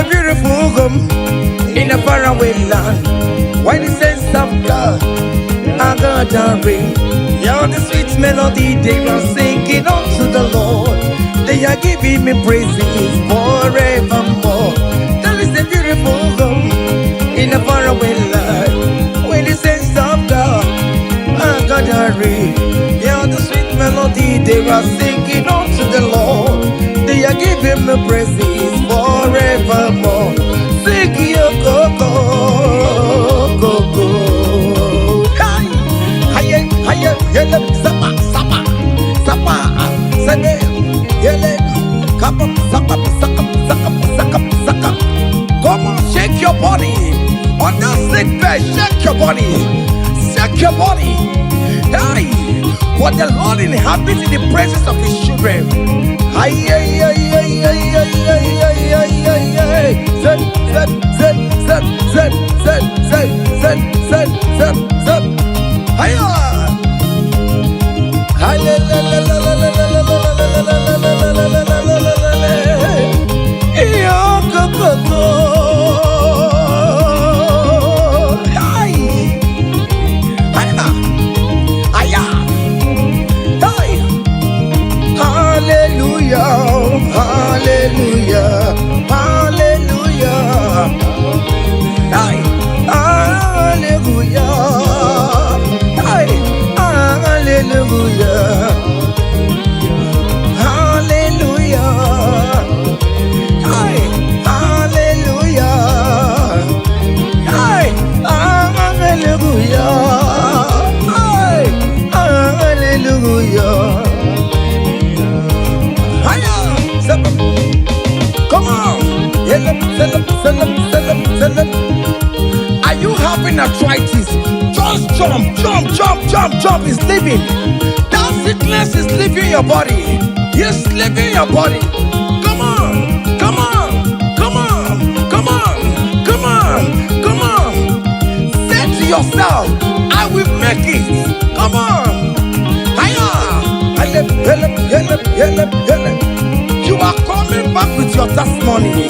a beautiful home in a faraway land. Why the sense of God, I got a ring. Yeah, the sweet melody they are singing unto the Lord. They are giving me praises forevermore. That is a beautiful home in a faraway land. When the sense of God, I got a ring. Yeah, the sweet melody they are singing unto the Lord. They are giving me praises forevermore. Sing your go-go, go-go. Hi, hiya, hiya, yele, sapa, sapa, sapa, sene, yele, kapa, sapa, saka, saka, saka, saka. Come on, shake your body. On the sick bed, shake your body. Shake your body. Hey, what the Lord inhabits in the presence of His children. Hi, ay, ay, ay, ay, ay, ay, ay, ay, ay, ay. Zed, zed, zed, zed, zed, zed, zed, zed, zed, zed, zed. Hiya. Hi, la, la, la, la, la, la, la, la, la, la, la, la, la, la, la. Yo, go, go, go. Hi. Hiya. Hiya. Hi. Hallelujah, hallelujah, hallelujah. Hey, hallelujah. Hey, hallelujah. Hallelujah. Hey, hallelujah. Hey, hallelujah. Hey, hallelujah. Come on! Are you having arthritis? Just jump, jump, jump, jump, jump. It's leaving. That sickness is leaving your body. It's leaving your body. Come on, come on, come on, come on, come on, come on. Say to yourself, I will make it. Come on. Hiya! You are coming back with your testimony.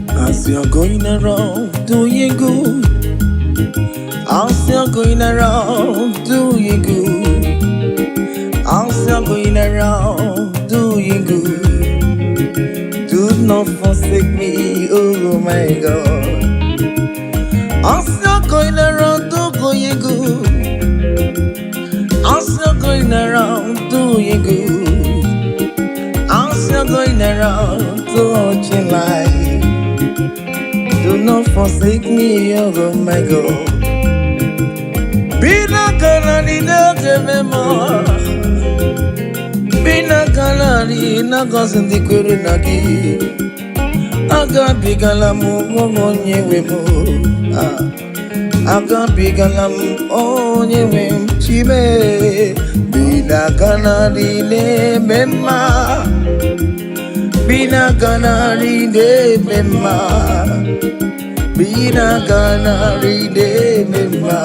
As you're going around doing good, as you're going around doing good, as you're going around doing good, do not forsake me, oh my God. As you're going around doing good, as you're going around doing good, as you're going around touching life, do not forsake me, oh my God. Be not gonna need no more. Be not gonna need no cousin the Kurunagi. I got big alamu on ye wemo. I got big alam on ye wem chibe. Be not gonna need memma. Bina gana ride memma, bina gana ride memma.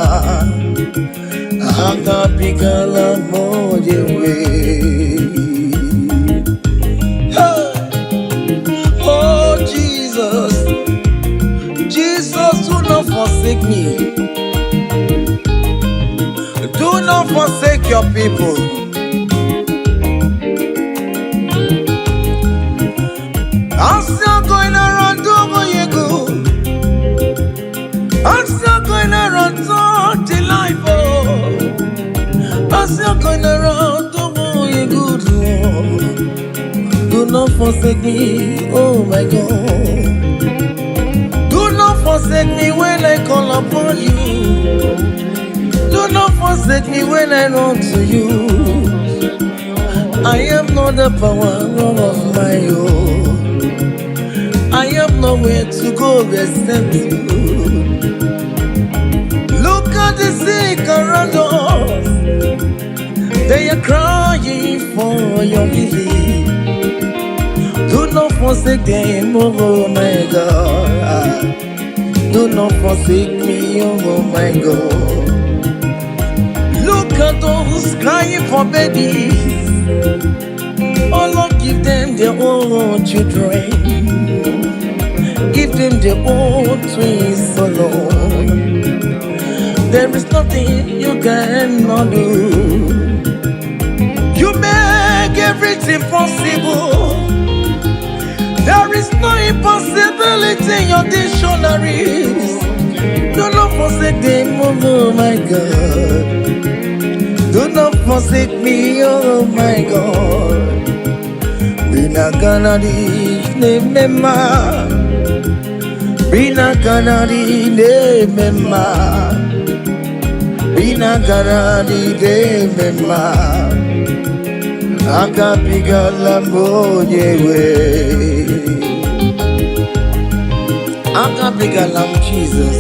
Anga pigala mojewe. Oh Jesus, Jesus, do not forsake me. Do not forsake your people. As you're going around doing good, as you're going around touching life, oh, as you're going around doing good, Lord, do not forsake me, oh my God. Do not forsake me when I call upon you. Do not forsake me when I run to you. I am not the power of my own. I have nowhere to go except you. Look at the sick around us. They are crying for your healing. Do not forsake them, oh my God. Do not forsake me, oh my God. Look at those crying for babies. Oh Lord, give them their own children. give them their own twins alone. There is nothing you cannot do. You make everything possible. There is no impossibility in your dictionaries. Do not forsake them, oh my God. Do not forsake me, oh my God. Bina kanadi ne mema, bina kanadi ne mema, bina kanadi ne mema. Akapiga lambo yewe, akapiga lam Jesus.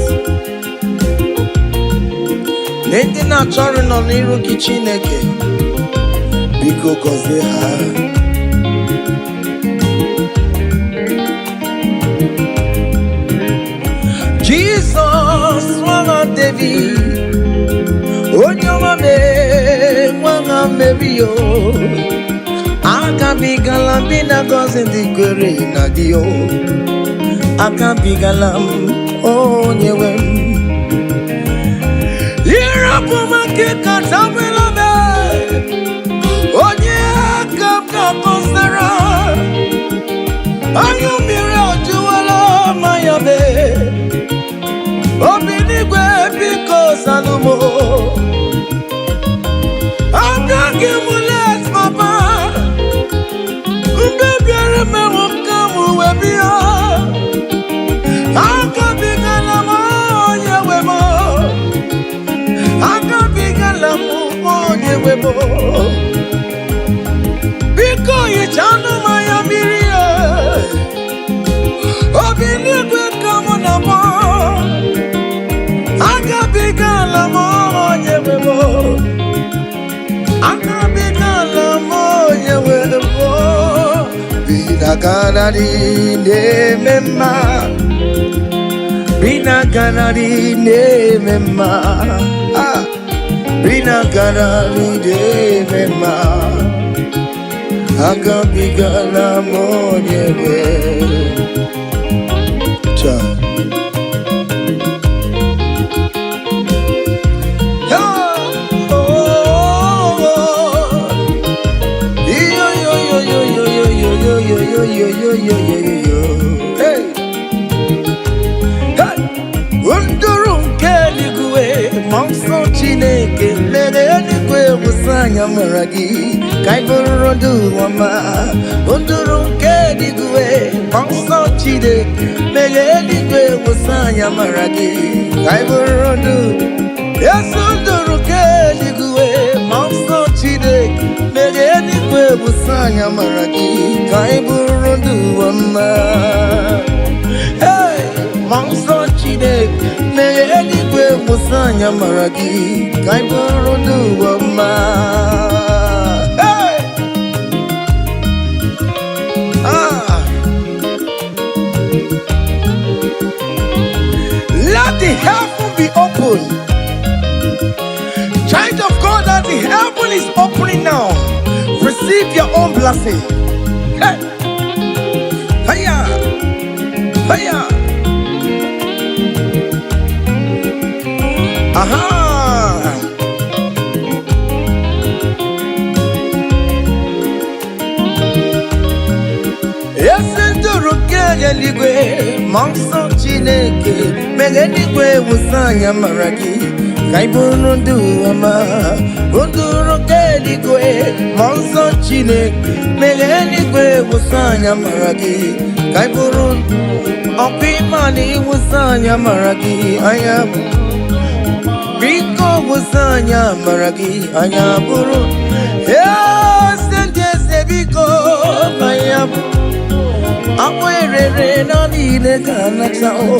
Nende na chori no niru kichineke, biko koze ha. Jesus, wanga David, onyoma me, wanga merio. Akabigalam bina gozi digere na dio. Akabigalam onyewem. Irapuma kika tabela me, onye kapka kosara. Ayumire ojuwala mayabe. Obinigwe biko salumo. Agagimulet papa. Mbebiare me wakamu webia. Akabigala mo yewemo. Akabigala mo yewemo. Biko yichanu mayamirie. Obinigwe kamu na mo. Akabigala mo yewemo. Akabigala mo yewemo. Bina kanadi ne mema, bina kanadi ne mema, bina kanadi ne mema. Akabigala mo yewe. Cha. Hey, Undurun keligwe, monso chineke, legeligwe musanya maragi, kaiburudu wama. Undurun keligwe, monso chineke, legeligwe musanya maragi, kaiburudu. Yes, undurun keligwe, monso chineke, legeligwe musanya maragi, kaiburudu wama. Hey, monso chide, meyeligwe musanya maragi, kaiburudu wama. Hey, let the heaven be open. Child of God, that the heaven is opening now. Receive your own blessing. Hey, hiya, hiya. Aha. Yesenduru keligwe, monso chineke, megeligwe musanya maragi, kaiburudu wama. Unduru keligwe, monso chineke, megeligwe musanya maragi, kaiburudu. Opimani musanya maragi, ayabu. Biko musanya maragi, ayaburu. Yes, yes, biko, ayabu. Awerere na nile kanata o.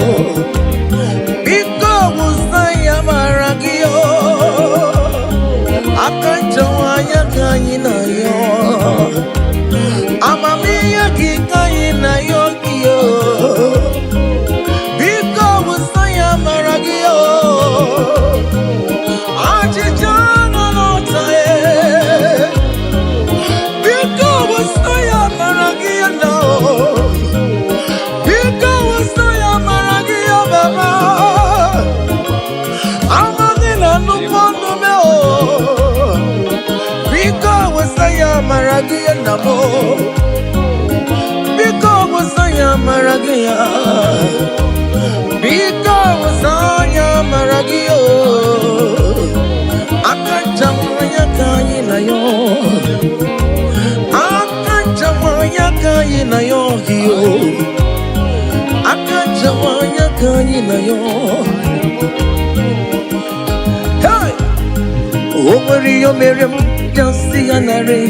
Biko musanya maragi o. Akanjawanya kanyina yo. Amamiya kikanyina yo kiyo. Biko musanya maragi o. Ajijana notae. Biko musanya maragi o. Biko musanya Because I Maragia. Because I Maragio. Akajamaya kaina yo. Akajamaya kaina yo. Akajamaya kaina yo. Hey! Over your Miriam, just see an array.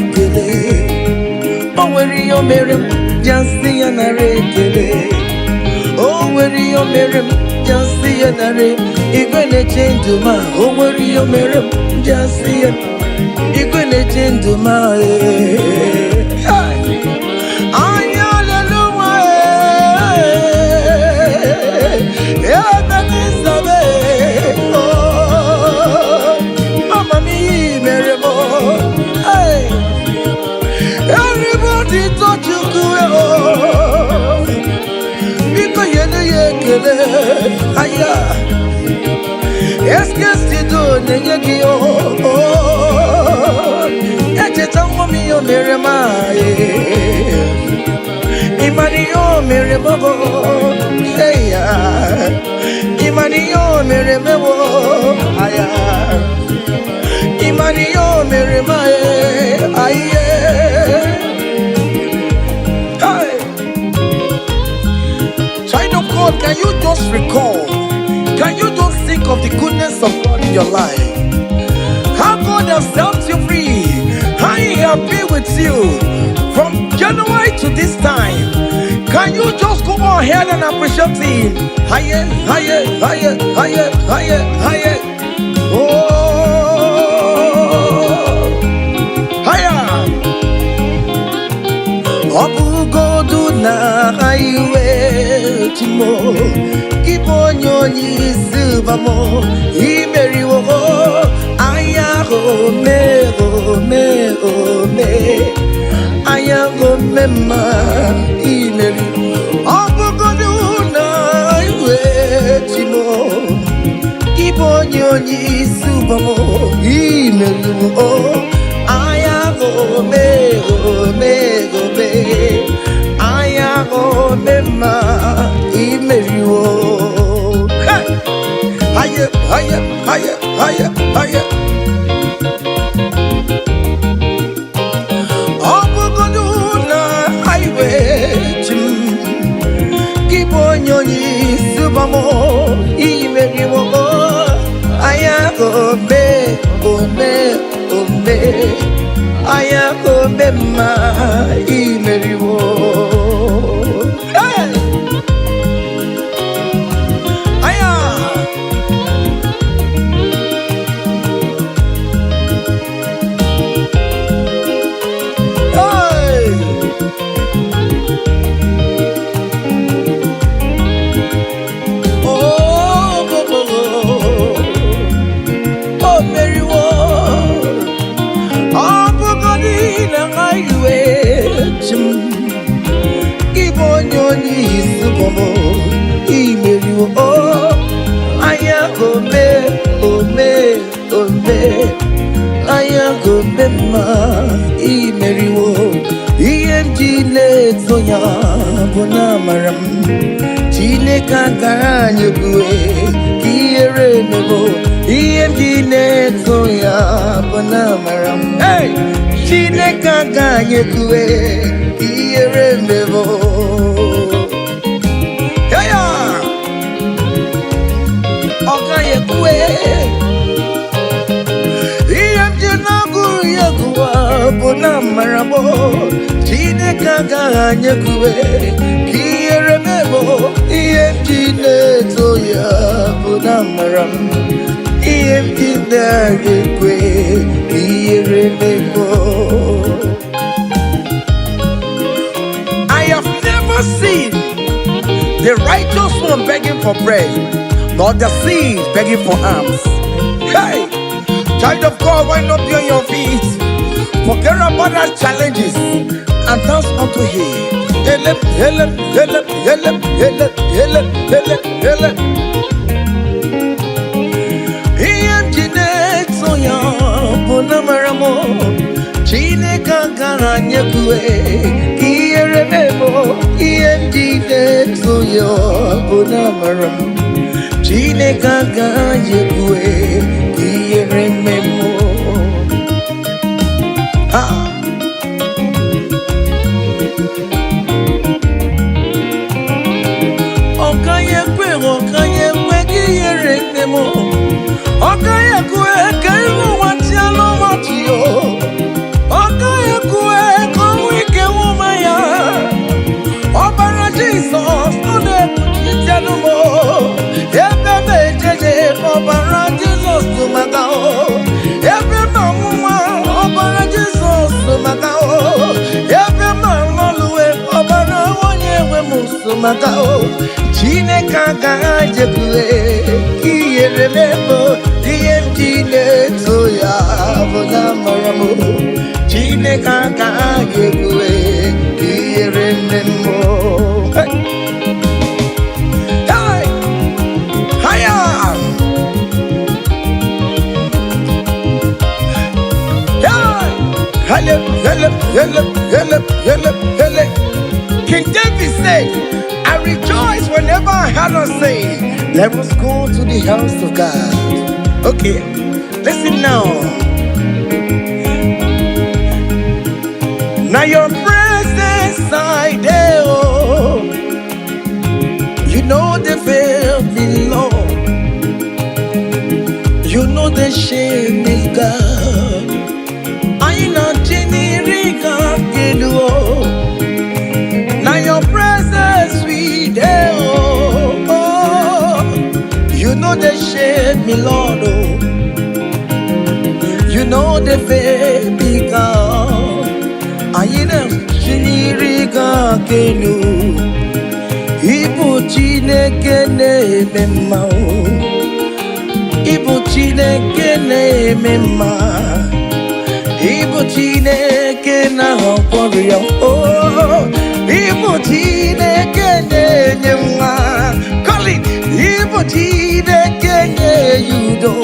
Over your Miriam, just see an array. Over your Miriam, just see an array. You're gonna change to my over your Miriam, just see it. You're gonna change to my everybody thought you could because you're the Aya. Yes, you do, Negio. Echetangomi, your Miramai. Imanio, Mirabo. Hey, Imanio, Mirabo. Aya. Imanio, Miramai. Aye. Can you just recall? Can you just think of the goodness of God in your life? How God has set you free? How He has been with you from January to this time? Can you just go ahead and appreciate Him? Higher, higher, higher, higher, higher, higher. Oh, higher. Obu go do na highway. Keep on your knees, Silvamo, Imeri wo, Ayago me, Ayago mema, Imeri, Obogoduna, Timo. Keep on your knees, Silvamo, Imeri wo, Ayago me, Ayago mema. Higher, higher, higher, higher, higher. Obogoduna highway, keep on your knees, Subamo, Imeriwo. Ayago be, Ayago bema, Imeriwo. Hey, Chineka ganye kue, iere mevo. Heya, okaye kue. Iyemji naguru yekuwa, bona maramo. Chineka ganye kue, iere mevo. Iyemji neto ya, bona maram. I have never seen the righteous one begging for bread, nor the seed begging for alms. Hey, child of God, why not be on your feet? Forget about our challenges and dance unto Him. Help, help, help, help, help, help, help, help. Chineka nyekwe kiyere memo iyendide tuyo bunamaram Chineke nyekwe kiyere memo Okayekwe kiyere memo Okayekwe kairu watialo watio Okayekwe kowike wumaya Obara Jesus Ode itianumo Ebebe jeje Obara Jesus tumagao Ebe mamuma Obara Jesus tumagao Ebe mamoluwe Obara wanyewe musumagao Chineke nyekwe kiyere memo iyendide tuyo bunamaram Chineke nyekwe kiyere memo Hey! Hiya! Hele. King David said, I rejoice whenever I hear us say, let us go to the house of God. Okay, listen now. Now your presence I there, oh. You know the fear me, Lord. You know the shame is God. I know Jenerica Gelu. Now your presence we there, oh. You know the shame me, Lord, oh. You know the fear me, God. I know Jenerica Gelu. Ibu Chineke na-eme mma Ibu Chineke na-eme mma Ibu Chineke na-agwọrọ ya Ibu Chineke na-enye nwa Colin Ibu Chineke na-enye udo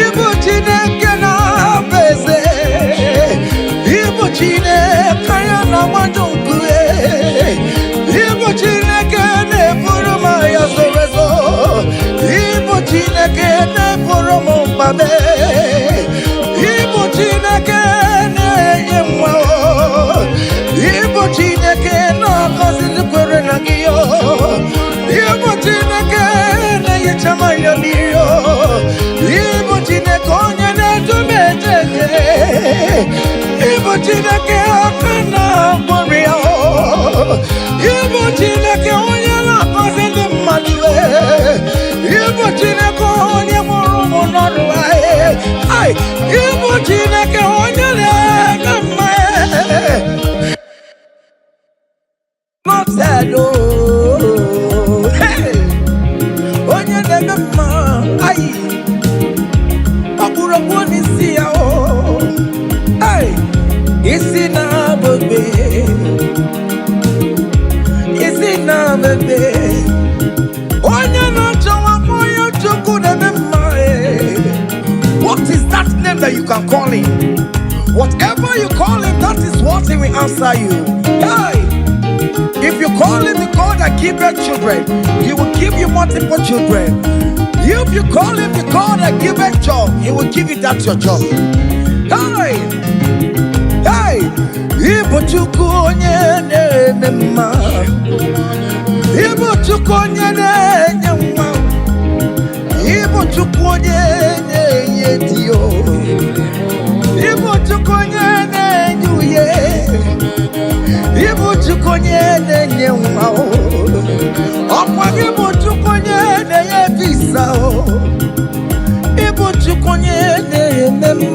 Ibu Chineke na-abụ eze Ibu Chineke ya na-agbado nkwe Ibu Chineke na-eburu m ya zorezo Ibu Chineke na-eburu m mbabe Ibu Chineke na-enye nwa Ibu Chineke na-agọzi ndị kwere na gị Ibu Chineke na-enyecha m anya mmiri Ibu Chineke onye na-edu m ejeje Ibu Chineke aka na-agwọrọ ya Ibu Chineke onye na-agọzi ndị mmadụ Ibu Chineke onye mụrụ ụmụ n'ọrụ Ibu Chineke onye na-eme mma Mọtelo onye na-eme mma ọkpụrụkpụ n'isi ya isi na-abụbe onye na-achọwa onye Chukwu na-eme mma What is that name that you can call him? Whatever you call him, that is what he will answer you. If you call him the God that giveth children, he will give you multiple children. If you call him the God that giveth job, he will give you that your job. Ibu Chukwu onye na-eme mma Ibu Chukwu onye na-enye nwa Ibu Chukwu onye na-enye diyo Ibu Chukwu onye na-enye uye Ibu Chukwu onye na-enye nwa Ọkwa Ibu Chukwu onye na-enye visa Ibu Chukwu onye na-eme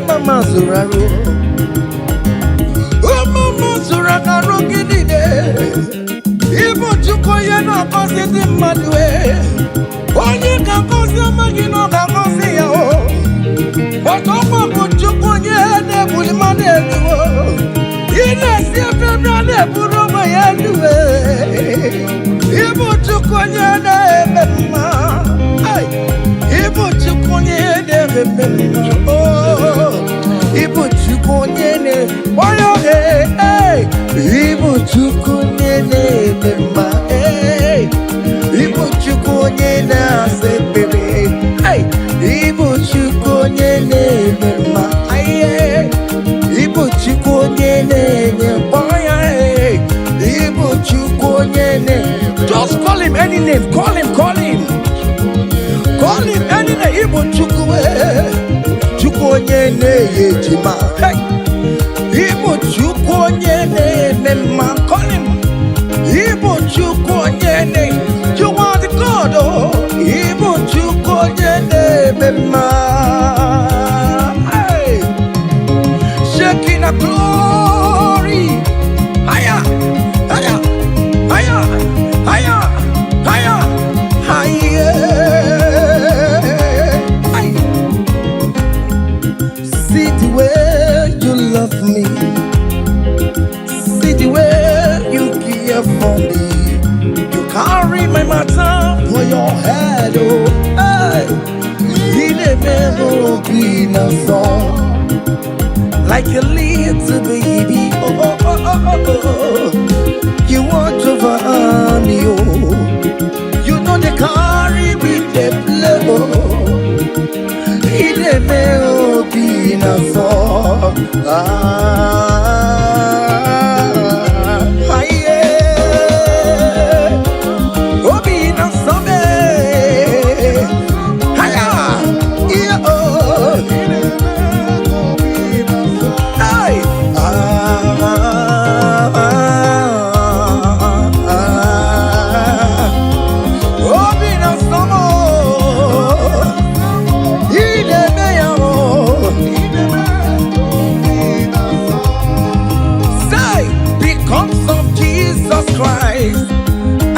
mama zuraru Mama zuraru gidide Ibu Chukwu onye na-agọzi ndị mmadụ onye ga-agọzi amaghị na ọ ga-agọzi ya Ọtọkwa bụ Chukwu onye na-ebuli mmadụ elu ị na-esi efere a na-eburu ụmụ ya elu Ibu Chukwu onye na-eme mma Ibu Chukwu onye na-eme Oh, Ibu chukunyene, oyo Ibu chukunyene mema, Ibu chukunyene ase bebe, Ibu chukunyene mema, Ibu chukunyene boya, Ibu chukunyene. Just call him any name, call him. Call him any name, Ibu chukwe, chukunyene yejima, Ibu chukunyene mema, call him, Ibu chukunyene, you are the God, oh, Ibu chukunyene mema, shaking a glory, higher, higher, higher, higher, higher, higher. See the way you love me, see the way you care for me. You carry my matter for your head, oh, you never be no song. Like a little baby, you want to run you. You know they carry with the level. It may be no song.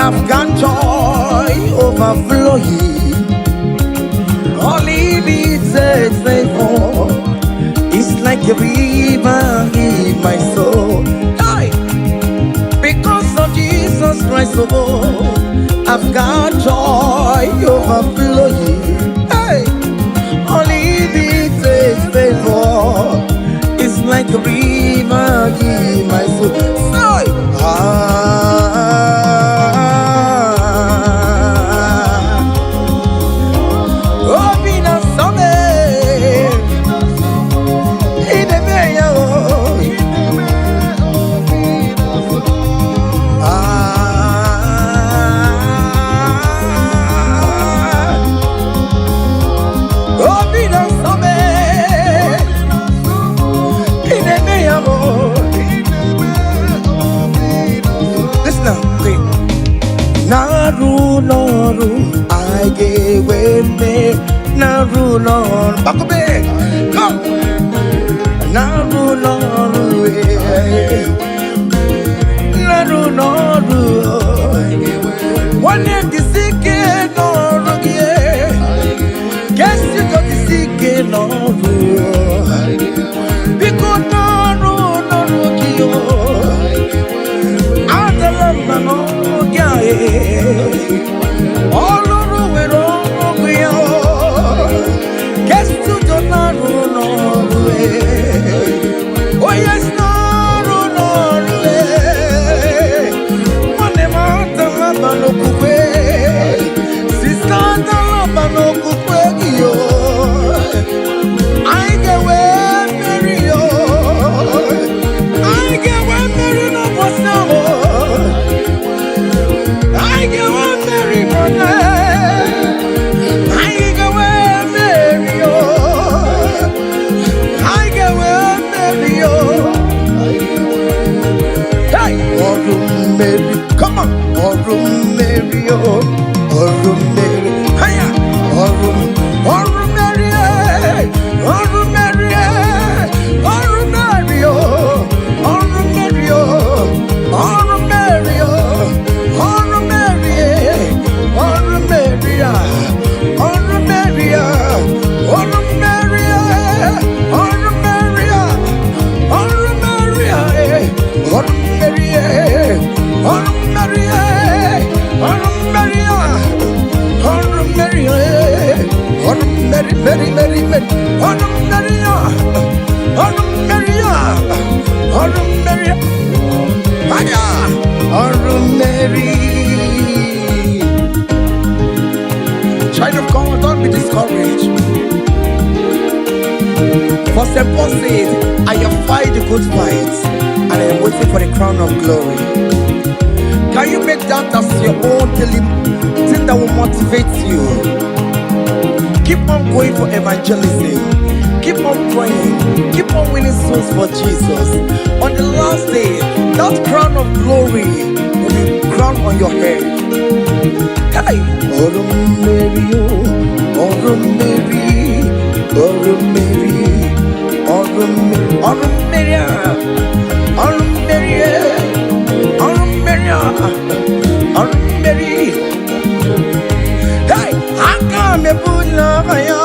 I've got joy overflowing. Only needs a favor. It's like a river in my soul. Hey! Because of Jesus Christ, oh, I've got joy overflowing. Hey! Only needs a favor. It's like a river in my soul. Naru, I gave me Naru, back up here, come. Naru, one year the sick Naru, guess you got the sick Naru, because Naru, all over with all we are. Guess to the Norway. Oh, yes, Norway. One amount of Labano Coupe. Sister, the Labano Coupe. I get where Mary. I get where Mary no was now. I get one Mary Monday. I get one Mary. I get one Mary. Hey, Mary, come on, Mary, Mary, hiya, Mary, Maria, Mary. Child of God, don't be discouraged. For St. Paul says, I have fight the good fight, and I am waiting for the crown of glory. Can you make that as your own daily thing that will motivate you? Keep on going for evangelism. Keep on praying. Keep on winning souls for Jesus. On the last day, that crown of glory will be crowned on your head. Hey! Oh Mary, oh Mary, oh Mary, oh Mary, oh Mary, oh Mary, oh Mary. Hey! I come to put love on you.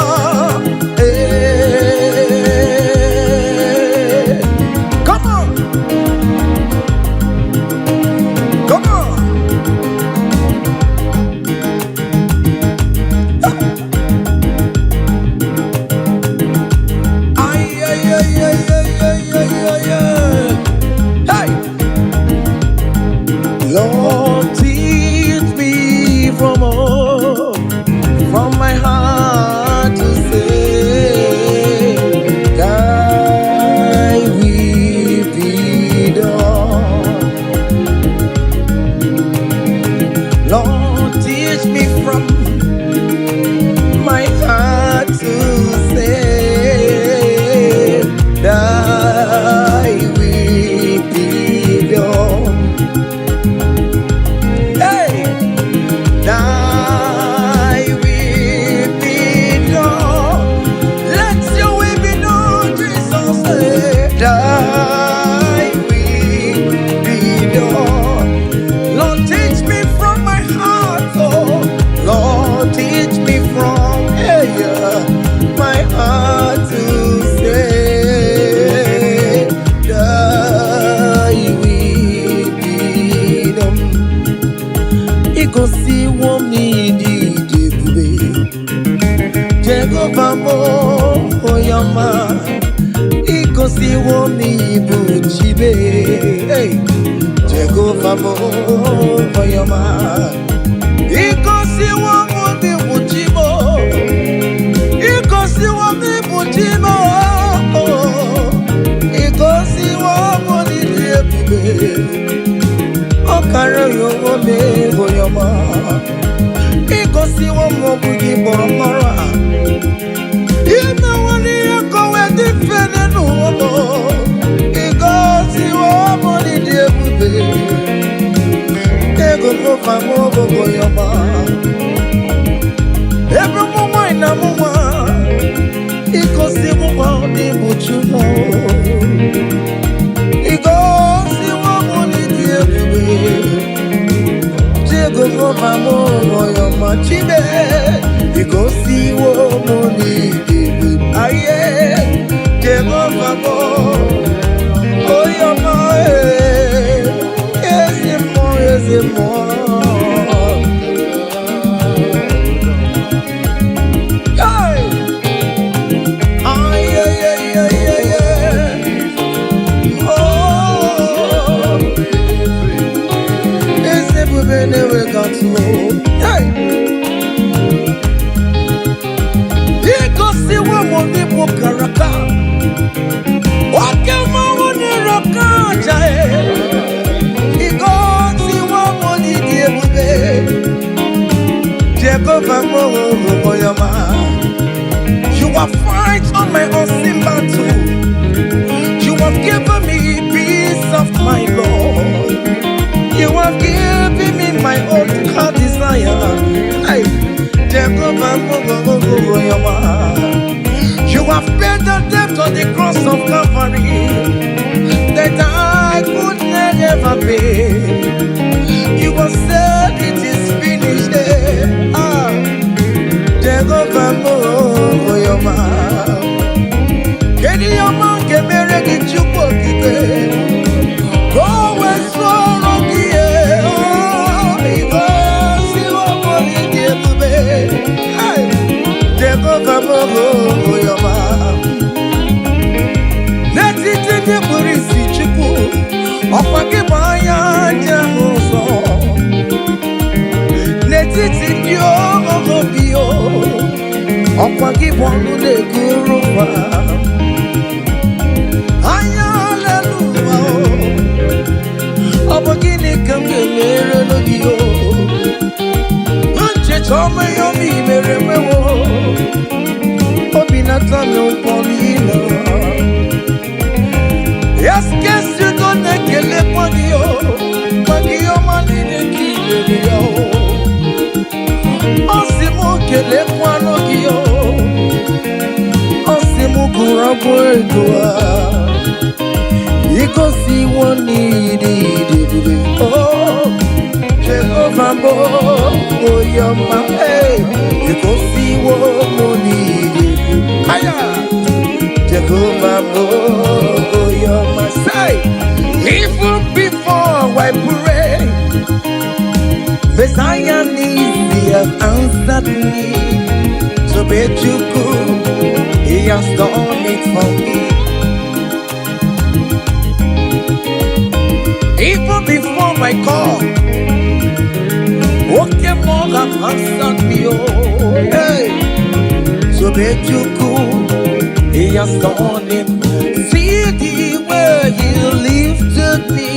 Come on! Come on! Hey! Lord, teach me from my heart to say, thy will be done. Lord, teach me from my heart to say, thy will be done. Hey! Thy will be done. Let your will be done, Jesus. Thy will be done. Lord, teach me from my heart, oh. Lord, teach me from my heart to say, thy will be done. Ikosi womi di debube, Jehovah mo oyama. Ikosi womi buchibe, Jehovah mo oyama. Ikosi womi buchibo, Ikosi womi buchibo, Ikosi womi debube. Okara yowo me oyama. Ikosi womi bugi boromora. Ime wani yakowe difene nuwo. Ikosi womi debube. Ego mo famo oyama. Every moment in a moment, Ikosi womi buchumo. Ikosi womi debube. Jego mamo oyama chibe. Ikosi womi debube. Aye, jego mamo oyama. Ezemo. Hey! Aye, aye, aye, aye, aye. Oh, ezemo benewe kanto. Hey! Ikosi womi bukaraka. Wakema woni raka jae. Ikosi womi debube. Jehovah mo oyama. You have fight on my unseen battle. You have given me peace of my Lord. You have given me my own heart desire. Hey, Jehovah mo oyama. You have paid the debt on the cross of Calvary that I could never pay. You have said it is finished. Jehovah mo oyama. Kedi yama kemere ki chukwo kibe. Go west for ogie. Ikosi womi debube. Jehovah mo oyama. Netiti ni burisi chukwu. Okwa ki baya jamuso. ọkwa gị bụ ọnụ na-eguru ụwa anya aleluya ọ bụ gịnị ka m ga-emere n'oge ncheta ọma ya obi mere mewo obi na-atọ m ụkwụ niile yes kesi go na-ekele kwa gị ọma niile ka ibere ya ọ sị m kelekwa n'oge ọ sị m gụrụ ọgwụ ego igosiwo n'ide idebube Jehovah mo oyoma igosiwo mo n'ide Jehovah mo oyoma say even before I pray Messiah needs have answered me so bet you could he has done it for me even before my call okay more have answered me oh hey so bet you could he has done it see the way he lifted me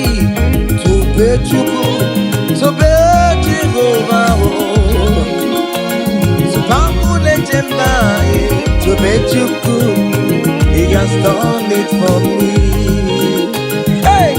to bet you could so bet you over so powerful and to bet you could he has done it for me hey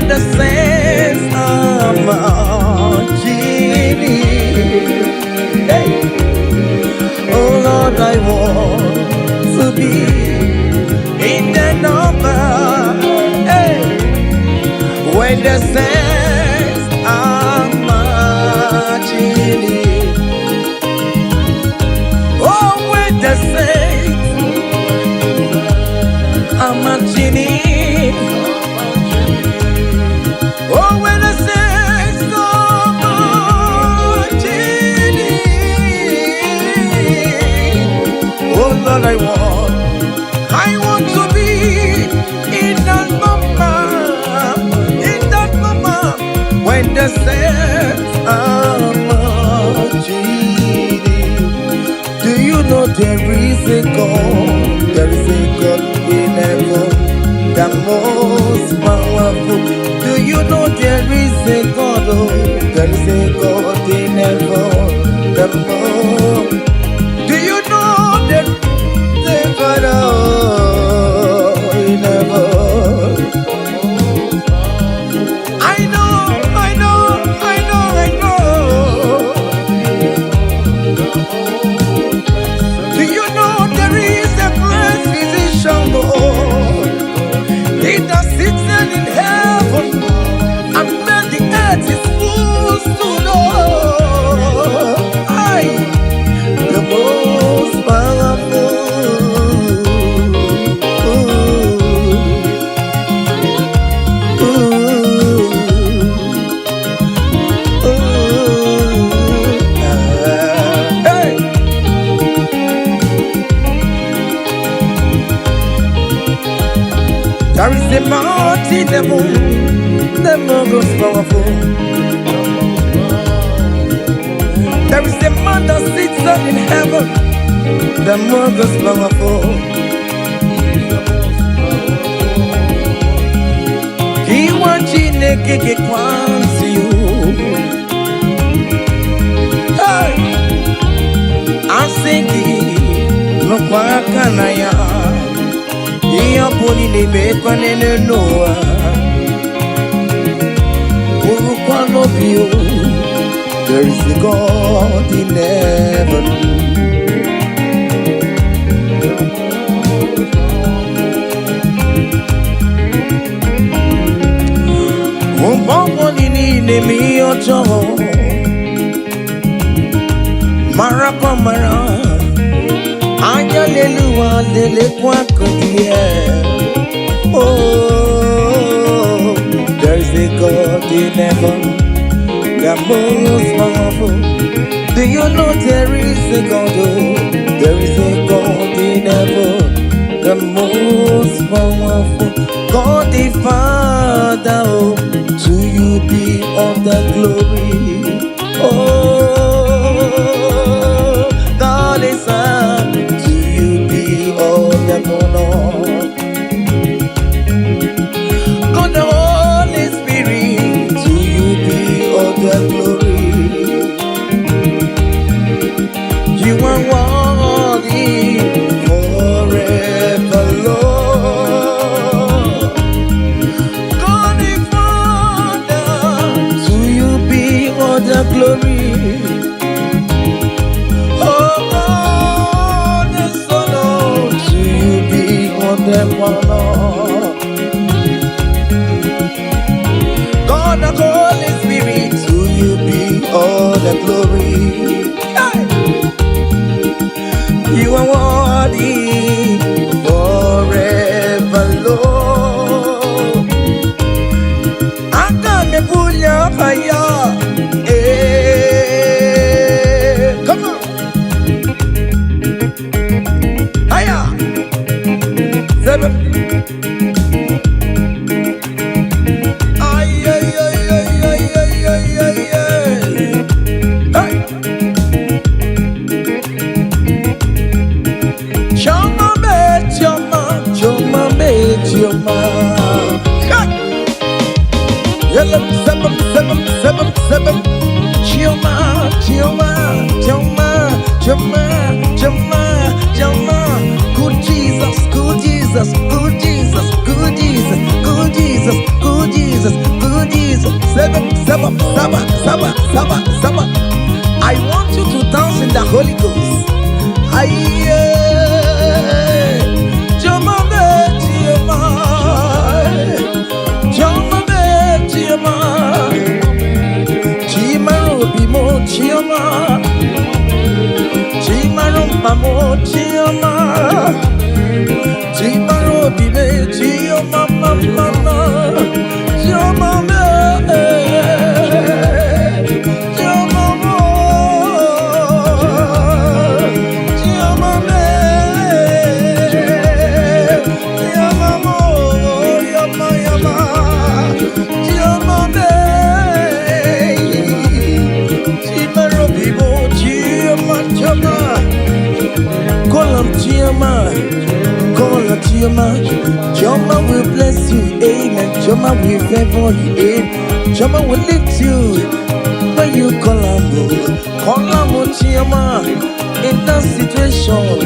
the sense of genie. Hey. Oh Lord, I want to be in the number. Hey. When the sense of genie. Oh, when the sense of genie. Oh, when I say so much in it. Oh, Lord, I want to be in that moment, when the sense of much in it. Do you know there is a God? There is a God in heaven, the most powerful. Do you know there is a God, oh, there is a God in heaven, the Lord. Do you know there is a God, oh, in heaven? I know. Do you know there is a great physician, Lord? He that sits in heaven. It is full to know the most powerful. Hey. There is a mountain, the most powerful. There is a man that sits up in heaven, the most powerful. He wants you to wants you. Hey, I'm singing, no quacanaya. He pony the bacon in the Noah. Of you, there is a God in heaven. Marapa mara, anya lelu wa lele kwa kodie. Oh. in heaven, the most powerful. Do you know there is a God? Oh, there is a God in heaven, the most powerful. God the Father, oh, to you be all the glory. Oh, God the Son, to you be all the honor. God the Holy Spirit, to you be all the glory. You are worthy forever, Lord. God the Father, to you be all the glory. Oh God the Son, oh, to you be all the honor. God the Holy Spirit, to you be all the glory. Hey! You are worthy forever, Lord. I can't pull your fire. Come on. Higher. 7. Ay, ay, ay, ay, ay, ay, ay, ay, ay. Hey. Choma bet choma, choma bet choma. Yellow 7, 7, 7, 7. Choma, choma, choma, choma, choma, choma. Good Jesus, good Jesus, good Jesus, good Jesus, good Jesus, good Jesus, good Jesus. 7, 7, 7, 7, 7, 7. I want you to dance in the Holy Ghost. Aye. Choma bet choma, choma bet choma. Chimaro bimo choma, chimaro mamo choma, chimaro bime choma mama, choma me, choma mo, choma me, choma mo, yama yama, choma me. Choma will bless you, amen. Choma will favor you, amen. Choma will lift you when you call him, Choma. In that situation,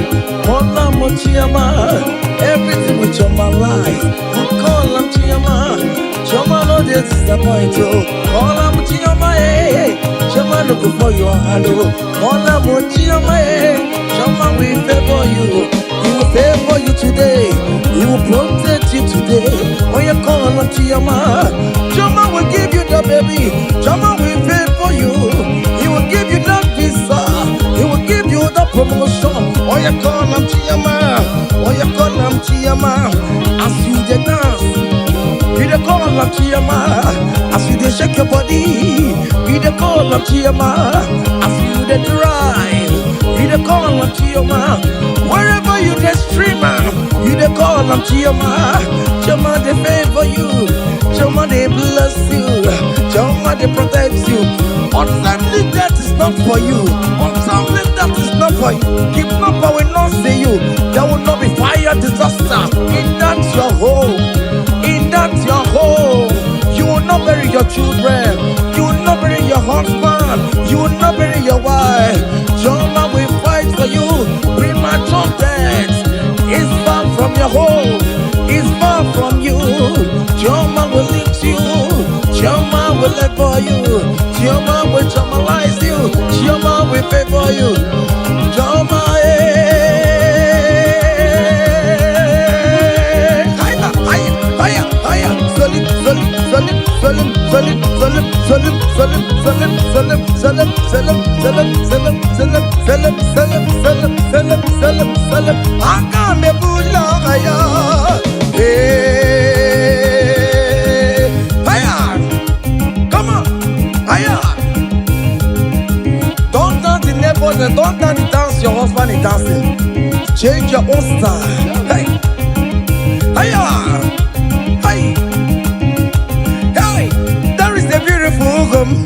call him, Choma. Everything with Choma life, call him, Choma. Choma no disappoint you, call him, Choma. Choma look for your hand, call him, Choma. Choma will favor you. He will favor you today. He will protect you today. When you call on Choma, Choma will give you the baby. Choma will favor you. He will give you that visa. He will give you the promotion. When you call on Choma, when you call on Choma, as you dey dance, you dey call on Choma. As you dey shake your body, you dey call on Choma. As you dey drive, you dey call on Choma. Wherever you dey stream, you dey call on Choma. Choma dey favor you, Choma dey bless you, Choma dey protect you. Untimely death is not for you. Untimely death is not for you. Kidnapper will not see you. There will not be fire disaster in that your home. In that your home, you will not bury your children. You will not bury your husband. You will not bury your wife. Choma will fight for you. Premature death is far from your home. Is far from you. Choma will lift you. Choma will favor you. Choma will chomalize you. Choma will favor you. Choma, higher, higher, higher, higher. Solid, solid, solid, solid, solid, solid, solid, solid, solid, solid, solid, solid, solid, solid, solid, solid, solid, solid, solid, solid. Agame bula higher. Hey, higher. husband, don't dance your husband is dancing. Change your own style. Hey, hiya, hey, hey. There is a beautiful home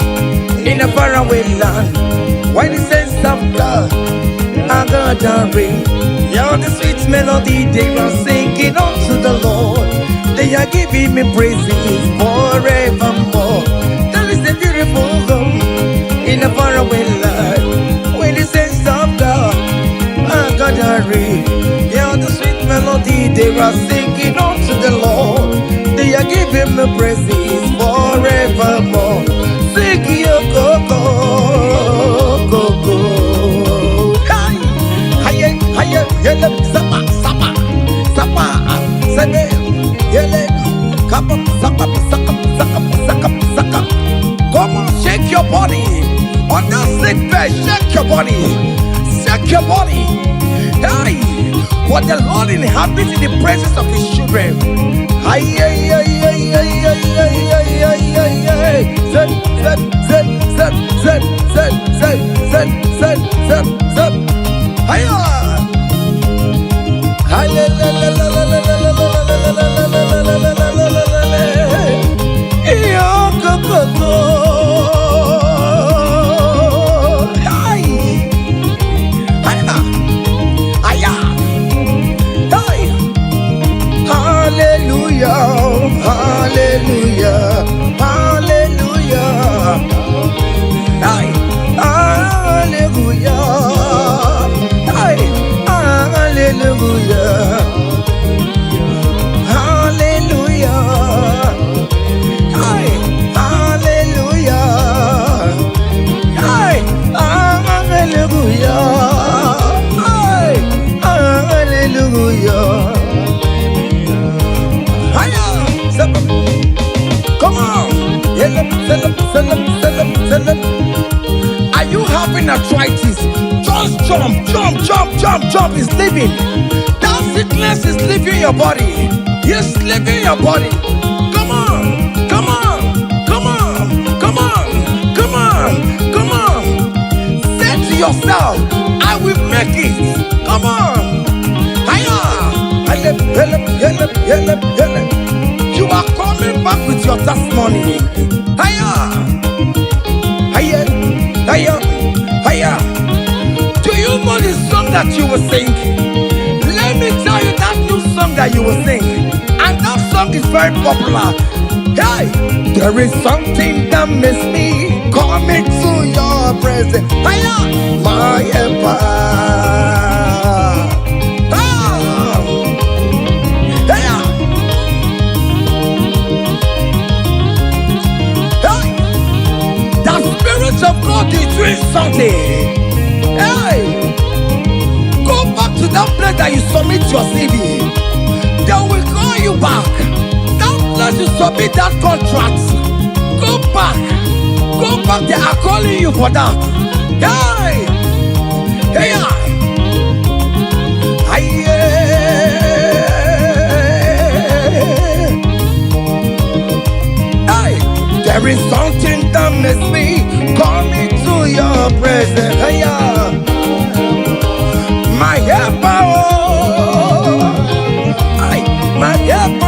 in a faraway land. Why the sense of God? I got a ring. Yeah, the sweet melody they are singing unto the Lord. They are giving me praises forevermore. There is a beautiful home in a faraway land. With the sense of God, I got a ring. Yeah, the sweet melody they are singing unto the Lord. They are giving me praises forevermore. Sing your go-go, go-go. Hiya, yele, sapa, sapa, sapa, sebe, yele, kapa, sapa, saka, saka, saka, saka. Come on, shake your body. On that sick bed, shake your body. Shake your body. Hey, what the Lord inhabits in the presence of His children. Hiya, hiya, hiya, hiya, hiya, hiya, hiya, hiya, hiya. Zed, zed, zed, zed, zed, zed, zed, zed, zed, zed, zed. Hiya. Are you having arthritis? Just jump, jump, jump, jump, jump. It's leaving. That sickness is leaving your body. It's leaving your body. Come on, come on, come on, come on, come on, come on. Say to yourself, I will make it. Come on. Hiya. You are coming back with your testimony. Hiya. Hiya, hiya, hiya. Do you know the song that you will sing? Let me tell you that new song that you will sing. And that song is very popular. Hey, there is something that makes me coming to your presence. Hiya, my empire. Of God is doing something. Hey, go back to that place that you submit your CV. They will call you back. That place you submit that contract. Go back. Go back. They are calling you for that. Hey, hey, hey. There is something that makes me coming to your presence. Hey, my helper, my helper.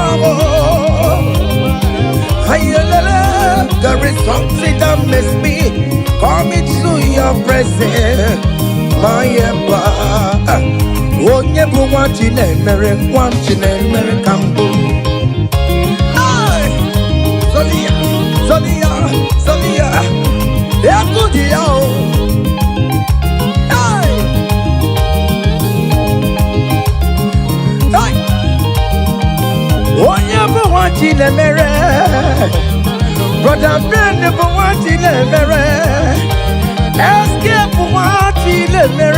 There is something that makes me coming to your presence. My helper. Oh, never want you, never want you, never come home. Sonia, yeah, good, yeah. Hey, hey. Oh, never want you, never. Brother, friend, never want you, never. Escape, want you, never.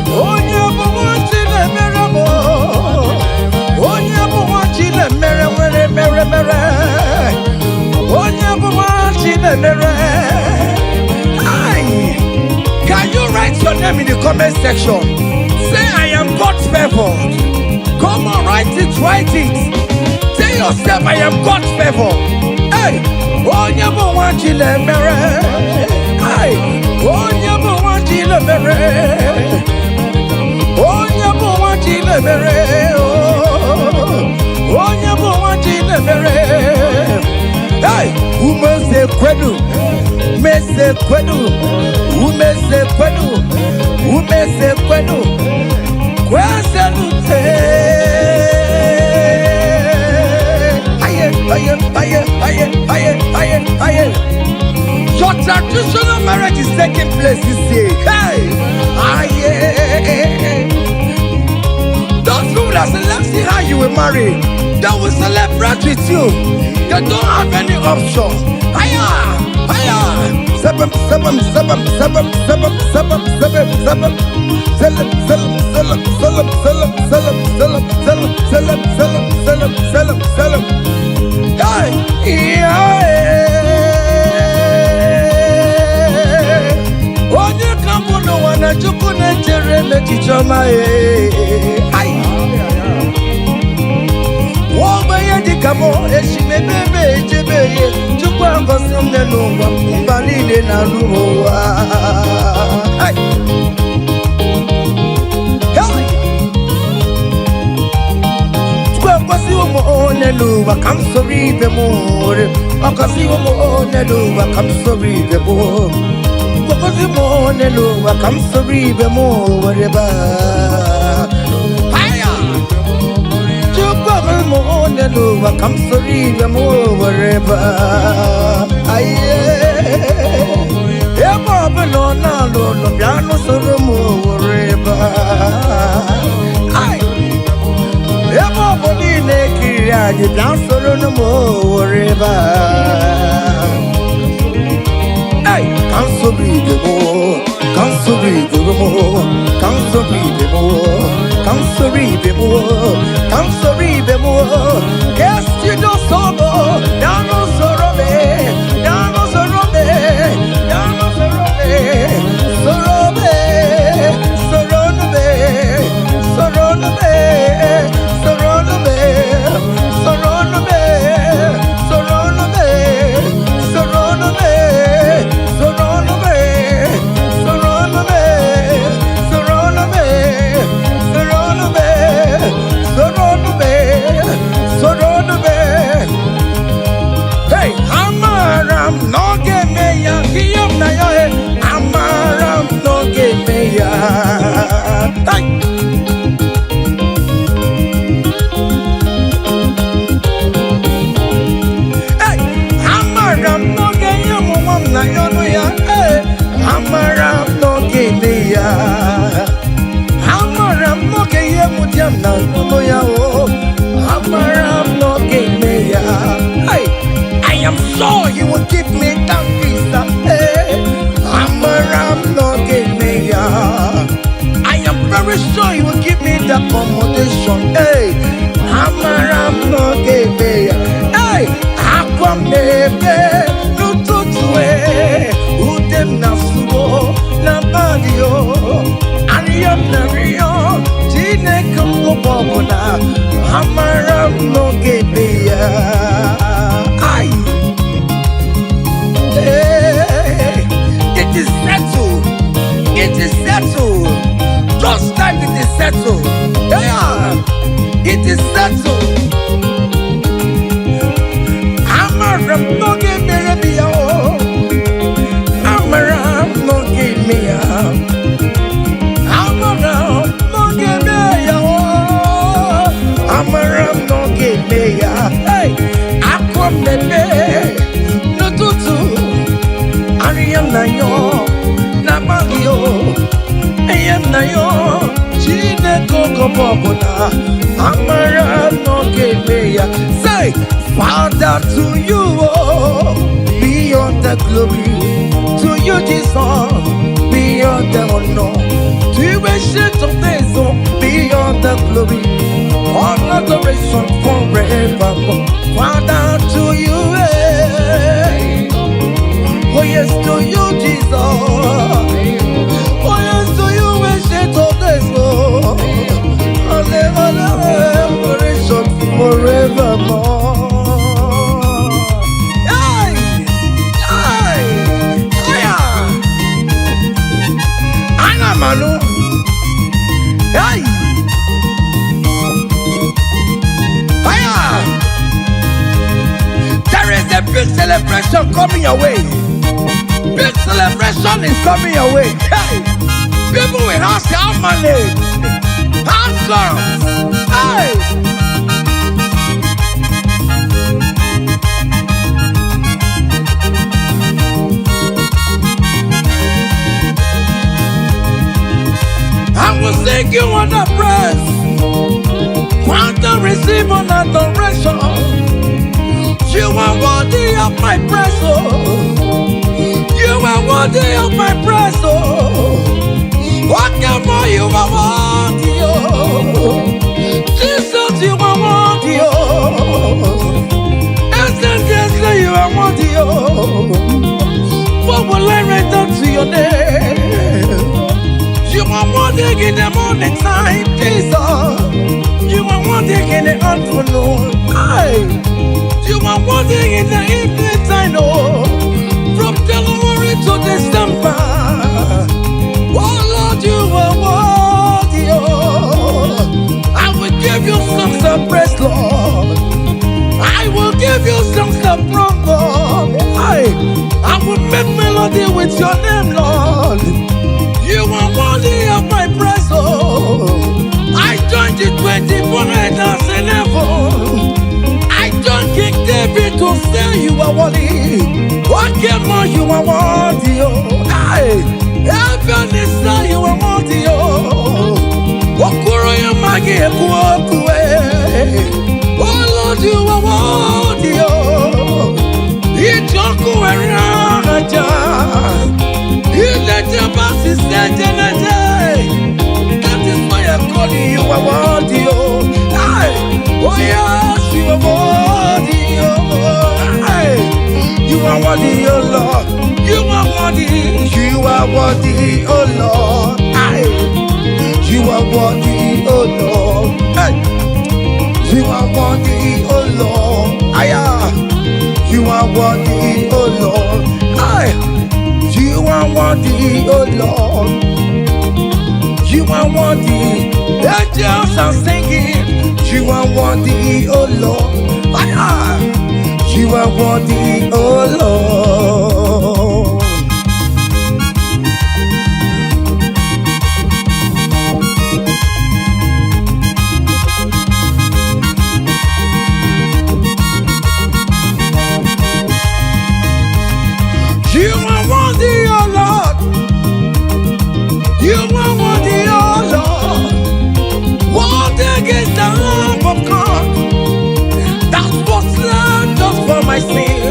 Oh, never want you, never. Oh, never want you, never. Can you write your name in the comment section? Say I am God's favored. Come on, write it, write it. Tell yourself I am God's favored. Hey, oh, never want you to marry. Hey, oh, never want you chile mere. Onye bụ nwa chile mere. Onye bụ nwa chile mere. Hey, umeze kwenu. Umeze kwenu. Umeze kwenu. Umeze kwenu. Kwesenu. Your traditional marriage is taking place this year. Hey, those people that select see how you will marry, they will celebrate with you. They don't have any option. Sabam, sabam, sabam, sabam, sabam, sabam, sabam, sabam. Salam, salam, salam, salam, salam, salam, salam, salam, salam, salam, salam, salam, salam. Hey, onye kampu no wana chuku na chere mechichoma Woba ye dikamo eshimebebe ejebeye chuku angosi mnenungwa mbalile na luwa Come sorry the more. Because you more come sorry the more. Because you more come sorry the more. Whatever. Hiya. You more come sorry the more. Whatever. Aye. Yeah, Baba, no, piano sorrow more. Whatever. Aye. Everybody naked, you dance on no more river. Hey, come so be the more, come so be the more, come so be the more, come so be the more, come so be the more. Yes, you know so more, down on Sorobe, down on Sorobe, down on Sorobe, Sorobe, Sorobe, Sorobe. I am sure you will give me that visa. Hey, I'm not give me I am very sure you will give me the accommodation. Hey, I'm not give me Hey, Aqua Mebe, no Tutue, Udem Nasuo, Nabadio, Ariam Nario, Gine Kumobona, Amaram no Gebea. It is settled. It is settled. Just like it is settled. Yeah, it is settled. Amaram no Gebea. Amaram no Gebea. Amaram no Gebea. Amaram no Gebea. Hey, Aqua Mebe. Ariam na yo, na bagio. Ayam na yo, chine koko popona. Amara no kebeya. Say, Father, to you, oh, beyond the glory. To you, Jesus, beyond the honor. To you, ancient of days, oh, beyond the glory. All adoration forevermore. Father, to you, oh yes, to you, Jesus. Oh yes, to you, ancient of days, Lord. Adoration forevermore. Hey! Fire! There is a big celebration coming your way. Big celebration is coming your way. Hey! People will ask how money, how comes. Hey! I will sing you on the praise, want to receive an adoration. You are worthy of my praise, oh. You are worthy of my praise, oh. What more you are worthy, oh. Jesus, you are worthy, oh. Essentially, you are worthy, oh. What will I return to your name? You are wanting in the morning time, Jesus. You are wanting in the afternoon. You are wanting in the evening time, oh. From January to December. Oh Lord, you are worthy, oh. I will give you songs of praise, Lord. I will give you songs of praise, Lord. I will make melody with your name, Lord. You are worthy of my praise, oh. I joined the 24 elders in heaven. I joined King David to say you are worthy. What more you are worthy, oh. Heaven is say you are worthy, oh. Okuro yamagi ekuokue. Oh Lord, you are worthy, oh. Ichoku eraja. That is why I'm calling you a worthy, oh. Oh yes, you are worthy, oh. You are worthy, oh Lord. You are worthy. You are worthy, oh Lord. You are worthy, oh Lord. You are worthy, oh Lord. You are worthy, oh Lord. You are worthy, oh Lord. You are worthy. Angels are singing. You are worthy, oh Lord. You are worthy, oh Lord. You are worthy, oh Lord. You are worthy, oh Lord. Worthy is the Lamb of God that was slain just for my sin.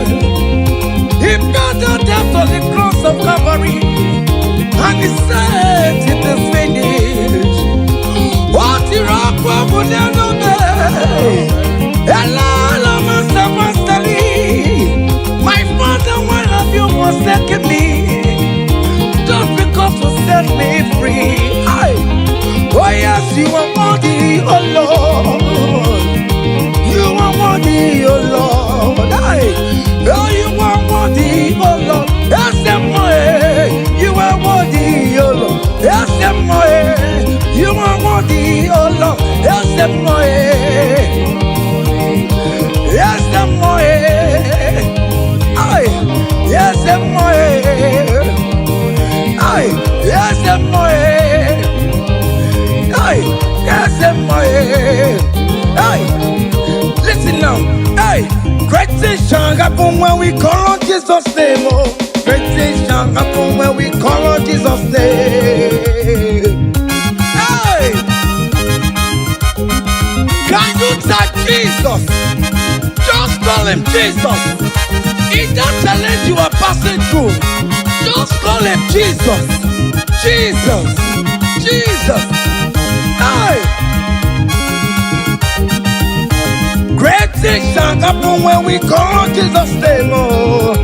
He paid the debt on the cross of Calvary, and he said it is finished. What you rock, what would you know? Hello, Master, Master Lee. My Father, why have you forsaken me? Just because you set me free. Oh yes, you are worthy, oh Lord. You are worthy, oh Lord. Oh, you are worthy, oh Lord. Yes, you are worthy, oh Lord. Yes, you are worthy, oh Lord. Yes, yes, yes, listen now. Great things shall happen when we call on Jesus' name. Oh, great things shall happen when we call on Jesus' name. Can you touch Jesus? Just call him Jesus. In that challenge you are passing through, just call him Jesus. Jesus. Jesus. Great things shall happen when we call on Jesus' name. Oh.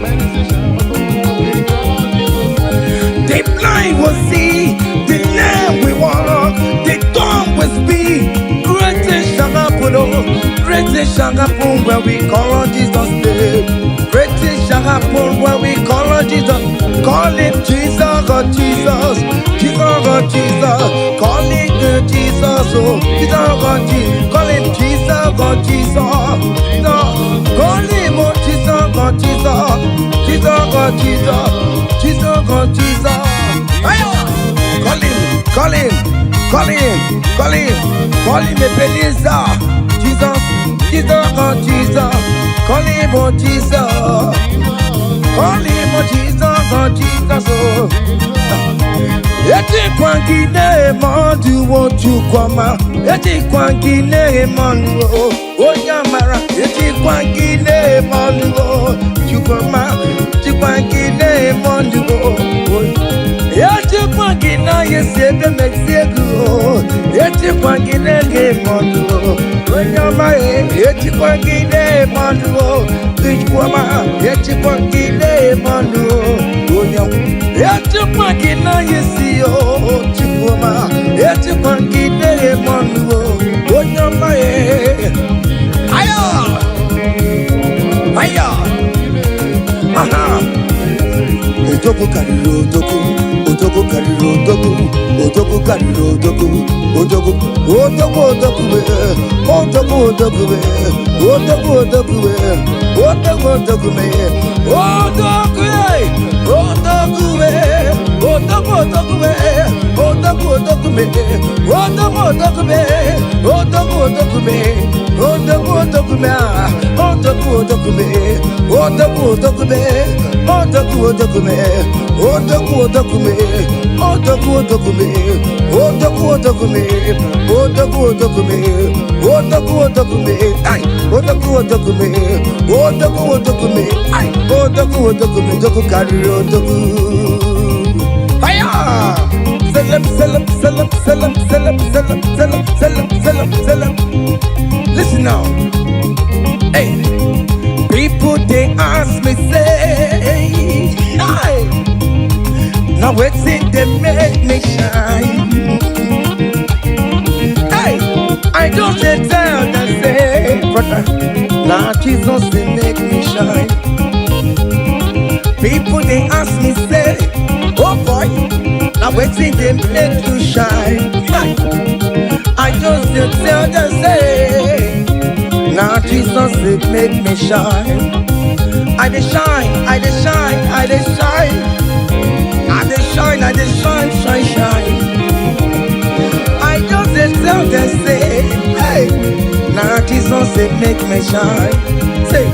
The blind will see, the lame will walk, the dumb will speak. Great things shall happen, oh. Great things shall happen when we call on Jesus' name. Great things shall happen when we call on Jesus. Call him Jesus, oh Jesus. Jesus, oh Jesus. Call him Jesus. Jesus, oh, Jesus, God, Jesus, call him Jesus, God, Jesus, no, call him, oh, Jesus, God, Jesus, Jesus, God, Jesus, Jesus, God, Jesus, call him, call him, call him, call him, call him, Ebenezer, Jesus, Jesus, God, Jesus, call him, oh, Jesus, call him, oh, Jesus, God, Jesus, oh. Eti kwangine mandu wotu kwama. Eti kwangine mandu onyamara. Eti kwangine mandu chukwama. Eti kwangine mandu eti kwangina yesebe mexiego. Eti kwangine mandu onyama. Eti kwangine mandu chukwama. Eti kwangine mandu onyama. Eti kwangina yesi o chukwama. Eti kwangine mandu onyama. Aya, aya, aha. Otoku kariro otoku, otoku kariro otoku, otoku kariro otoku, otoku, otoku otoku be, otoku otoku be, otoku otoku be, otoku otoku be, otoku otoku be, otoku otoku be, otoku otoku be, otoku otoku be, otoku otoku be, otoku otoku be, otoku otoku be, otoku otoku be, otoku otoku be, otoku otoku be, otoku otoku be, otoku otoku be, otoku otoku be, otoku otoku be, ay, otoku otoku be, otoku otoku be, ay, otoku otoku be, otoku kariro otoku. Aya! Selam, selam, selam, selam, selam, selam, selam, selam, selam, selam. Listen now. Hey, people they ask me say, hey, now what's it they make me shine? Hey, I don't say tell them say, brother, now Jesus they make me shine. People they ask me say, oh boy, now what's it they make you shine? Hey, I just say tell them say, now Jesus it make me shine. I dey shine, I dey shine, I dey shine, I dey shine, I dey shine, shine, shine. I just dey tell them say, hey, now Jesus it make me shine. Say,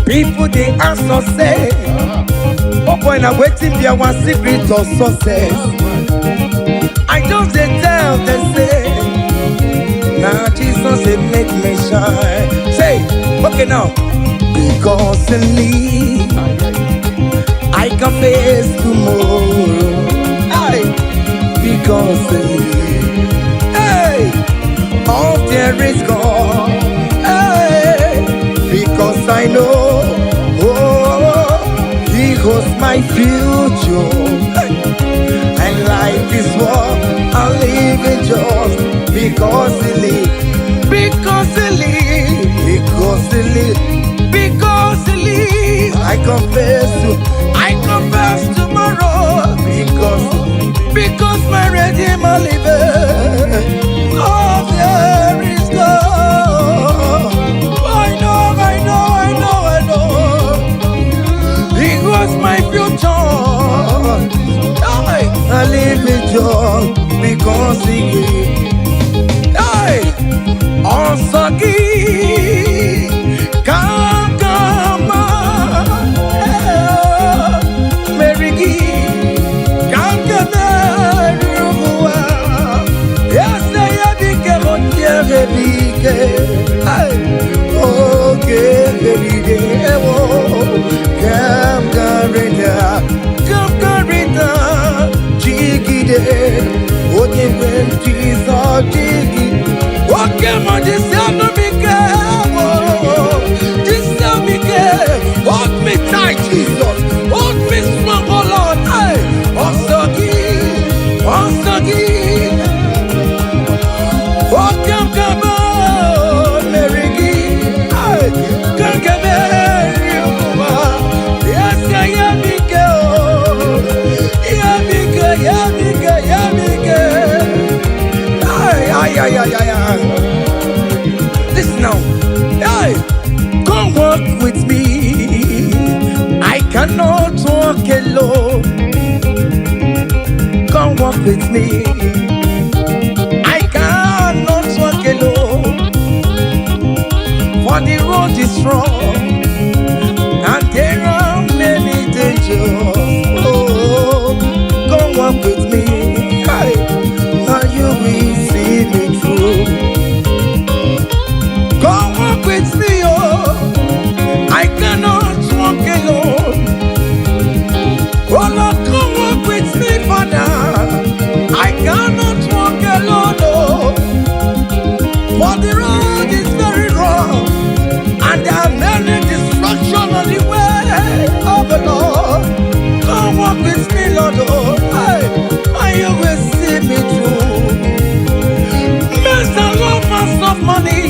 people they ask us say, oh boy, now waiting be our secret of success. I just dey tell them say, now Jesus it make me shine. Say, okay now. Because in me, I can face tomorrow. Hey, because in me, hey, all there is gone. Hey, because I know, oh, He holds my future. Hey, and life is what I live in just because He lives. Because He lives. Because He lives. Because He lives, I confess tomorrow. Because my Redeemer liveth. Oh, there is God. I know. He was my future. I live in joy because He gave. Also give. Come, Mary, come, yes, I became on your okay, come, Garita, Jiggy, what you went to Jiggy, what came on this young hold me tight, Jesus. Hold me strong, oh Lord. Hey, also give. Oh, come on, Mary. Hey, come Mary. Yes, I am big. Yeah, big. Hey, Listen now. Hey, come walk with me. I cannot walk alone. Come walk with me. I cannot walk alone. For the road is strong and there are many dangers. Oh, come walk with me. Hey, and you will see me through. Come walk with me, oh. I cannot walk alone. Oh Lord, come walk with me, Father. I cannot walk alone, oh. For the road is very rough and there are many distractions on the way. Oh the Lord, come walk with me, Lord, oh. Hey, and you will see me through. Men are lovers of money.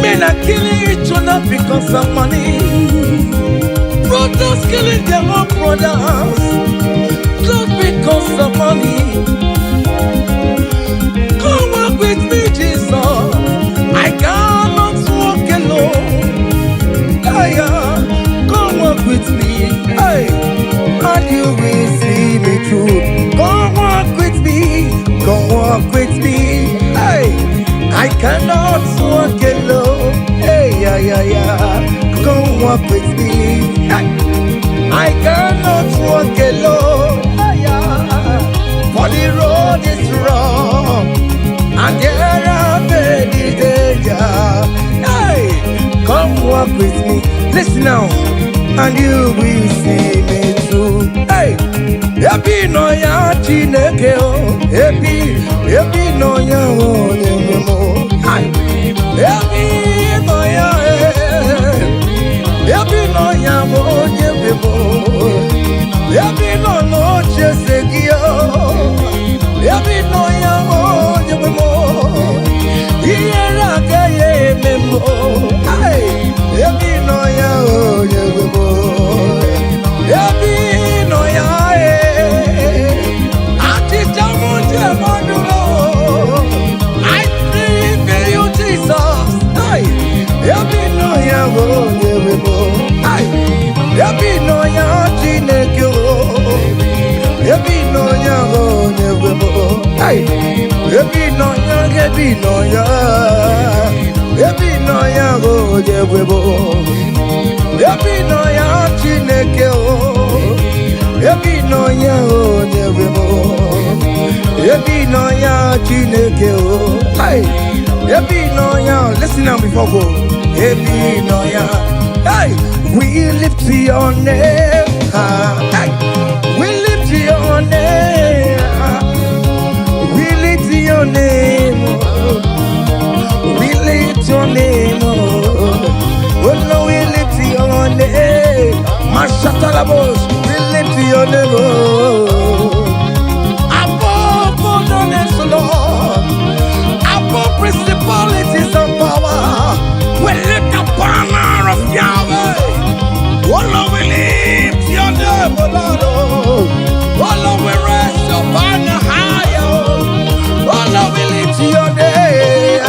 Men are killing each other because of money. Brothers killing their own brothers just because of money. Come walk with me, Jesus. I cannot walk alone. Come walk with me, hey, and you will see me through. Come walk with me, come walk with me, hey. I cannot walk alone. Hey, come walk with me. I cannot walk alone. For the road is rough and there are many dangers. Hey, come walk with me. Listen now, and you will see me through. Hey, happy no ya chineke o. Happy no ya o. Happy no ya happy no ya mo nyebebo. Happy no no chesegio. Happy no ya mo nyebebo. Iyera kaye memo. Hey, happy no ya o nyebebo. Happy no ya ati jamu jemanu. I pray you, Jesus. Hey, happy no ya o nyebebo. Hey, happy no ya chineke o. Happy no ya o nyebebo. Hey, happy no ya, happy no ya. Happy no ya o nyebebo. Happy no ya chineke o. Happy no ya o nyebebo. Happy no ya chineke o. Hey, happy no ya. Listen now before go. Happy no ya. Hey, we lift your name. Hey, we lift your name. We lift your name. We lift your name. Oh no, we lift your name. Mashatalabos, we lift your name. Above all the names, Lord. Above principalities and power. We lift the banner of Yahweh. Oh Lord, we lift your name, oh Lord. Oh Lord, we raise your banner higher. Oh Lord, we lift your name.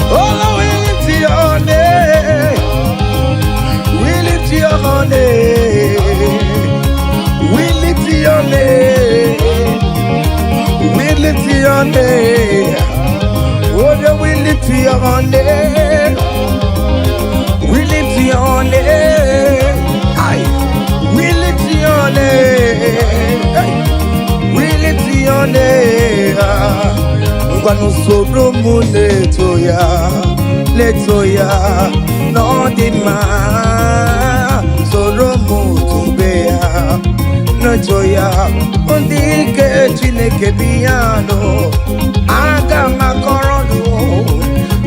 Oh Lord, we lift your name. We lift your name. We lift your name. We lift your name. Oh Lord, we lift your name. We lift your name. Aye. We lift your name. Hey. We lift your name. Ngwanu soro mu letoya, no di ma. Soro mu tubeya, no joya. Undi ke chineke biyano, aga makorono.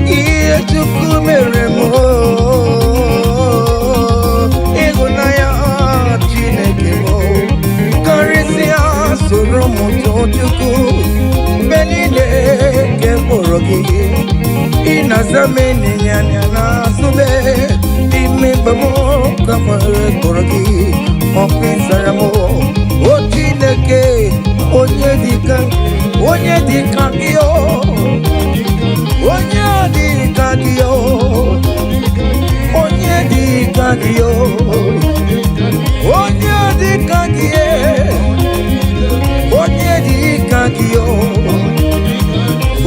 Iye chukwu mere mo. Ịhụnanya Chineke mo. Karịsịa soro m too Chukwu. Mgbe niile nke mkpụrụ gị. Ị na-aza m ịnyịnya na-azụ m. Ime mgbe m ka nwere mkpụrụ gị. Ọ kpịsara m. O Chineke, onye dịka gị o. Onye Kagio, Onye Kagio, Onye Kagie, Onye Kagio,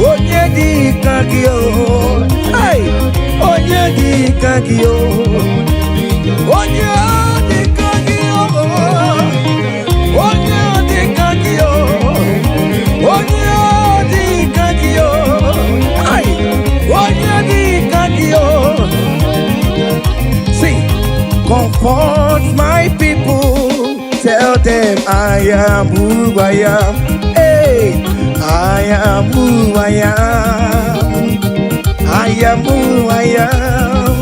Onye Kagio, hey, Onye Kagio, Onye Kagio, Onye Kagio, Onye Kagio, hey, Onye Kagio. See, comfort my people, tell them I am who I am. Hey, I am who I am. I am who I am.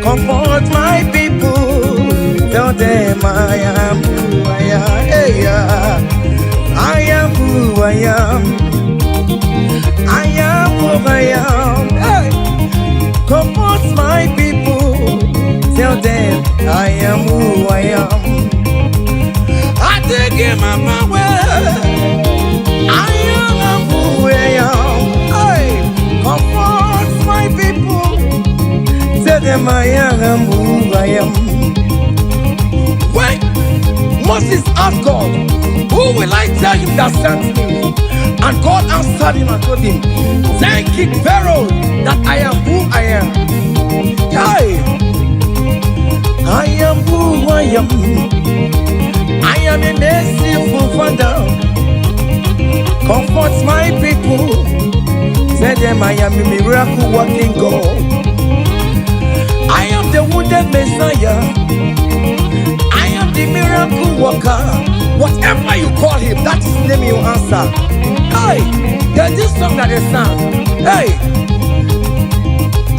Comfort my people, tell them I am who I am. Hey, I am who I am. I am who I am. Hey, comfort my people, tell them I am who I am. I take him on my way. I am who I am. Hey, comfort my people, tell them I am who I am. When Moses asked God, who will I tell him that sent me? And God answered him and told him, thank King Pharaoh that I am who I am. Hey, I am who I am. I am a merciful Father. Comfort my people. Tell them I am a miracle working God. I am the wounded Messiah. I am the miracle worker. Whatever you call him, that is the name you answer. Hey, there's this song that they sang. Hey,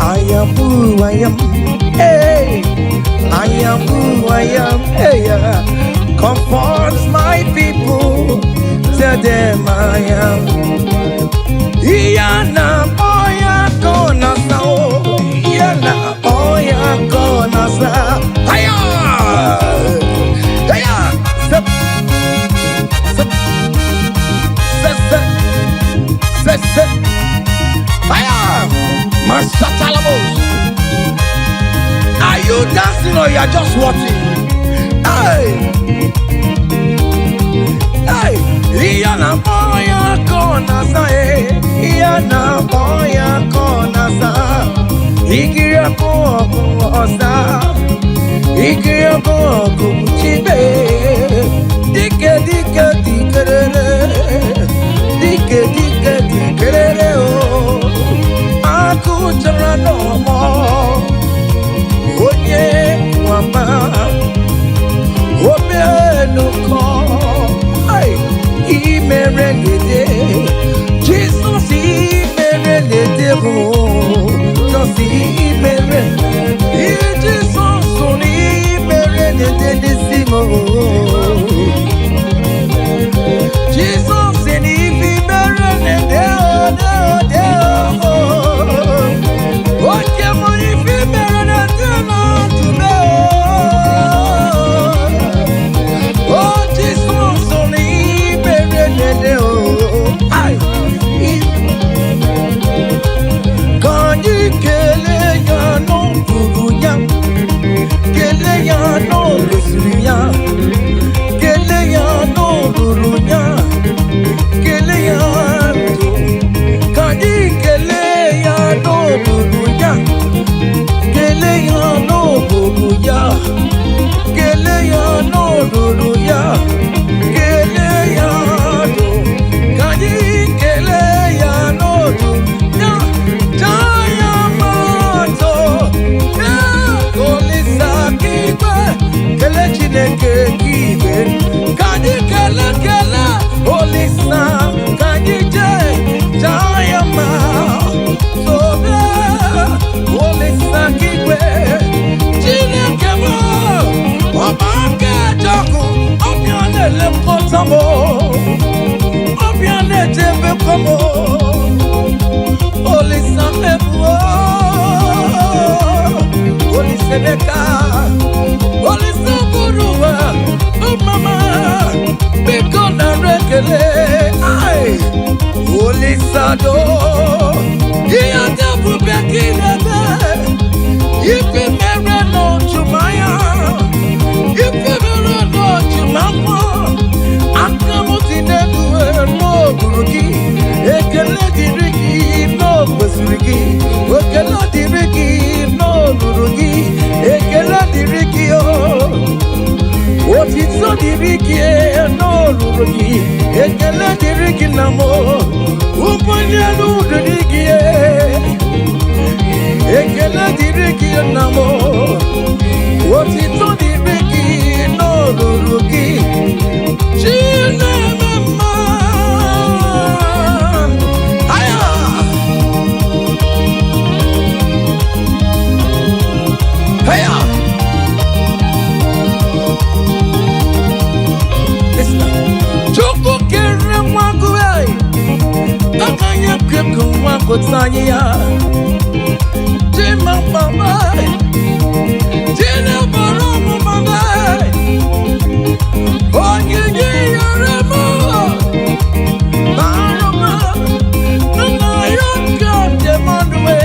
I am who I am. Hey, I am who I am. Hey, comfort my people. Tell them I am. Iyana oya kona sao. Iyana oya kona sao. Hiya, hiya. Step, step, step, step. Hiya, Masatalamos. Are you dancing or you are just watching? Hey, hey, Iyana oya kona sao. Iyana oya kona sao. Ikiria koko osa. Ikiria koko chibe. Dike dike dikerere. Dike dike dikerere o. Aku jara no mo. Onye wama. Obe no ko. Ay, imere lede. Jesus imere lede o. Jesus imere. Jesus imere lede simo. Jesus imere lede o. Oke mo imere lede na tume o. Oh Jesus imere lede o. Ay. Kanyi kele ya no bubuya, kele ya no lusuya, kele ya no luluya, kele ya do. Kanyi kele ya no bubuya, kele ya no bubuya, kele ya no luluya, kele ya do. Kanyi kele ya no luluya. Kele Chineke kibe, kanyi kele kele, Olisa, kanyi je, Jayama, Sobe, Olisa kibe, Chineke mo, Obake Jaku, Obiane le potamo, Obiane jebe komo, Olisa ebuo, Olisa beka. Olisa buruwa, oh mama, biko na rekele, ay, Olisa do, Iya debu bekinebe. Ifi mere no chumaya. Ifi mere no chumako. Akamuti nedu no buruki. Ekele diriki no besuriki. Ekele diriki no buruki. Ekele diriki o. Otitso diriki no buruki. Ekele diriki namo. Upanyelu diriki ekele diriki namo. Otitso diriki no buruki. Chine mama. Aya. Aya. Choko kere mwangu akanya keko mwangu tanya Jima mama Jina baromu mama Onye yoremo Baroma Nana yokam te manwe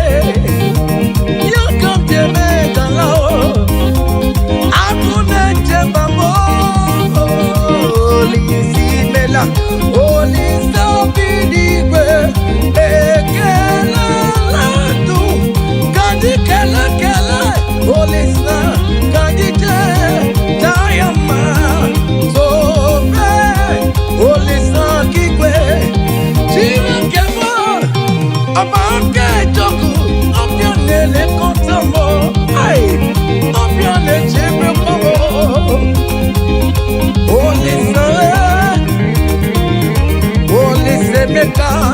Yokam te megalao Akune te bamo Lisi mela Lisa bidigwe Ekela latu Kadi kela kela Lisa Kadi te Dayama Sobe Lisa kikwe Chira kemo Amake joku Opianele kontamo Ay Opiane chebe komo Lisa Olise meka,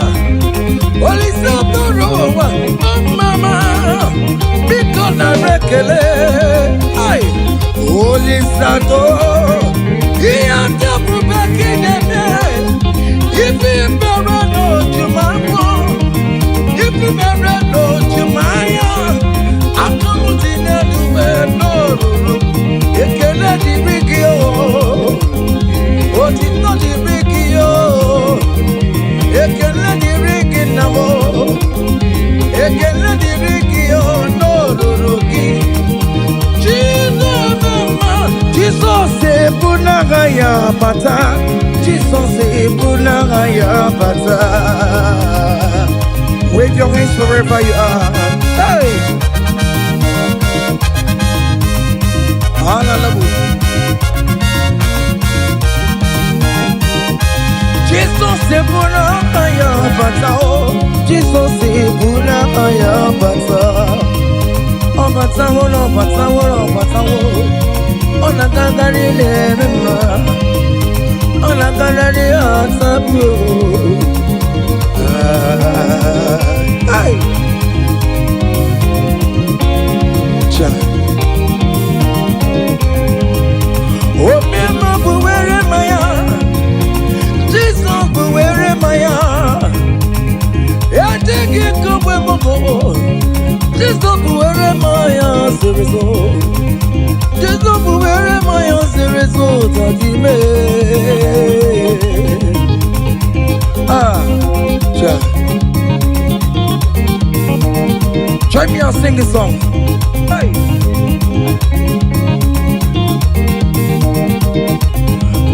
olise borowa, oh mama, biko na rekele, ay, olisa to, iya tabu bekineme, ifi mbere no jumako, ifi mbere no jumaya, akamuti neduwe no ruru, ekele diriki o, otito diriki o. Ekele diriki namo, ekele diriki ono ruruki. Jesus e punaga ya bata, Jesus e punaga ya bata. Wave your hands wherever you are. Hey, hallelujah. Jesus e punaga ya bata, Jesus e punaga ya bata. Oh bata, oh bata, oh bata, oh. Ona gagari le mema, ona gagari asabu. Ay, cha. O mema buwere maya, Jesus buwere maya. Ya teki kubwe moko, Jesus buwere maya serezo. Jesus buwere maya serezo tajime. Ah, cha. Join me and sing this song. Hey.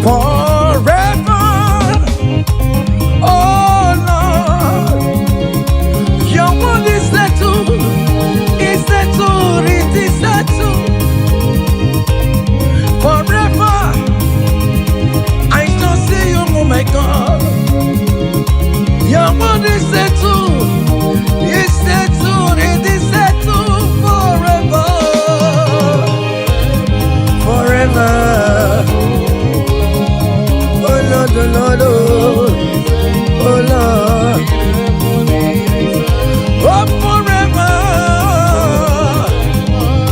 Forever, oh Lord, your word is settled, it is settled. Forever, I shall see you, oh my God. Your word is settled, it is settled forever, forever. Oh Lord, oh Lord, oh Lord, oh forever.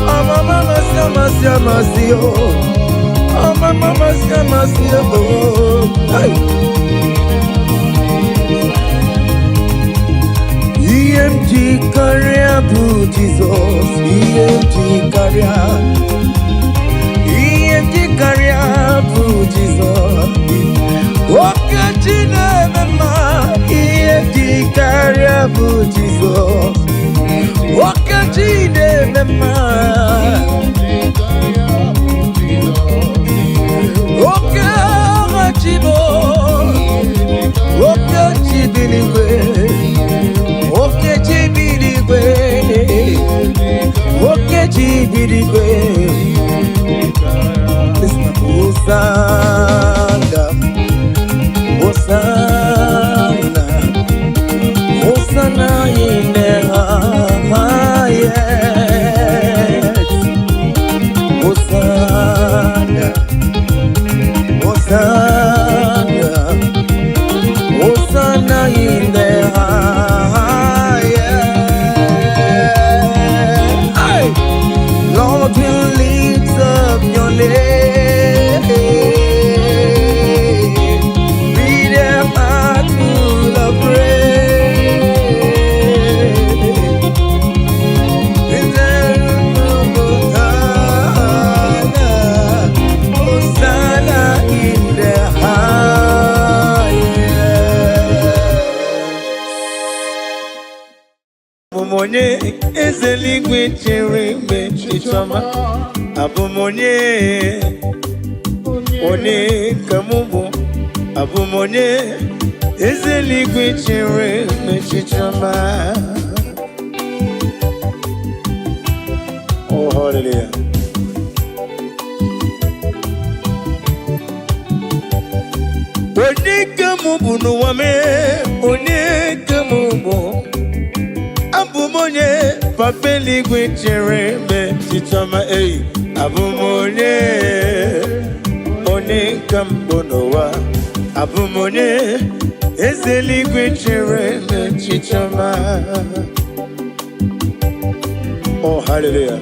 Oh mama, mercy, oh mama, mercy, oh. EMG career, Jesus, EMG career, EMG career, Jesus. Okay, China, mama, EMG career, bụ Jizọs nwoke ji na-eme mma nwoke agha ji bụ nwoke ji bi n'igwe nwoke ji bi n'igwe nwoke ji bi n'igwe Hosanna Hosanna Hosanna in the highest Hosanna Hosanna Hosanna in the highest hey! Lord will lift up your name Abụmonye ezeligwe chere mgbe chichọma abụmonye onye ka mụ bụ abụmonye ezeligwe chere mgbe chichọma oh hallelujah onye ka mụ bụ n'ụwa mee onye ka mụ bụ Abụmonye papa eluigwe chere mgbe chichọma eyi abụmonye onye ka mbụ n'ụwa abụmonye eze eluigwe chere mgbe chichọma oh hallelujah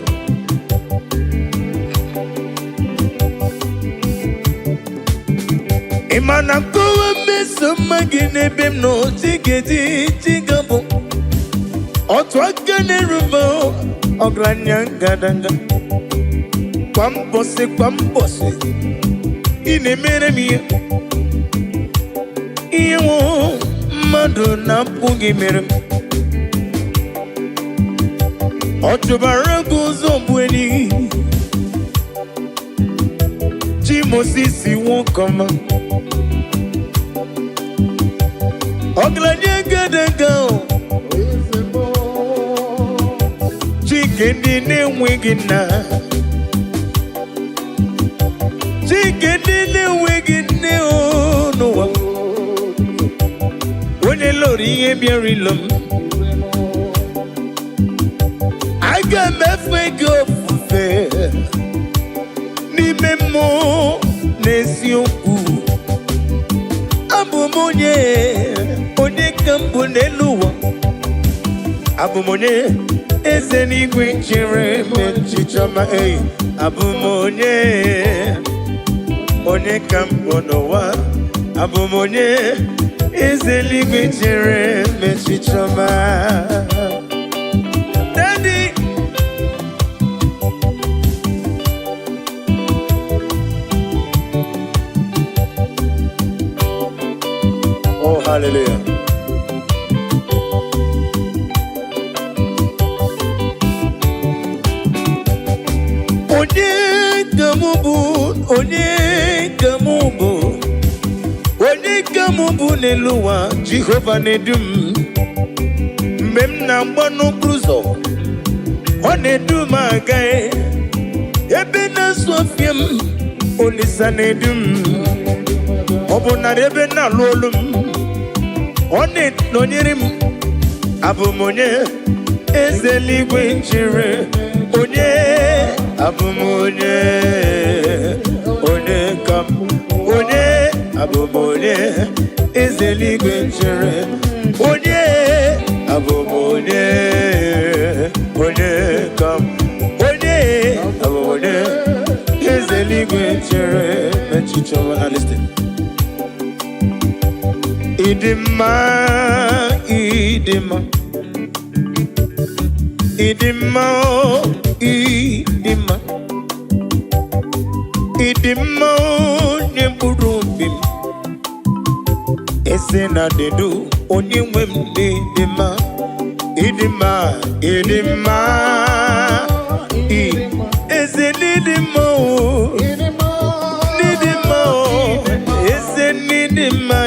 ịma na nkọwa mmeso mma gị n'ebe m nọ tigedi tigabụ otu aka na-erube ọgaranya ngadanga kwa mbọsị ị na-emere m ihe nwụ mmadụ na-apụghị mere m ọ chụbara gị ụzọ bụ enyi chi Moses nwokọma ọgaranya ngadanga Chike ndị na-enweghị nna Chike ndị na-enweghị nne n'ụwa onye lụrụ ihe bịara ilo m aga m efe gị ofufe n'ime mmụọ na eziokwu abụ m onye ka mbụ n'elu ụwa abụ m onye eze n'igwe chere mgbe chichọma eyi abụmonye onye ka mbụ n'ụwa abụmonye eze n'igwe chere mgbe chichọma Daddy oh hallelujah onye ka mụ bụ n'elu ụwa Jehova na-edu m mgbe m na-agba n'okporo ụzọ ọ na-edu m aga ebe na-asụ ọfịa m Olisa na-edu m ọ bụ narị ebe na-alụ olu m ọ na-nọnyere m abụ m onye eze eluigwe chere onye abụ m onye ka m onye abụ m onye eze eluigwe chere onye abụ m onye ka m onye abụ m onye eze eluigwe chere echiche ọma na listen ịdị mma ịdị mma ịdị mma ịdị mma ịdị mma onye mkpụrụ obi m ese na dedo onye nwe m dị mma Idima, Idima, is it Idimo? Idimo, is it Idima?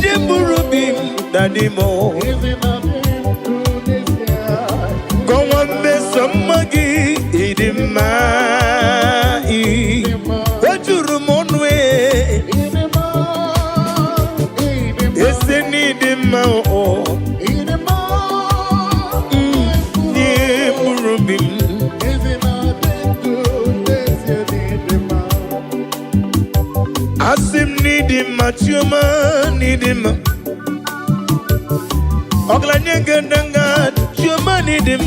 Jeburubim, Dadimo. Go on, be some muggy, Idima. What you rumon way? Is it Idima? Asim need him, Machuma need him. Oglanyanga danga, Chuma need him.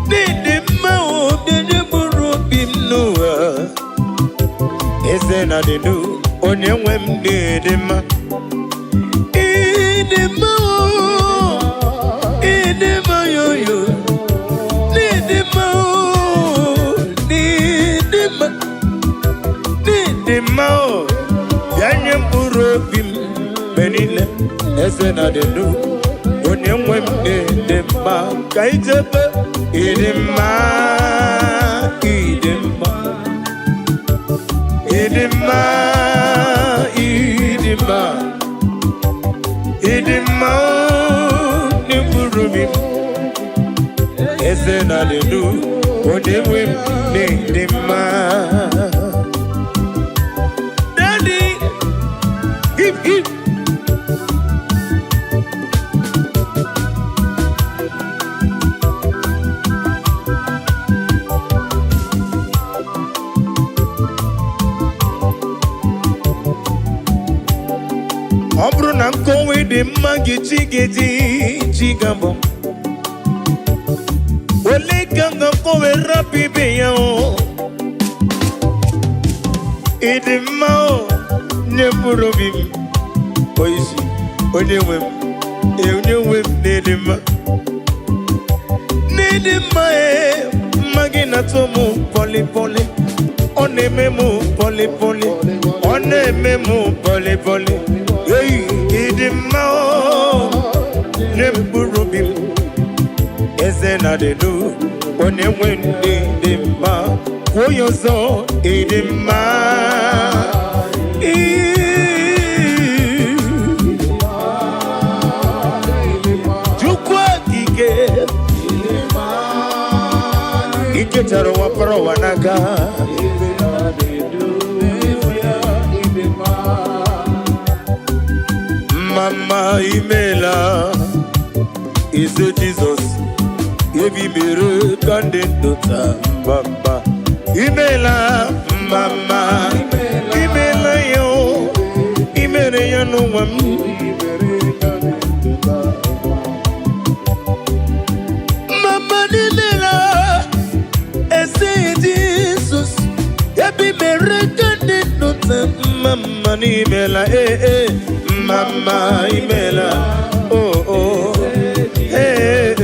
Need him, oh, did you burrow him? No, is there not a new on your wem need him? Need him, oh, need him, yo, need him, oh, need him. Dimao, Yanyam Urobim, Benile, Esena de Du, Unyam Wemde, Dema, Kaijaba, Idima, Idima, Idima, Idima, Idima, Nimurubim, Esena de Du, Unyam Wemde, Dema. Obruna kowe de magi chigabo. Ole kanga kowe rapi beyo. Idimao neburobim. Oisi onyewem nedima. Nedima magina tomu poli. Onememu poli. Onememu poli. Hey, Idimao, Neburubim, Ezena de Du, Onewen Idima, Woyozo, Idima, Jukwa Kike, Iketaro Waparo Wanaga. Mama Imela is a Jesus. Ebi mere kandidata Baba Imela, Mama Imela yo, Imere ya no wam. Mama Imela is a Jesus. Ebi mere kandidata Mama Imela Mama Imela, oh, hey.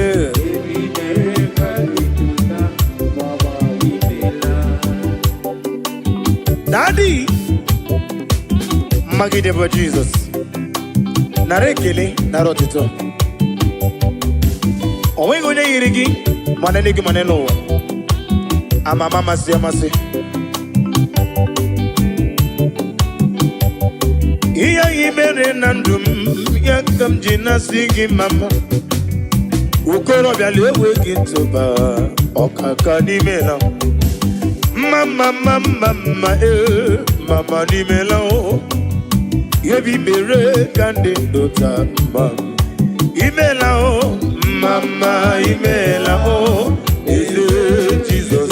Daddy, Magideva Jesus, Narekele, Narotito. Owengone Irigi, Manenigi Maneno, Amama Siamasi. Iya ibere nandum yakam jina sigi mama ukoro byalewe gitoba okaka nimela mama mama nimela o yebi bere kande dota mama imela o mama imela o Jesus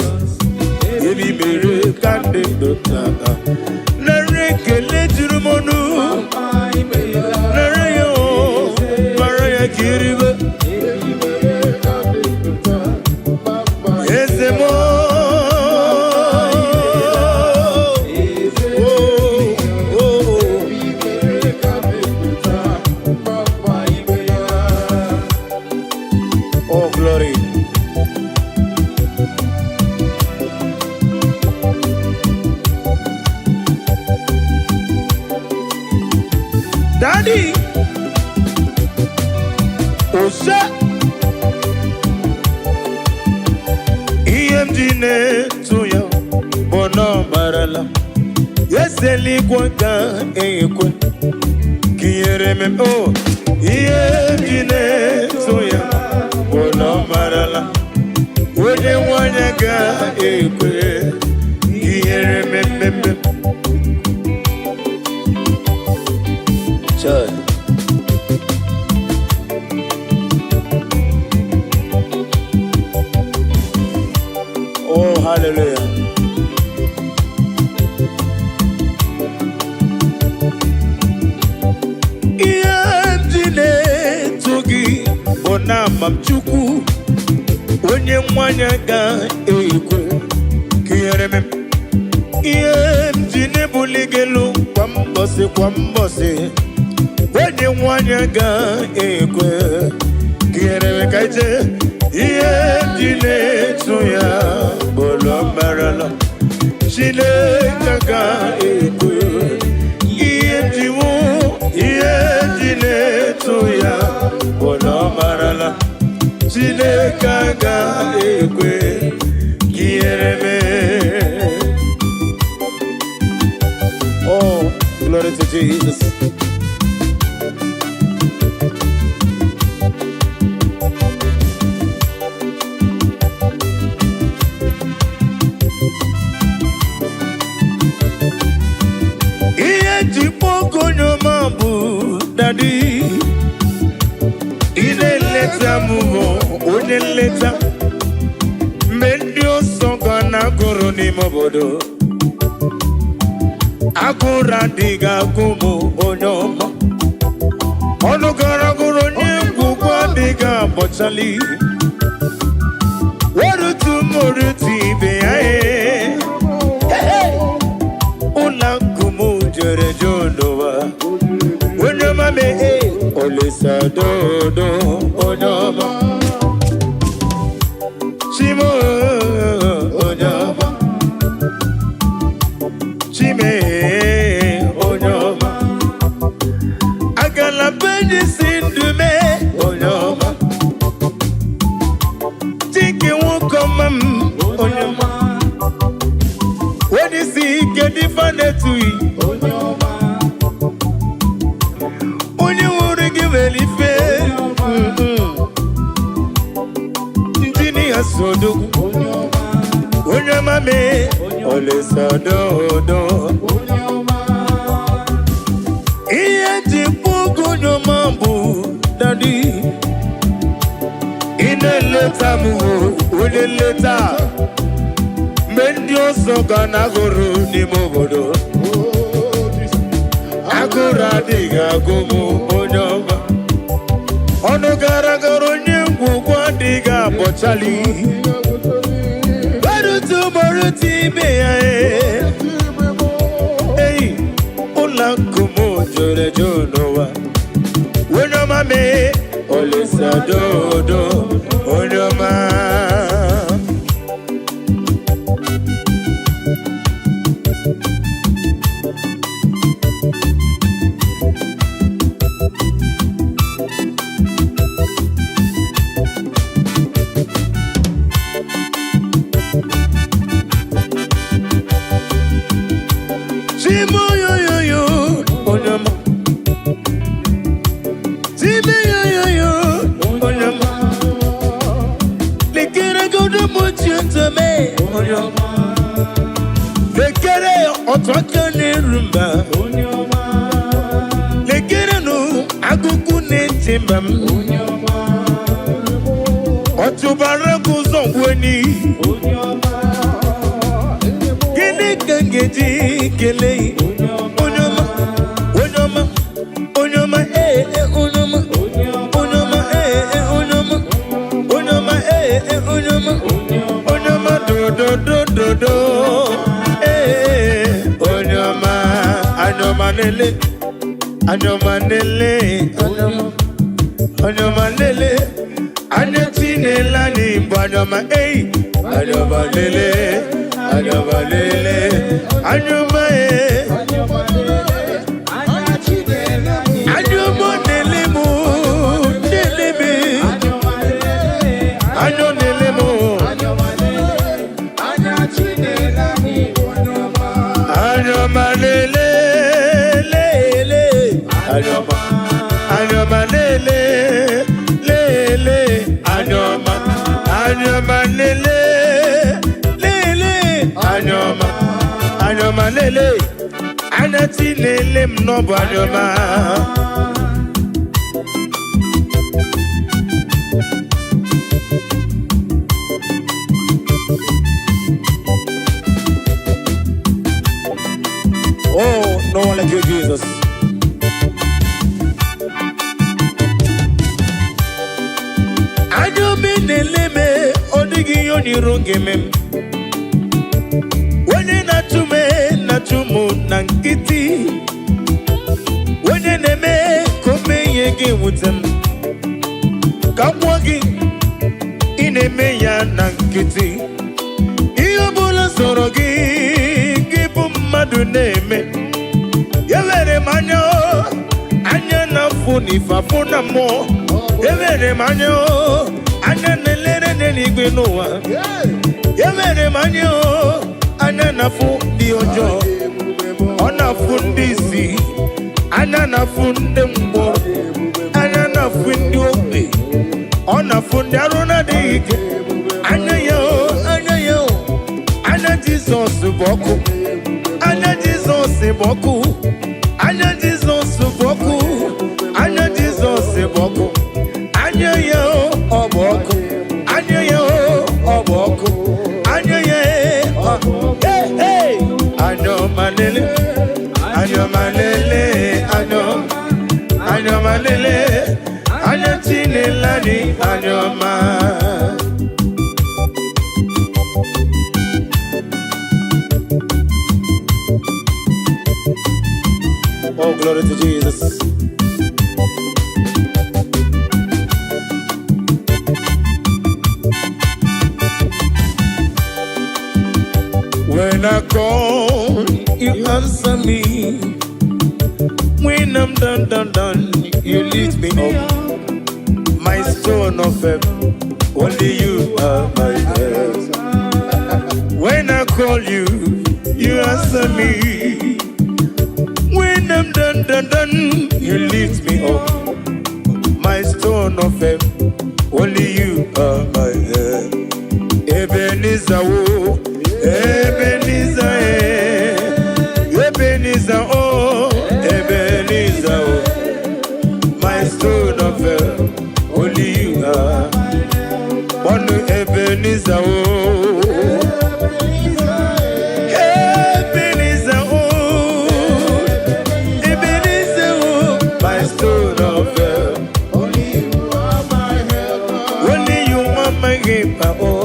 yebi bere kande dota narekele jurumonu nareyo maraya kiribe ezemo oh glory. Daddy, Osha Iyemjine tuya Bono marala Yeseli kwaka ekwe Kiyere mem oh Iyemjine tuya Bono marala Wone wanyaga ekwe Kiyere mem Chad Oh, hallelujah. Iyemjine togi bona mamchuku onye mwanya ga ekwe kiyere mem Iyemjine buligelu kwa mbose onye mwanya ga ekwe kiyere me kaije Iyemjine tuya bolo marala Chile kaka ekwe Iyemjine tuya bolo marala Chile kaka ekwe kiyereme. Oh, glory to Jesus. Daddy, ineleta mumo, uneleta mendio songa na guru ni mobodo akura diga kumu onyoma onogara guru ni gugwa diga bochali warutu moruti beae ula kumu jere jonowa Onyoma me olisa dodo onyoma Chimo onyoma Chime onyoma Agala beji sindume onyoma Tiki wukomam onyoma Wedi si kedi fanetui onyoma Sodo Onyoma me Ole sodo Iye pugu nyoma bu Daddy Ine leta mu Ule leta Mendio soga na guru ni mobodo Agura diga gumu onyoma Ono gara garo nyungu kwa diga bochali Barutu moruti beya Hey, ula kumu jore jonowa Onyoma me, olisa dodo Onyoma Anyomanele, anyotinela ni banyoma, eh, anyomanele, anyoma, anyomanele mu, nelebe, Anyoma lele, lele, anyoma, anyoma lele, lele, anyoma, anyoma lele, anati lele mnobo anyoma. Oh, no one like you, Jesus. Neleme odigi yoni rongeme wene natumu nankiti wene neme kome yege wutem kamwagi ineme ya nankiti iyo bula sorogi gibu madu neme yewere manyo anya nafuni fafuna mo yewere manyo anya nelere n'eluigwe n'ụwa yemere m anya anya na-afụ ndị ọjọọ ọ na-afụ ndị isi anya na-afụ ndị mgbọrọ anya na-afụ ndị ogbe ọ na-afụ ndị arụ na-adịghị ike anya ya anya Jizọs bụ ọkụ anya Jizọs bụ ọkụ anya Jizọs bụ ọkụ anya Jizọs bụ ọkụ anya ya ọ bụ ọkụ anya ya ọ bụ ọkụ anya ya anyọmalele anyọmalele anyọmalele anya Chinelani anyọma. Oh, glory to Jesus. When I call, you answer me. When I'm done, you lift me up. My stone of heaven, only you are my help. When I call you, you answer me. When I'm done, you lift me up. My stone of heaven, only you are my help. Ebenezer, oh. Ebenezer, Ebenezer, oh, Ebenezer, oh, my stone of help, only you are. One Ebenezer, oh, Ebenezer, oh, Ebenezer, oh, my stone of help, only you are my help, only you are my help, oh.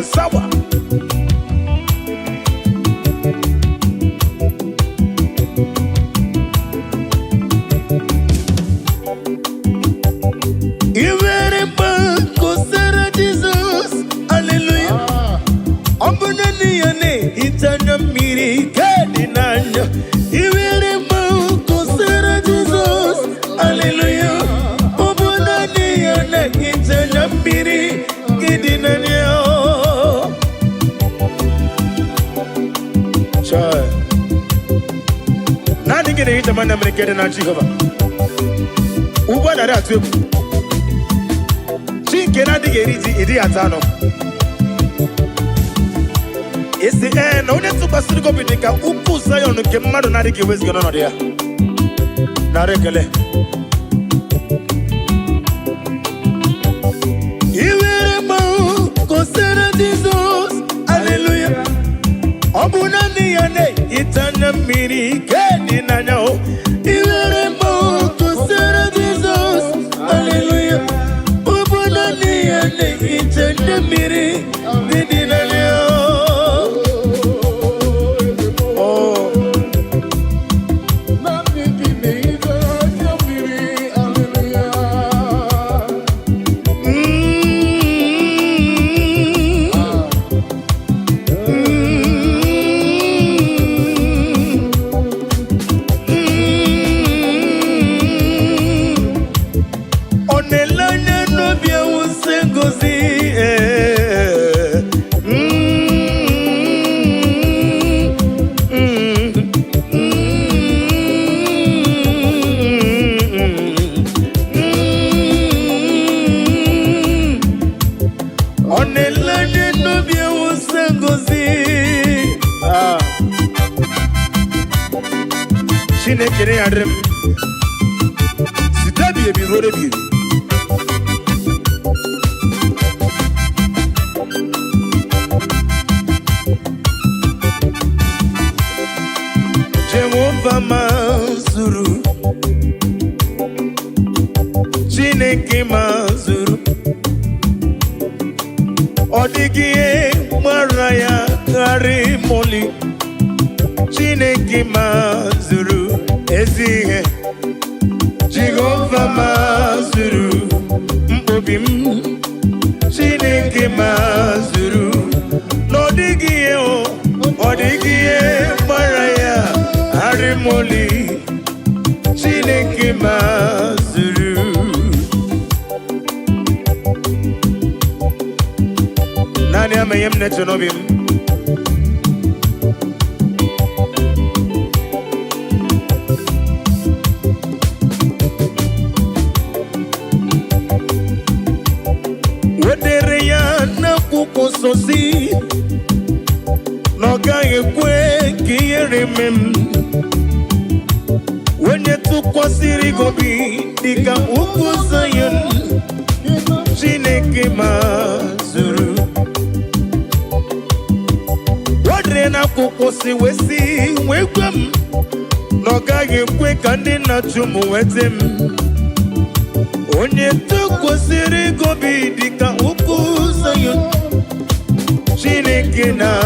Sawa Iwere banko sara Jesus hallelujah Ombunani yane itanya miri kadi nanya Iwere banko sara Jesus hallelujah Ombunani yane itanya miri kadi nanya Nani gine hita mana mrekede na Jehova Uba na rea tuebu Chinke na dige iri atano Isi na une tuba siriko bidika Uku sayo nuke mmadu na dige wezi gano dia Na rekele Iwere mau kosera Jesus Hallelujah Obunani yane itana miri kedi nanyao Iwere mo kusera Jesus Hallelujah Obunani yane itana miri kedi nanyao Oh Nani kine itana miri Hallelujah Chineke adrem sitabi ebi rode bi Jehovah mazuru Chineke mazuru Odigie maraya kari moli Chineke mazuru ezihe Jehovah mazuru mbobim Chineke mazuru Nodigie odigie maraya kari moli Chineke mazuru Nani ameyem netonobim Wedere ya na kukososi Noga yekwe kiyere mem Wenye tukwasiri gobi Dika ukuzayon Chineke mazuru Wadre na kukosi wesi wekwem Noga yekwe kandi na chumu wetem Onye tukwasiri gobi Dika ukuzayon Chineke na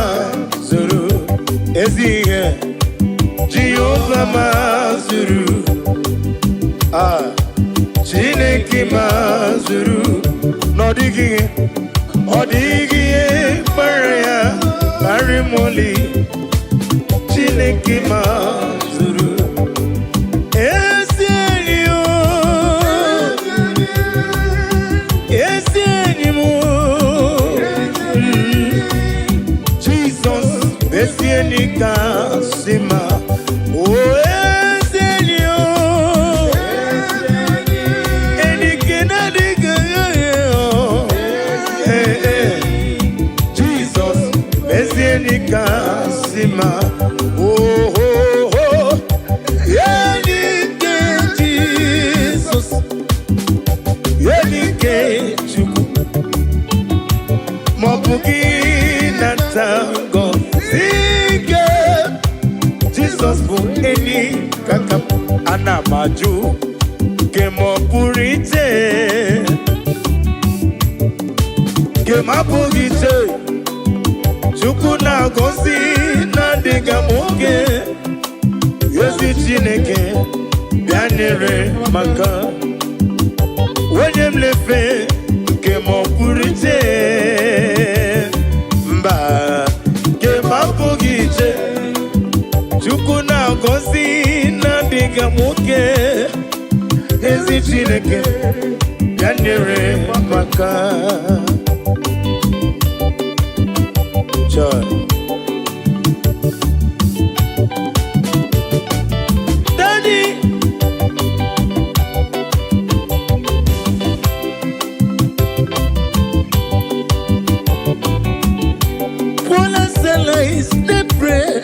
zuru ezihe Jehovah mazuru Chineke mazuru Nodigie Maria Arimoli Chineke mazuru Esienika sima o esenio enikena diga Jesus esienika sima oh yenike Jesus yenike chuku mobuki natango Jesus for any kakap anamaju kemo purite kema purite chukuna gosi na diga moge yesi Chineke bianere maka wenyem lefe kemo purite mba kema purite Chukuna gosi na diga muke Ezi Chineke Yanere maka Joy Daddy Pola Sela is the prayer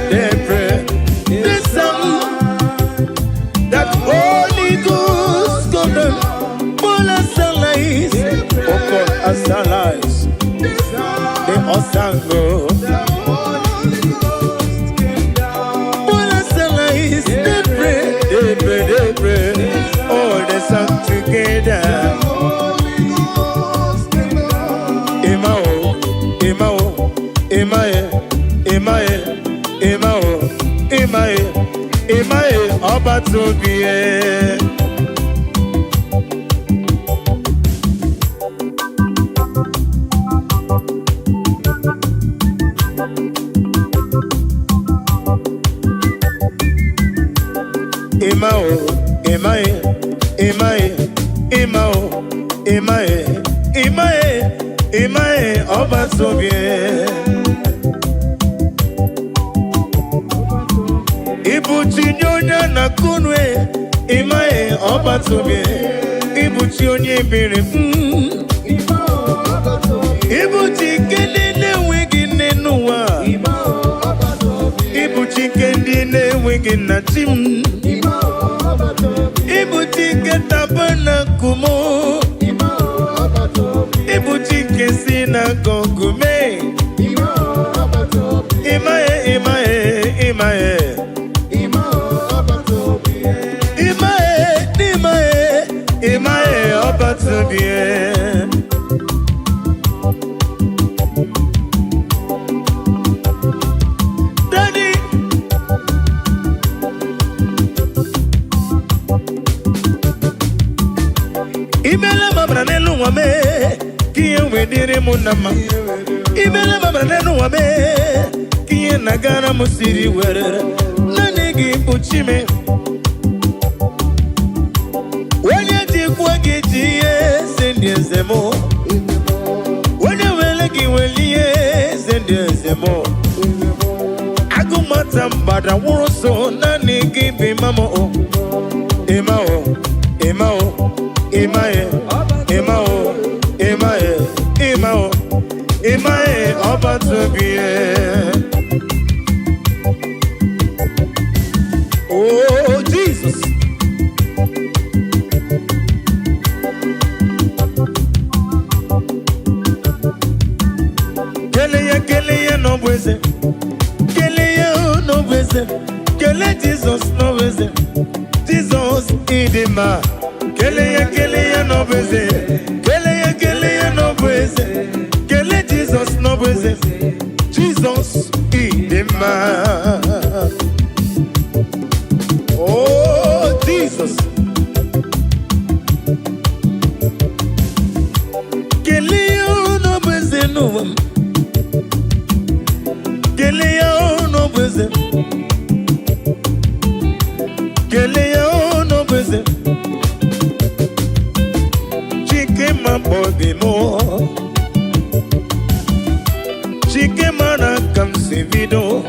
They pray, they song that Holy Ghost come down. Bola salais, okol asalais, they osango. Bola salais, they pray, all they sing together. Emao, Imae, Oba Tobie. Imae, Oba Tobie. Ibutinyonya na kunwe Imae Oba Tobie Ibutinyonya bere Kendi ne wigi na tim Ibuti ke tabana kumo Ibuti ke sina gogume Imae, imae, imae Imae, imae, imae Obatobie Ibele mabra nelu wame Kiye wedire munama Ibele mabra nelu wame Kiye nagara musiri werere Nanigi uchime Wanye jikwa gijiye Zendye zemo Wanye welegi weliye Zendye zemo Agumata mbada wuroso Nanigi bimamo Imao, imao Imae, imao, imae, imao, imae, Obatobie. Oh, Jesus. Keleye no bweze. Keleye no bweze. Kele Jesus no bweze. Jesus idima. Keleye no bweze. Keleye no bweze. Kele Jesus no bweze. Jesus idima. Oh, Jesus. Keleye no bweze no. Keleye no bweze. Keleye no bweze. Chikema body mo. Chikema na kamsivido.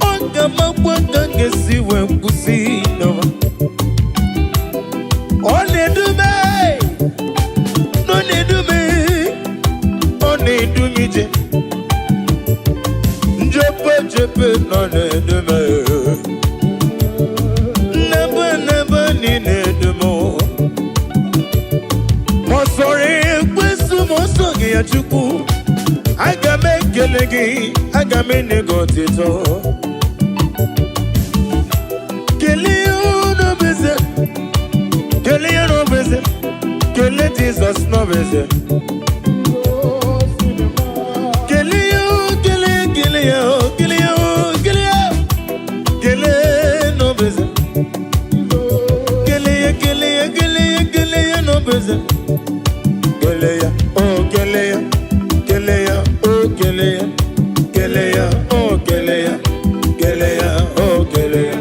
Onga mabwanga ngesi wembusi no. One do me. No ne do me. One do me je. Jepe no ne do me. Never ni ne do mo. Mosore kwesu mosogi ya chuku. Agame kelegi, agame negotito. Keleo no beze, keleo no beze, kele Jesus no beze. Keleo, keleo, kele no beze. Kelea no beze. Kelea, oh kelea, oh kelea, oh kelea, oh kelea.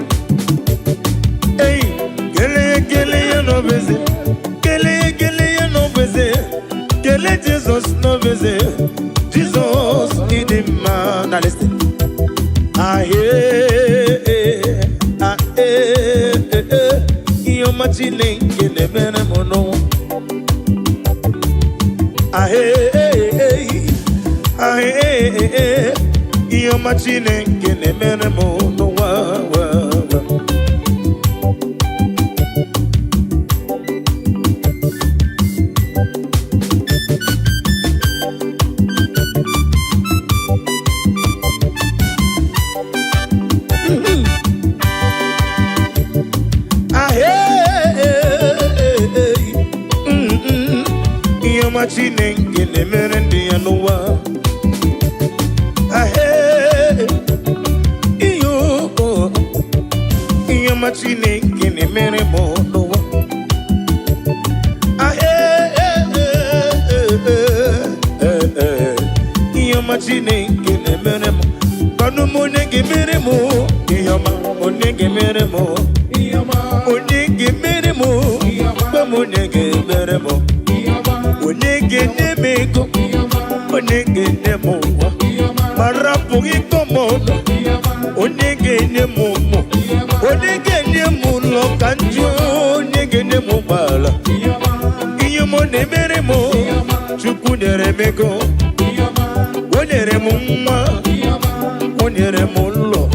Hey, kelea no beze, kelea no beze, kele Jesus no beze, Jesus in the man. Now listen. Iyo machine ngene bene mono. Iyo machine ngene bene mono wa. Iyo machine ngene mere ndi anuwa. Iyo machine ngene mere monowa. Iyo machine ngene mere mo. Kanu monege mere mo. Iyo ma monege mere mo. Onege mere mo. Monege mere mo. Onege nemego. Onege nemo. Marapu ikomono. Onege nemomo. Onege nemulo kanjo. Onege nemubala. Iyo mo nemere mo. Chuku neremego. Onere mumma. Onere mulo.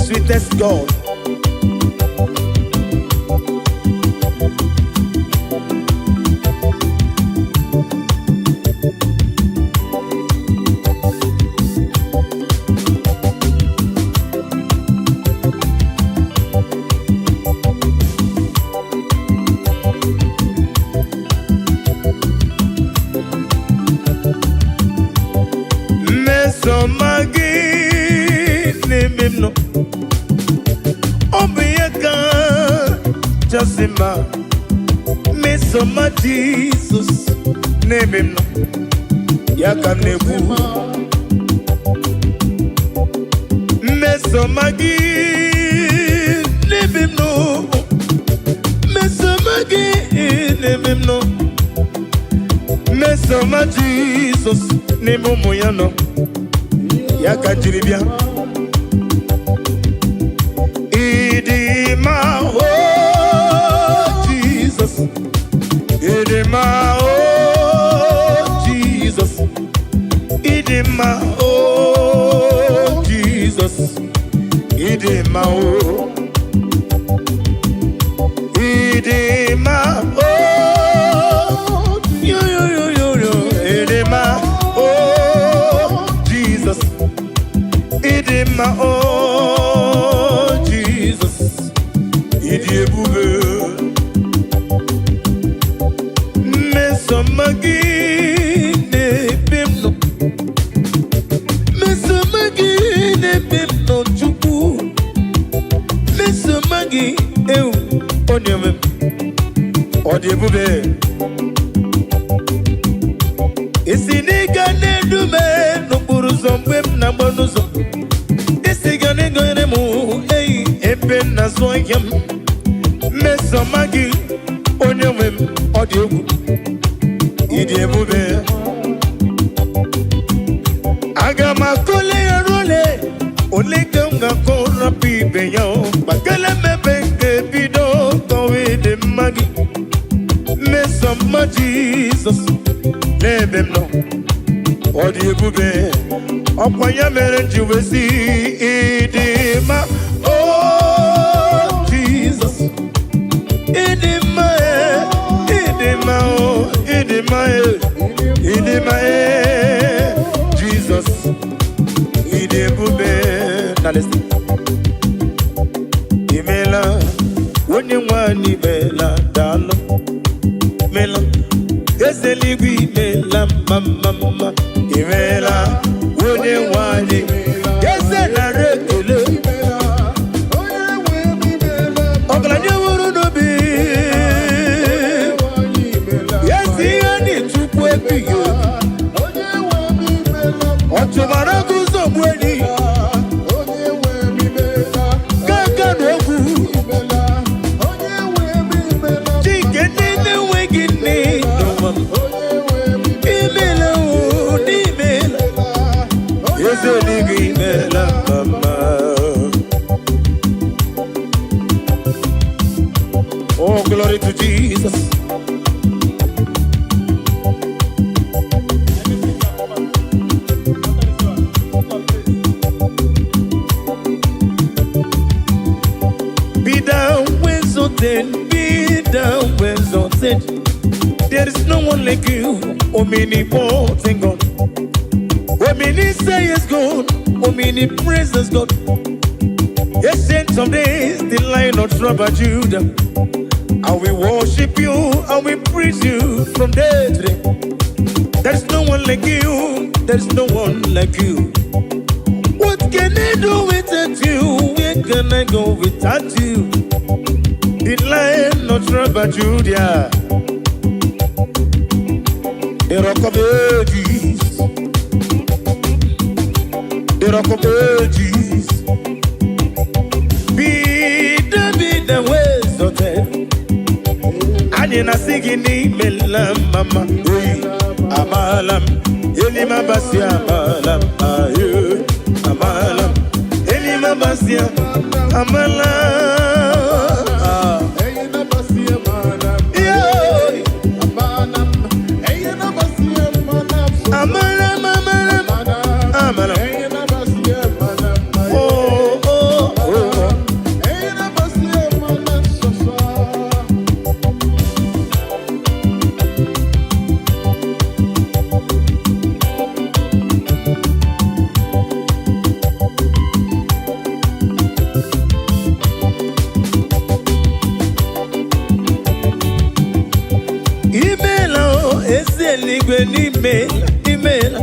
sweetest God. No, Obiaka, Jasima, Mesoma Jesus, name him no, Yaka Nebu, Mesomagi, name him no, Mesomagi, name him no, Mesoma Jesus, name Moyano, Yaka Jiribia. Idima, oh Jesus, Idima, oh Jesus, Idima, oh Jesus, Idima, oh Idima, oh yo, Idima, oh Jesus, Idima, oh Mesomagi ne bimno chuku Mesomagi eu onyeme odebube Isiniga ne dume no buruzombe na bonuzo Isiga ne goyere mu ebe na soyam Mesomagi onyeme odebube Idebube Agama kole role Olegamga kora pibe yo Bakale mebeke bido Kowe de magi Mesoma Jesus Nebem no Odebube Okwanya mere juwesi Idema Oh Jesus Idema Idema oh Idema Jesus Idebube Now listen Imela Wonye wani bela dalo Mela Ezeligwi mela mama Imela Wonye wani Ezela rekele Okla nyewuru nobi Otubara kuzo mweni Kaka nogu Chikene wegine Imela unimela Yezeli imela mama Oh glory to Jesus. Be down when exalted. There is no one like you, omnipotent God. Omni say is God, omni praises God. Ancient of days, the Lion of tribe of Judah. And we worship you, and we praise you from day to day. There is no one like you, there is no one like you. What can I do without you? Where can I go without you? The Lion of tribe of Judah, the Rock of Ages, the Rock of Ages. Be the ways of death. And you're not singing Melam, Mama, Amalam, Elima Basia, Amalam, Amalam, Elima Basia, Amalam. n'igwe n'imela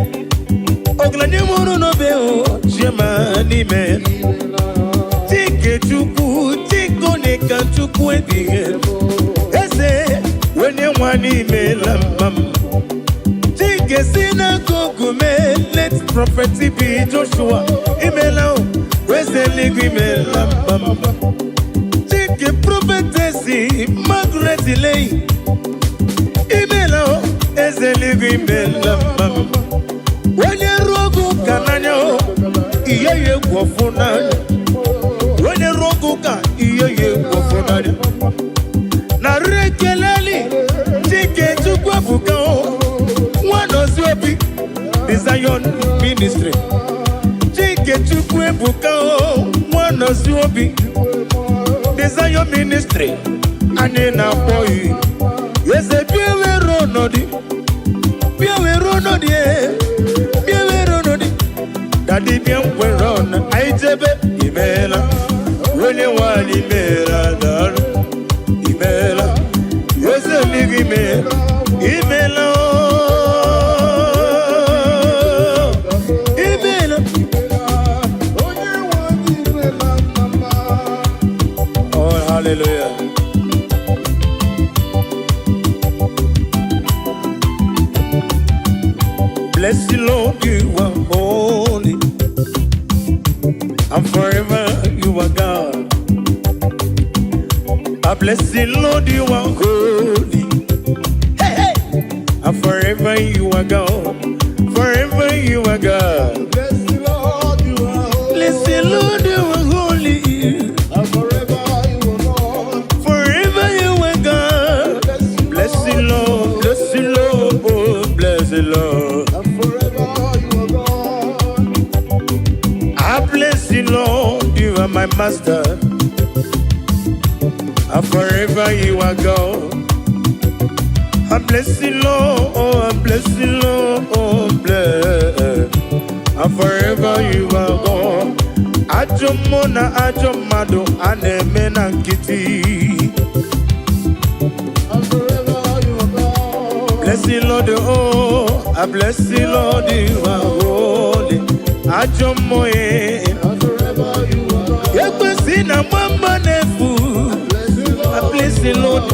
ọgaranya mụrụ n'obe chioma n'imela Chike Chukwu Chike Oneka Chukwu ebighị eze onye nwa n'imela mama Chike si n'akụkụ mee let prophet be Joshua imela eze eluigwe imela mama Chike prophetesi Margaret Lay imela eze eluigwe imela mama onye rogu ka n'anya ihe ya egwu ọfụ n'anya onye rogu ka ihe ya egwu ọfụ n'anya na rekeleli Chike Chukwu ebuka Wazobia the Zion ministry Chike Chukwu ebuka Wazobia the Zion ministry anyị na-akpọ eze biewere ọnọdụ Daddy bịa nkwere ọna anyị jebe imela onye nwanyị imela dara imela eze eluigwe imela imela oh hallelujah bless the Lord you are holy and forever you are God. I bless the Lord, you are holy. Hey, hey. And forever you are God. Forever you are God. Bless the Lord, you are holy. Bless the Lord, you are holy. And forever you are God. Forever you are God. Bless the Lord, bless the Lord, oh, bless the Lord. And forever you are God. I bless the Lord, you are my master. And forever you are God. I bless the Lord, oh, I bless the Lord, oh, bless. And forever you are God. Ajomona, Ajomado, Anemena Kitty. And forever you are God. Bless the Lord, oh, I bless the Lord, you are holy. Ajomoe. And forever you are God. Yekwesina mama nefu. I bless the Lord,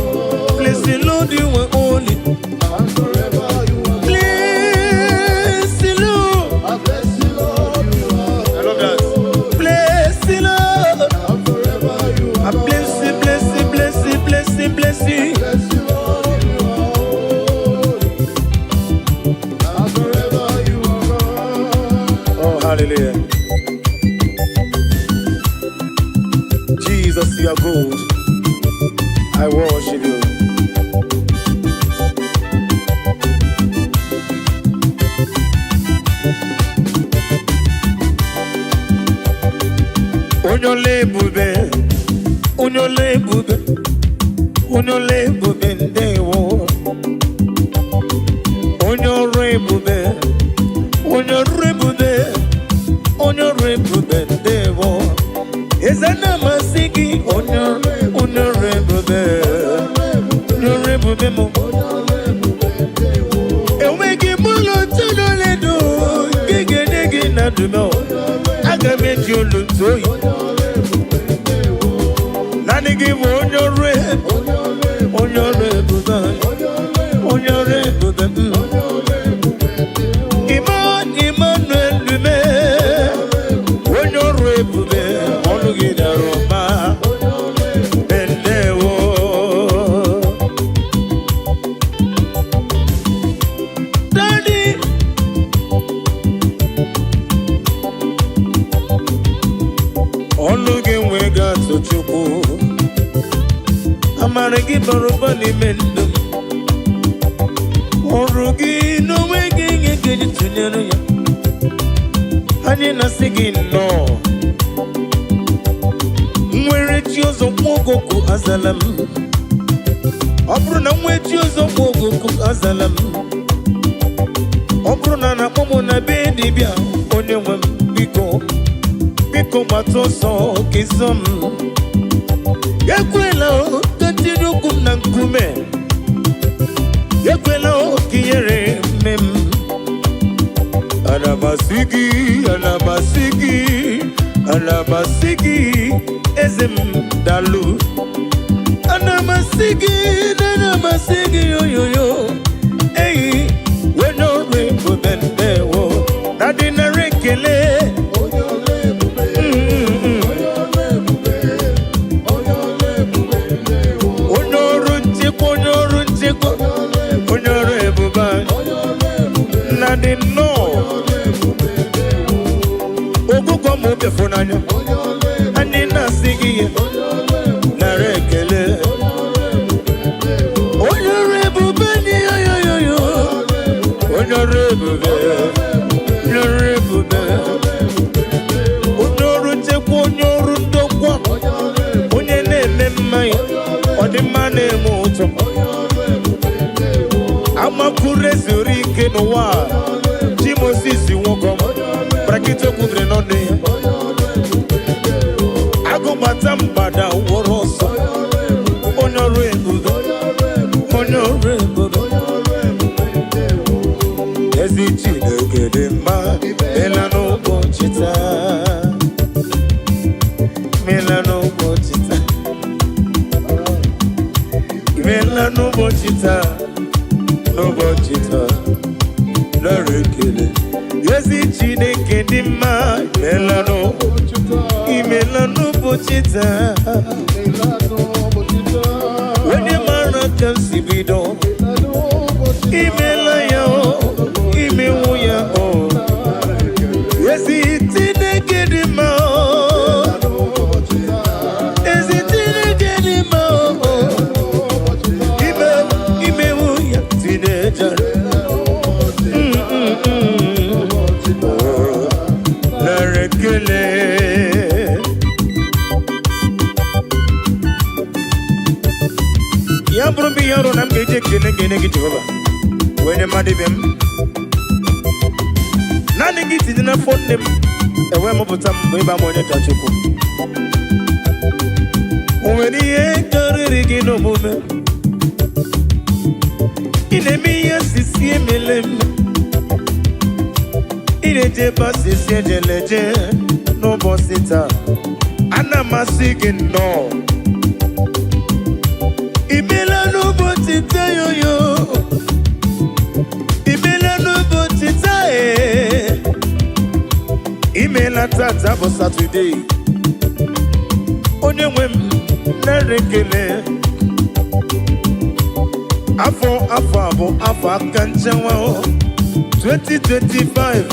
you are holy. And forever you are God. Bless the Lord. I bless the Lord, you are I love that. Bless the Lord. and forever you are I bless you, bless you, bless you, bless you, bless you. Bless the Lord, you are holy. And forever you are God. Oh, hallelujah. Jesus, you are good. I worship you. Onyole bube ndewo. Onyore bube ndewo. Ezana masiki onyore bube mo. Ewegi mulo tunole do gege na dumo. Aga meji olutoyi. Nani give onyore bube. Emmanuel lume. Onyore bube. Onugida roma. Bendewo. Daddy. Olugi wega tochukwu. Amaragi baruba ni mendo. Orugi no wege ngege tunyere ya. Ani nasigi no. Nwere chiozo mwogoku azalam. Obru na mwe chiozo mwogoku azalam. Obru na nakomo na bedi bia. Onye mwem biko. Biko matoso kizom. Yekwela o continue kum na nkume. Yekwela o kiyere Anamasigi, ezem dalu. Anamasigi, yo yo yo. Hey, we no rainbow bende wo. Nadina rekele. Nadino. Ogugo mo be fonanya. Anina sigi narekele. Onyorebe beni yo yo yo yo. Onyorebe onyoru chekwa onyoru ndokwa. Onye na-eme mmanya ọdịmma na-eme ụtọ. Amakure zuru ike n'ụwa ji Moses nwokom brakito kwudere n'ọnụ ya. Agụbata mgbada wụrụ ọsọ. Onye ọrụ ebube. Ezi Chineke dị mma mela n'ụbọchị taa. Mela n'ụbọchị taa. Mela n'ụbọchị taa. N'ụbọchị taa. Lọrọ ekele. Ezi Chineke dị mma mela n'ụbọchị taa. Imela n'ụbọchị taa. Onye mara ka m si bido. Imela ya o. Imewu ya o. Ezi Chineke dị mma o. Ezi Chineke dị mma o. Imewu ya tinejara. Narekele. Ya bụrụ m ihe ọrụ na m ga-eji ekele gị Jehova. Wenye mmadụ ibe m. Naanị gị tinye n'afọ nne m. Ewe mụpụta m mgbe ịba m onye ka Chukwu. O nwere ihe karịrị gị n'omume. Ị na-eme ihe sisi emele m. Ị na-eje ebe asịsị ejeleje n'ụbọchị taa. Ana m asị gị nnọọ. Imela n'ụbọchị taa yoyo. Imela n'ụbọchị taa Imela tata bụ Satọde. Onye nwe m nara ekele. Afọ abụ afọ aka nchanwa 2025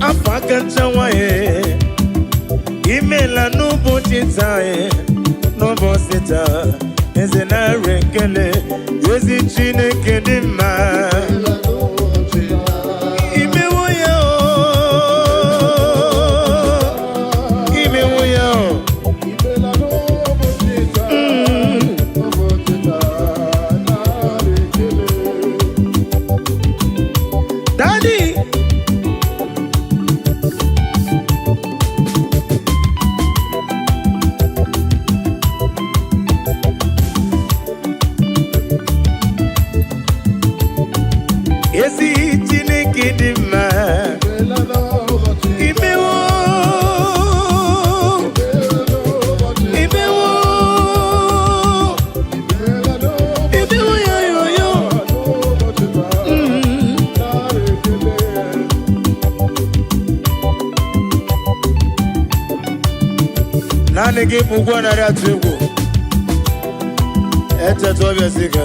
afọ aka nchanwa Imela n'ụbọchị taa n'ụbọchị taa. Eze nara ekele. Ezi Chineke dị mma. Imewo ya o. Imewo ya o. Daddy. Ezi Chineke dị mma. Imewo. Imewo. Imewo ya yo yo. Naanị gị bụ ụgwọ narị atụ egwu. Echeta ọbịa si ka.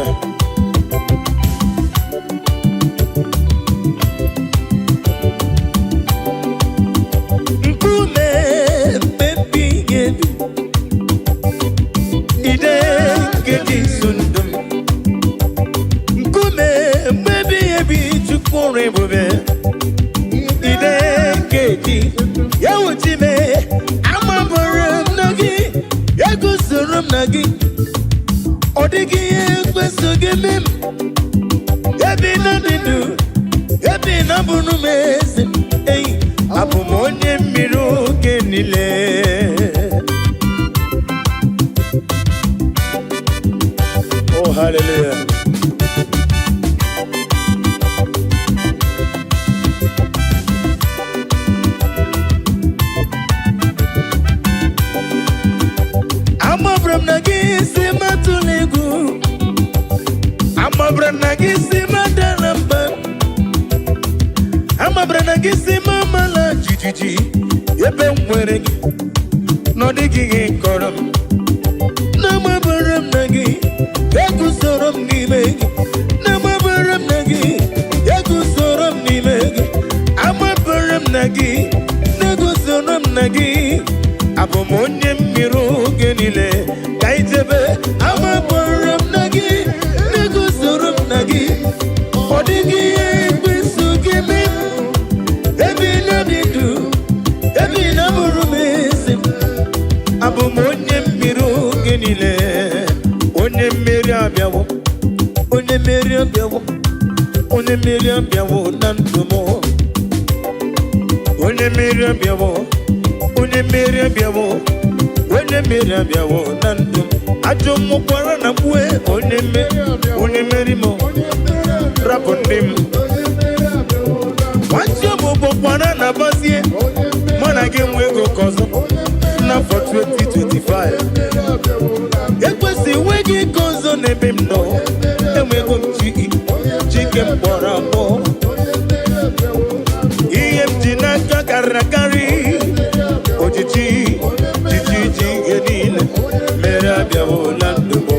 Oh, hallelujah. nagi sima tulegu. Amabra nagi sima dalamba. Amabra nagi sima mala jijiji. Yebe mweregi. Nodigi koram. Namabaram nagi. Yaku soram nimegi. Namabaram nagi. Yaku soram nimegi. Amabaram nagi. Nagu soram nagi. Abomonye miru genile kaitebe amabaram nagi nagu soram nagi odigi bisu gimi ebi na bidu ebi na burumisi abomonye miru genile onye meri abiawo onye meri abiawo onye meri abiawo nantumo onye meri abiawo onye meri abiawo nandu ajo mukwara na bue onye meri mo rapondim wacho mukwara na basie mana gemwe go kozo na for 2025 ekwesi wegi kozo nebimno emwego mchiki chike mpora mo iye mjina kakarakari ojiji jiji genile mera biawo landumo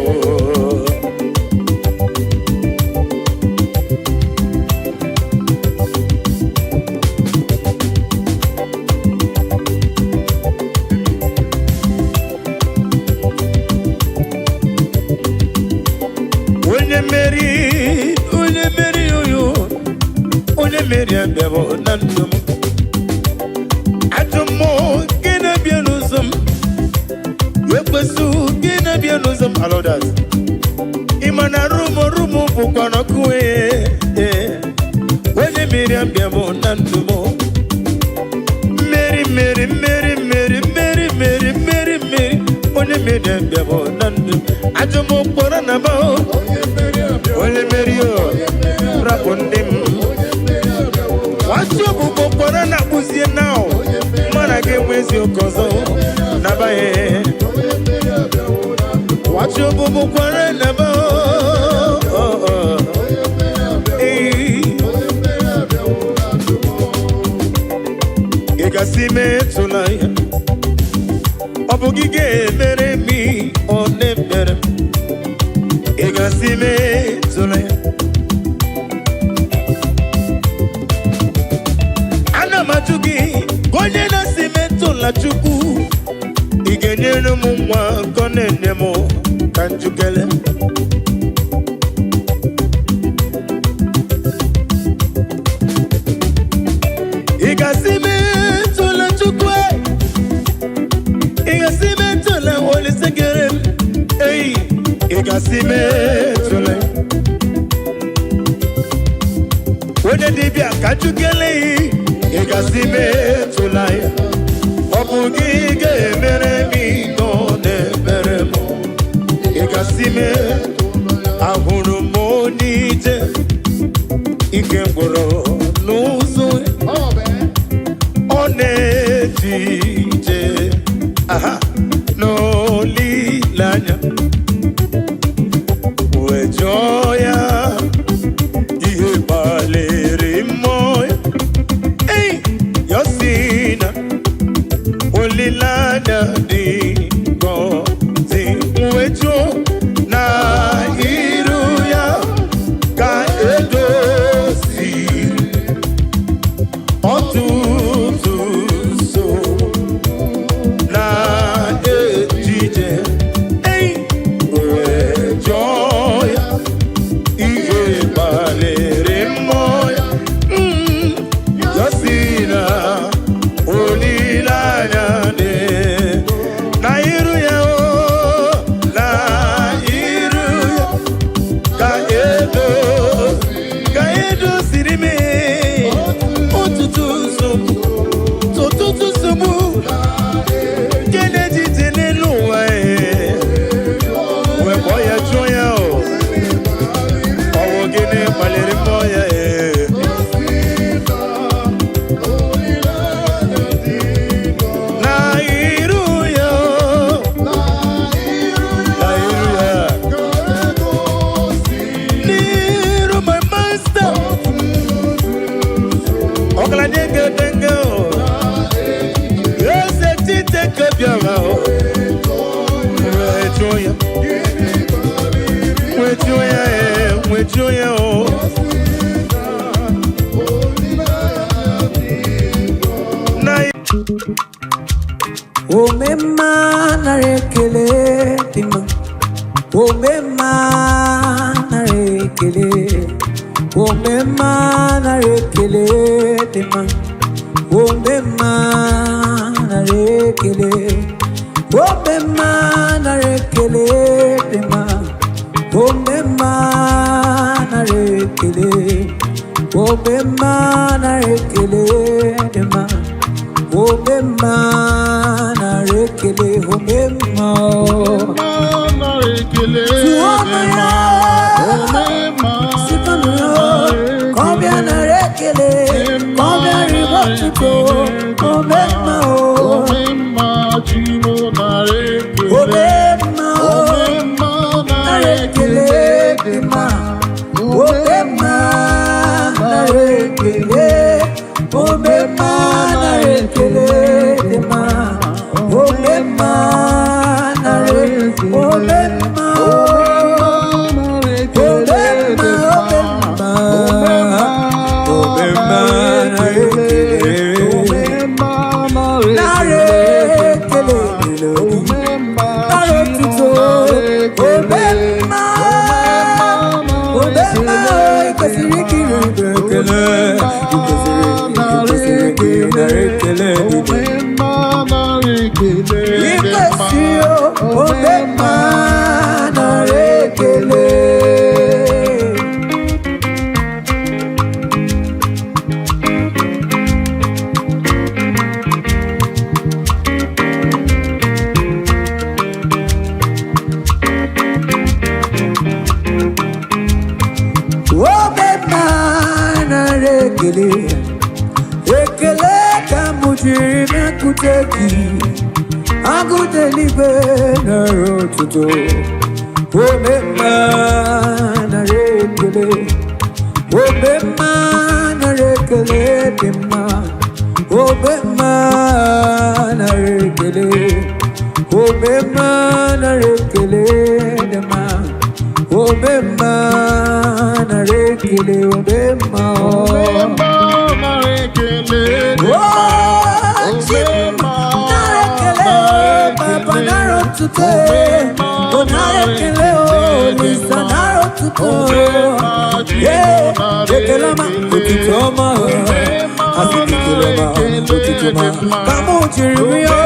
onye meri biawo landumo atomo gena bianuzum wepesu gena bianuzum alodas imana rumo bukwana kuwe onye meri biawo nandumo meri onye meri biawo nandu atomo pora na ba onye meri o rapondim wacho bubo pora na kuzie nao mana gemwezi okozo nabaye wacho bubo pora na ba Igasime tulaya obugige mere mi onemere Igasime tulaya Matugi, gonye na simento la chuku. Igenye no mumwa kone nemo kanjukele. Igasimento la chukwe. Igasimento la wole segerem. Hey, igasimento la. Wone dibia kanjukele. Igasime tulaya obugige mere mi no ne mere mo Igasime ahuru monite ikengoro nuzo one tije aha no lilanya wejoya ihe baleri moya Yosina Olilana di go ti wejo na iruya ka edosi otutu so na ejije Wejoya, Wejoya, oh. O mema narekele tima, o mema narekele, o mema narekele tima, o mema narekele, o mema narekele tima, o mema narekele, o mema narekele tima. Obema na rekele, obema na rekele, obema sikano, combien na rekele, combien ribotuto, obema obema chimo na rekele, obema na rekele, obema na rekele, obema na rekele dema, obema na rekele, obema na rekele dema, obema na rekele, obema na rekele, obema na rotuto, obema, obema ikasiriki rekele. Obema na rekele. Obema na rekele. Rekele kamujiri na kuteki. Agudelibe na rotuto, obema na rekele, obema na rekele dema, obema na rekele, obema na rekele dema, obema na rekele, obema na rekele, today, Onarekele o, Lisa naro tuto, yeah, Ekelama, Otitoma, Asikelama, Otitoma, Kamu Chirimio,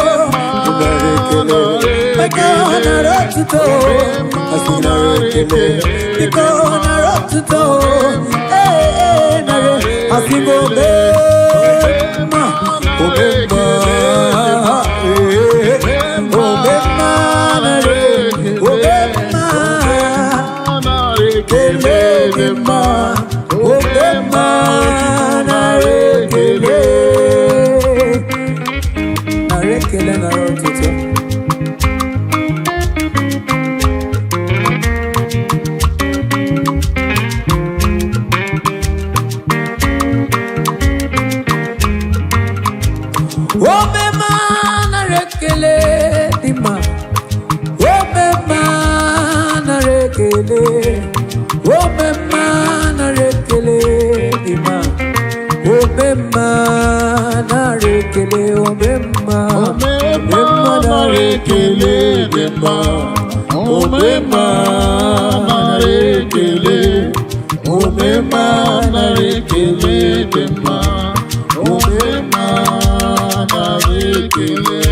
Onarekele, Meko naro tuto, Asinarekele, Meko naro tuto, Nare, Asigobe, Obema, obema na rekele, na rekele na rotuto. Obema na rekele dima, obema na rekele, obema na rekele dima, obema na rekele, obema, obema na rekele dima, obema na rekele, obema na rekele dima, obema na rekele.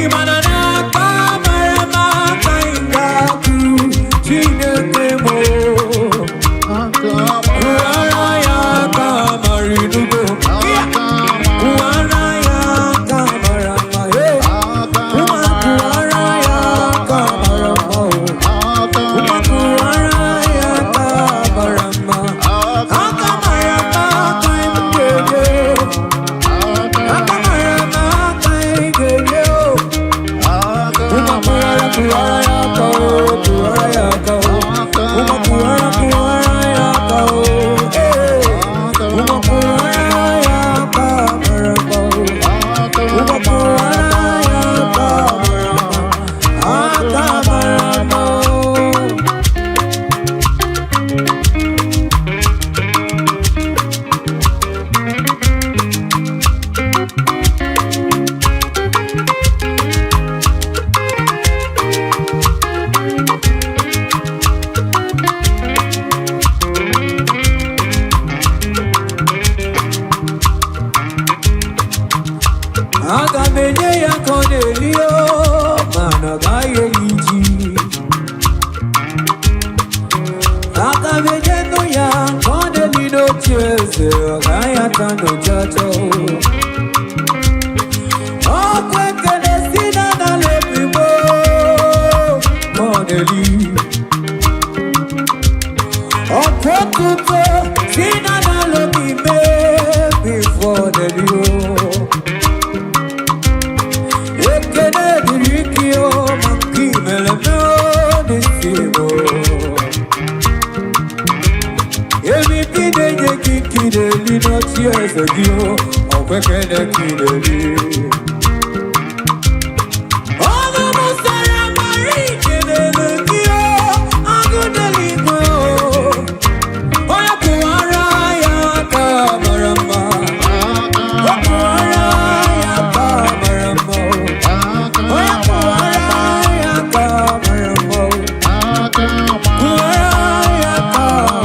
Imanana kamara makai Agamenye ya Cornelio, managaye liji. Agamenye no ya Cornelio chese, agaya tano chacho. Okweke desina na lepibo, Cornelio. Okwekuto sina na lopime before the Leo. Not years ago, or quicker than all the most I am married in the Gio, I'm good to leave. Oh, Yakuaraya Kamarama, Yakuaraya Kamarama, oh, Yakuaraya Kamarama, Kuaraya Kamarama.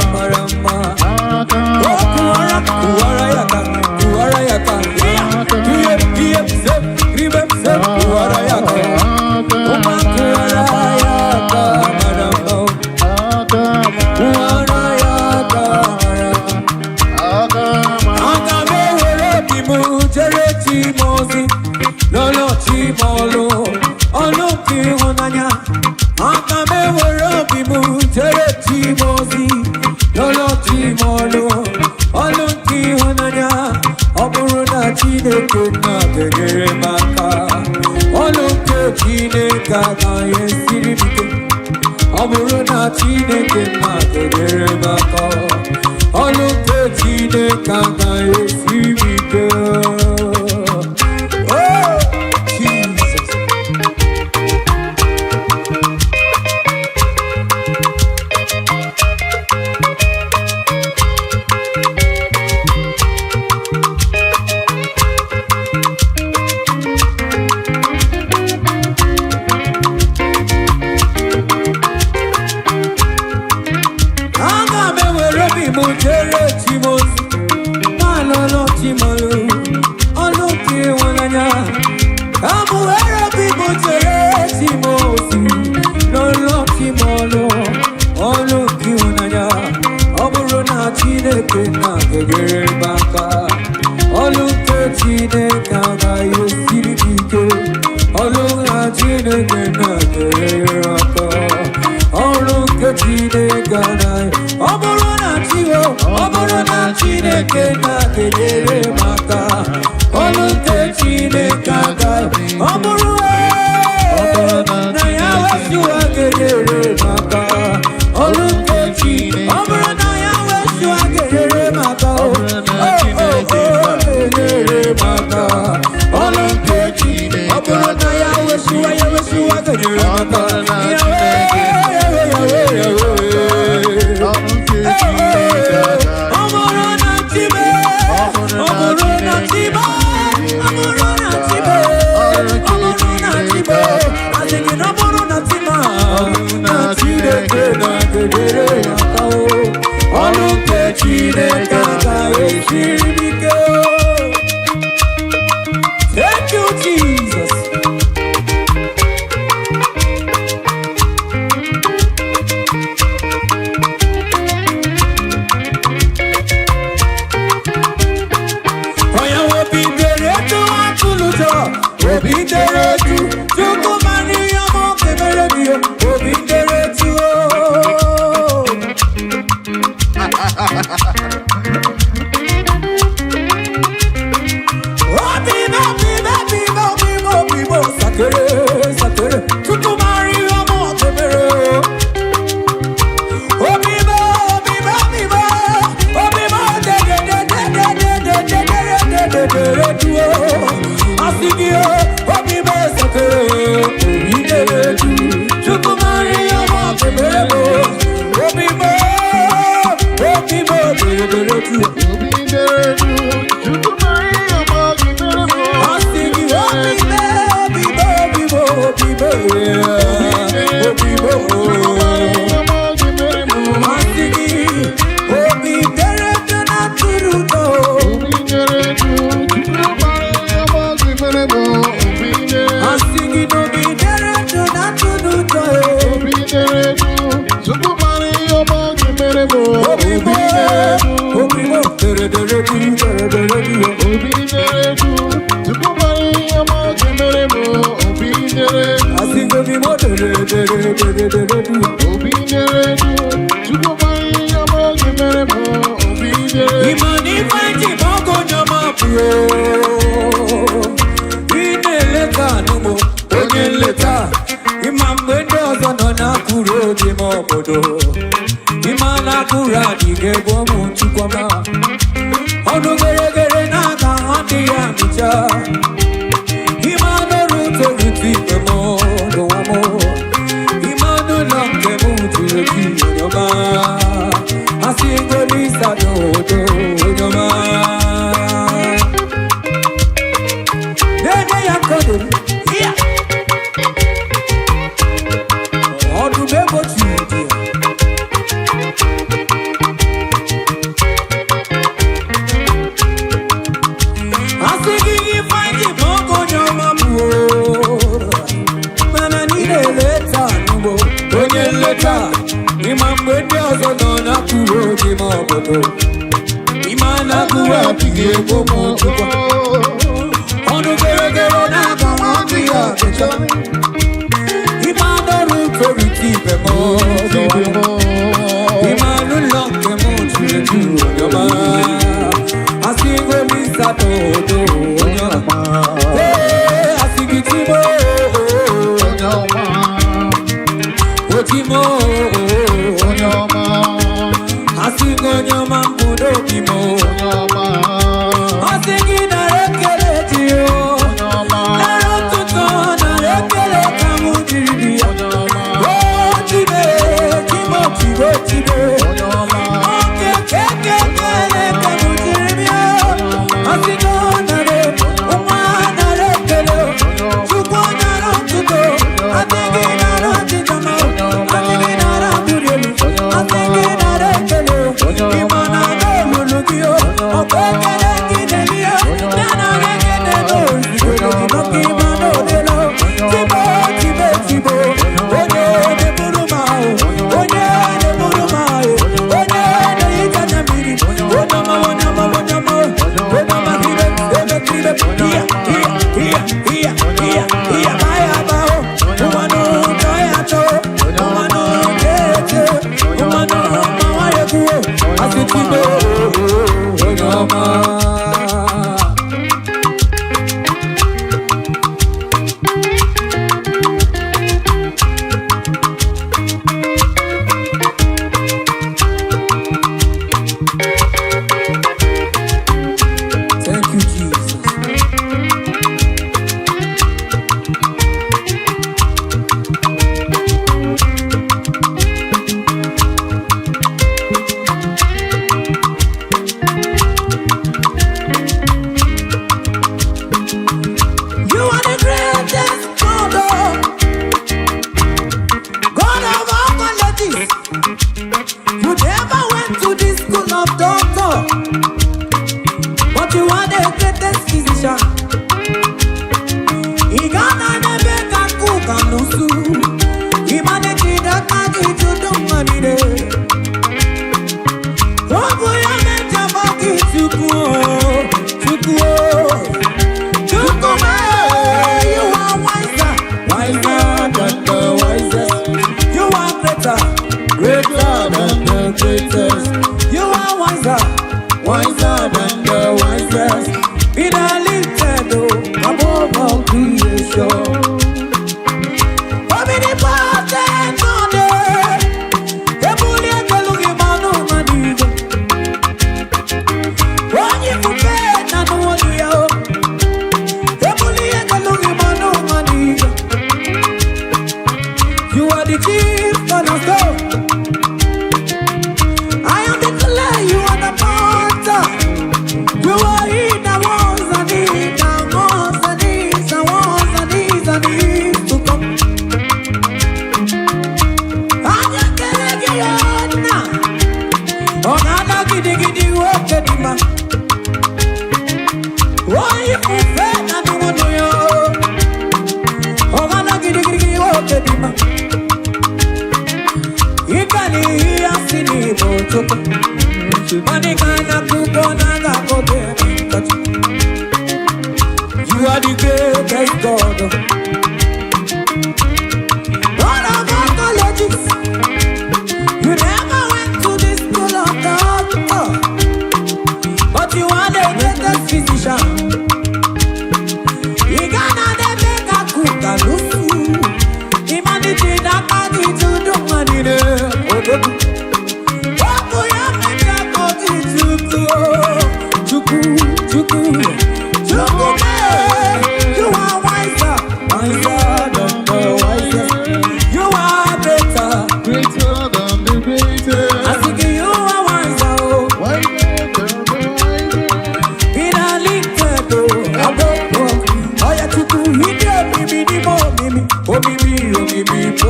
Thank you, Jesus. I see you,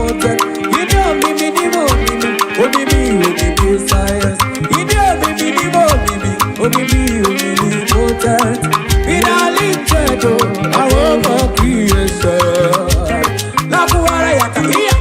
mountain. You know me, science. You know me, mountain. In a little, I want my creation. La kuara ya kahia.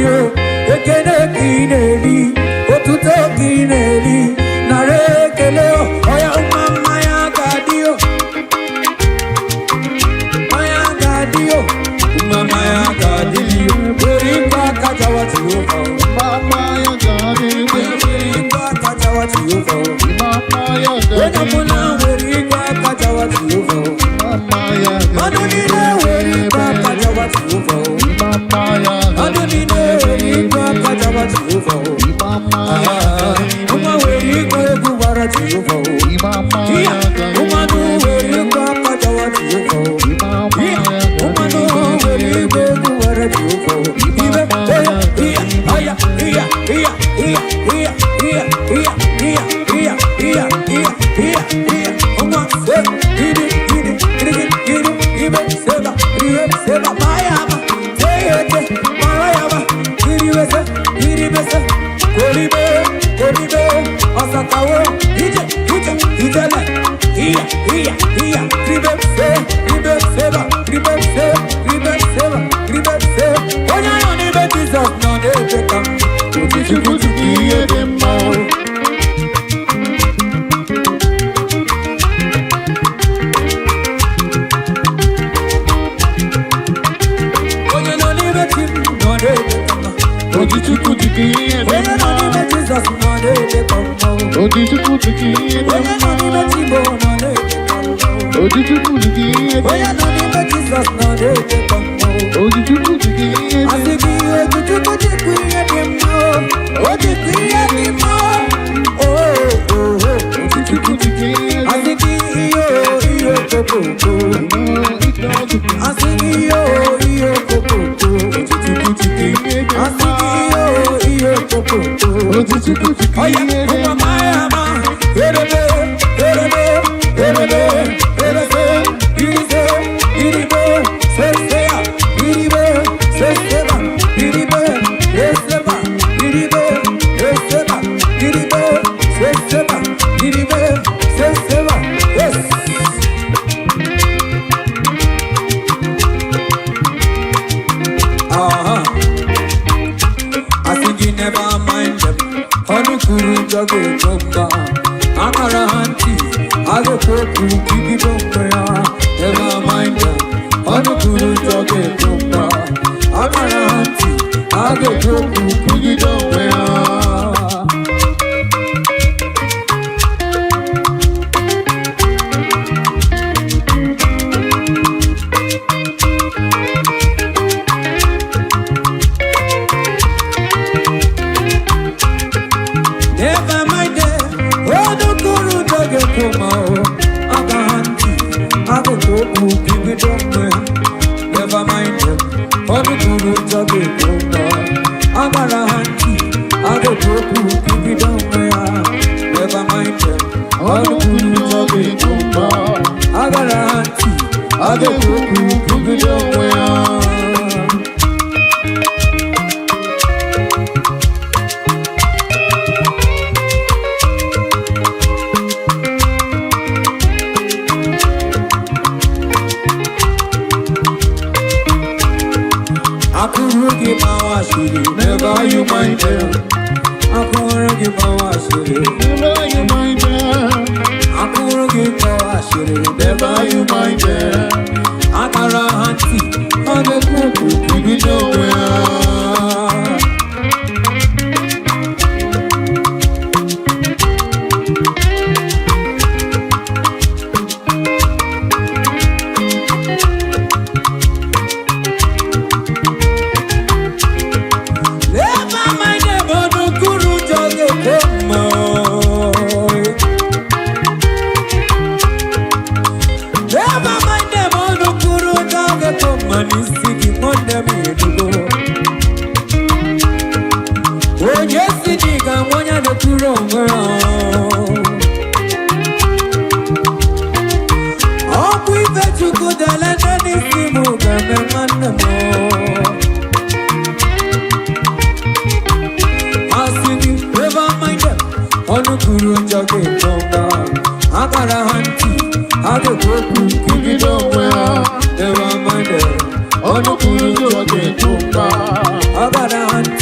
ekele kineli, otuto kineli, narekele oya mama ya gadio, maya gadio, mama ya gadio, beriba kajawa tiyofa, mama ya gadio, beriba kajawa tiyofa, mama ya gadio, wena muna beriba kajawa tiyofa, mama ya gadio, madunine beriba kajawa tiyofa, mama ya madunine beriba kajawa tiyofa, mama ya gadio, uma beriba ebuwara tiyofa, iya, uma nu beriba kajawa tiyofa, iya, uma nu beriba ebuwara tiyofa, ibe iya, aya, iya, iya, iya, iya, iya, iya, iya, iya, iya, iya, iya, iya, uma se, gidi, gidi, gidi, gidi, ibe seba, mayaba, teyete, marayaba, gidi bese, kolibe, asakawo, ije, ijele, iya, iya, iya, gribe seba, onya yoni be Jesus, no de bekam, Otichukutu kiye demma. onya yoni be tim, no de bekam, Otichukutu kiye onya demma. yoni be Jesus, no de bekam, Otichukutu kiye onya demma. yoni be Timbo, no de bekam, Otichukutu kiye onya demma. yoni be Jesus, no de bekam, Otichukutu kiye demma. asiki ojujukuti kuye demma, ojukuye demma, Otichukutu kiye demma. asiki iyo kokoko, asiki iyo kokoko, Otichukutu kiye demma. asiki iyo kokoko. Otichukutu Oya, kiye uma demma. mayama, erebe, iribe, sesea, iribe, seseba, iribe, seseba, iribe, seseba, iribe, seseba, iribe, seseba, yes. I think you never mind them. Honey kuru jage chomba, akara hanti, age poku kiki chomba. Never mind them. Honey kuru jage chomba, akara hanti, age poku kiki chomba. Never mind them. Oh, no kuru jage chomba, aga hanti, age poku kiki chomba. Never mind them. Honey kuru jage chomba, akara hanti, age poku kiki chomba. Never mind them. Honey kuru jage chomba, akara hanti, age poku kiki chomba. Akurugi mawashiri, never you mind them. Akurugi mawashiri, Never you mind them. akurugi mawashiri, never you mind them. Akara hanti, age poku kiki chomba. Never mind them, oh, no kuru jage chomba. Never mind them, oh, no kuru jage chomba. Nisiki monde midugo. Oh, yes, niga monya de kuru ngara. Oh, we bet you could let any simu game manamo. Asini, never mind them. Onu kuru jage chomba, akara hanti, age poku kiki chomba. Never mind them. Onu kuru jage chomba, akara hanti,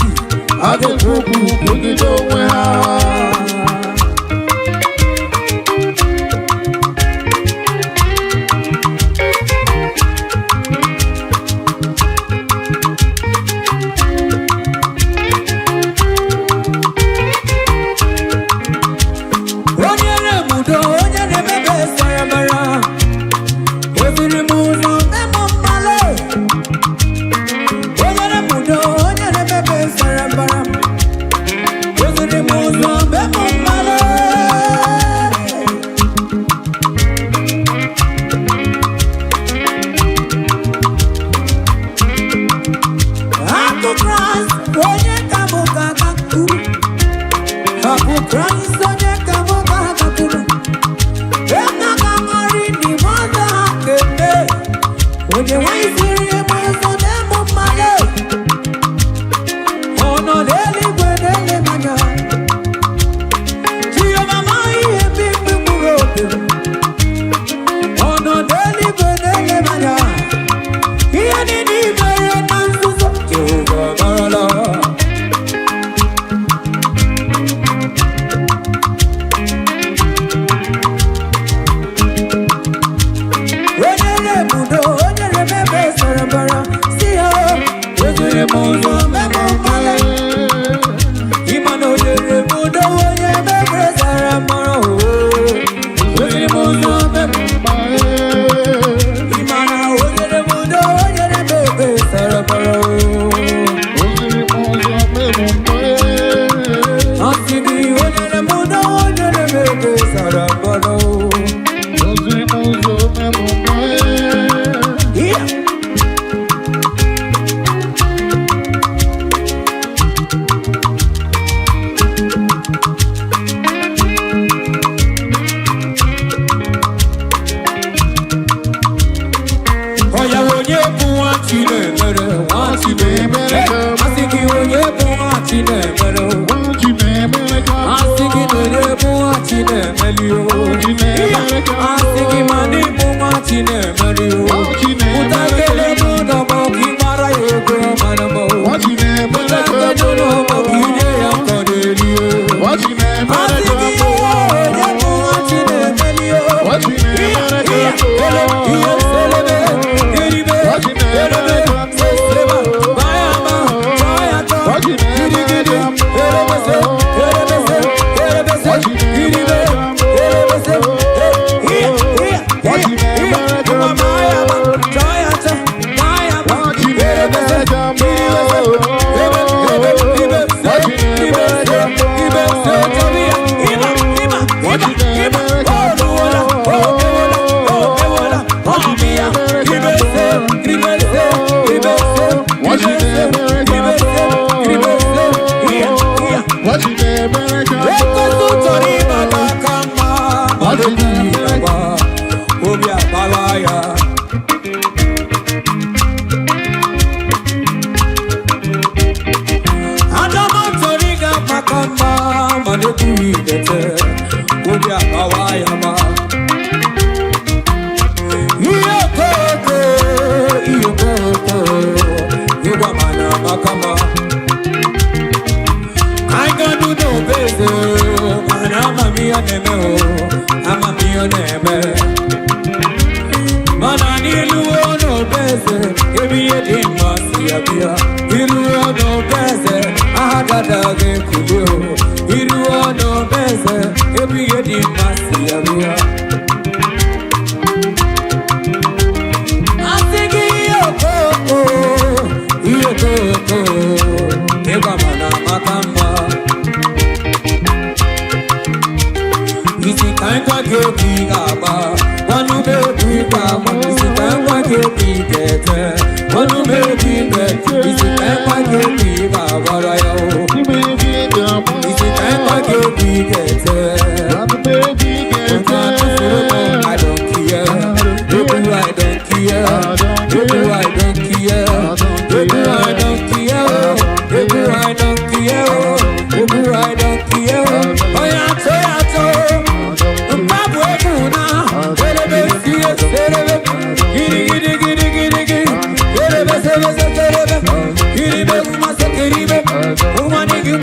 Woman, you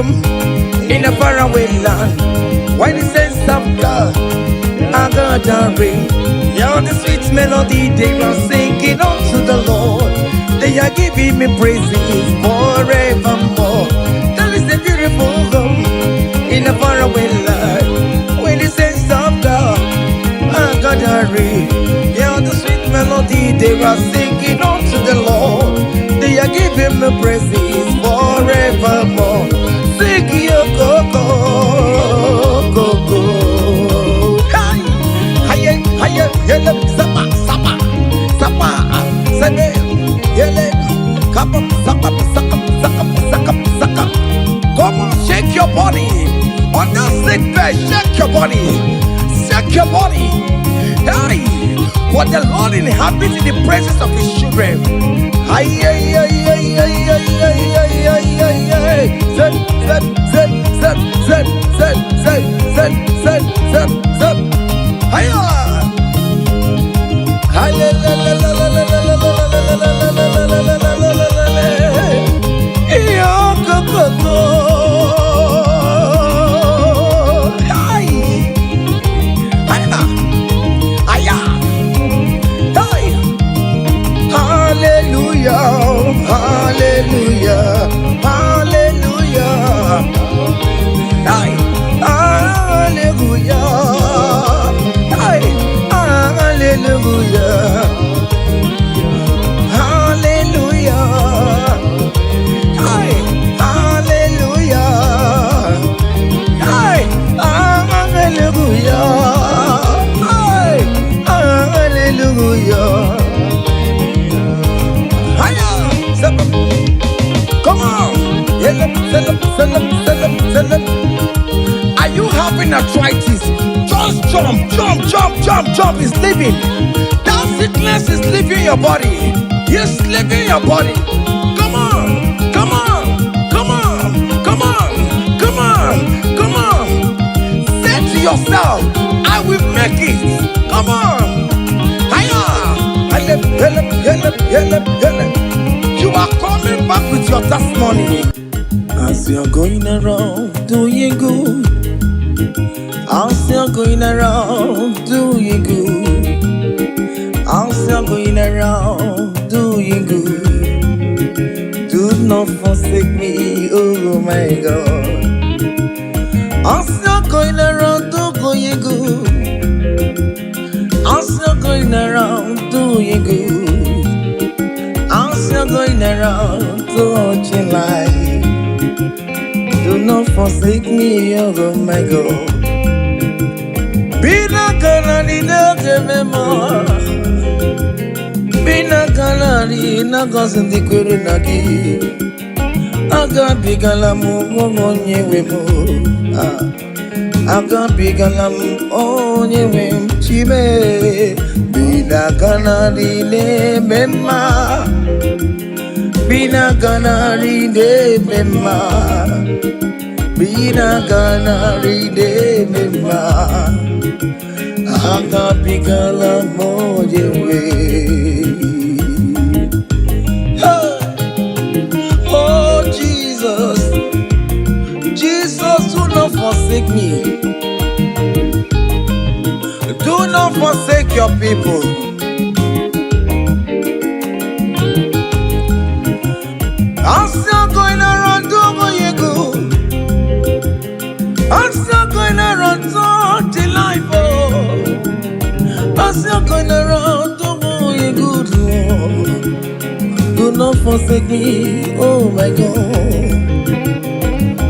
home in a faraway land. Why the sense of God I got a ring. Yeah, the sweet melody they are singing unto the Lord. They are giving me praises forevermore. There is a beautiful home in a faraway land. When the sense of God I got a ring. Yeah, the sweet melody they are singing unto the Lord. They are giving me praises forevermore. Sing your go-go, go-go. Hiya, yele, sapa, sapa, sapa, sene, yele, come on, sakap, sakap, sakap, sakap, sakap. Come on, shake your body. On that sick bed, shake your body. Shake your body. Hey, what the Lord inhabits in the presence of His children. Hiya, hiya, hiya, hiya, hiya, hiya, hiya, hiya, hiya. Zed, zed, zed, zed, zed, zed, zed, zed, zed, zed, zed. Hiya. Are you having arthritis? Just jump, jump, jump, jump, jump. It's leaving. That sickness is leaving your body. It's leaving your body. Come on, come on, come on, come on, come on, come on. Say to yourself, I will make it. Come on. Hiya. You are coming back with your testimony. As you're going around doing good, as you're going around doing good, as you're going around doing good, do not forsake me, oh my God. As you're going around doing good, as you're going around doing good, as you're going around touching life, do not forsake me, oh my God. Be not gonna need no more. Be not gonna need no cousin the Kurunagi. I got big alamu on ye wemo. I got big alamu on ye wem chibe. Be not gonna need memma. Be not gonna need memma. Bina gana ride mema, aga bigala moje we. Oh Jesus, Jesus, do not forsake me. Do not forsake your people. I'm still going around doing you good. I'm still going around to life, oh. I'm still going around to you good, Lord. Do not forsake me, oh my God.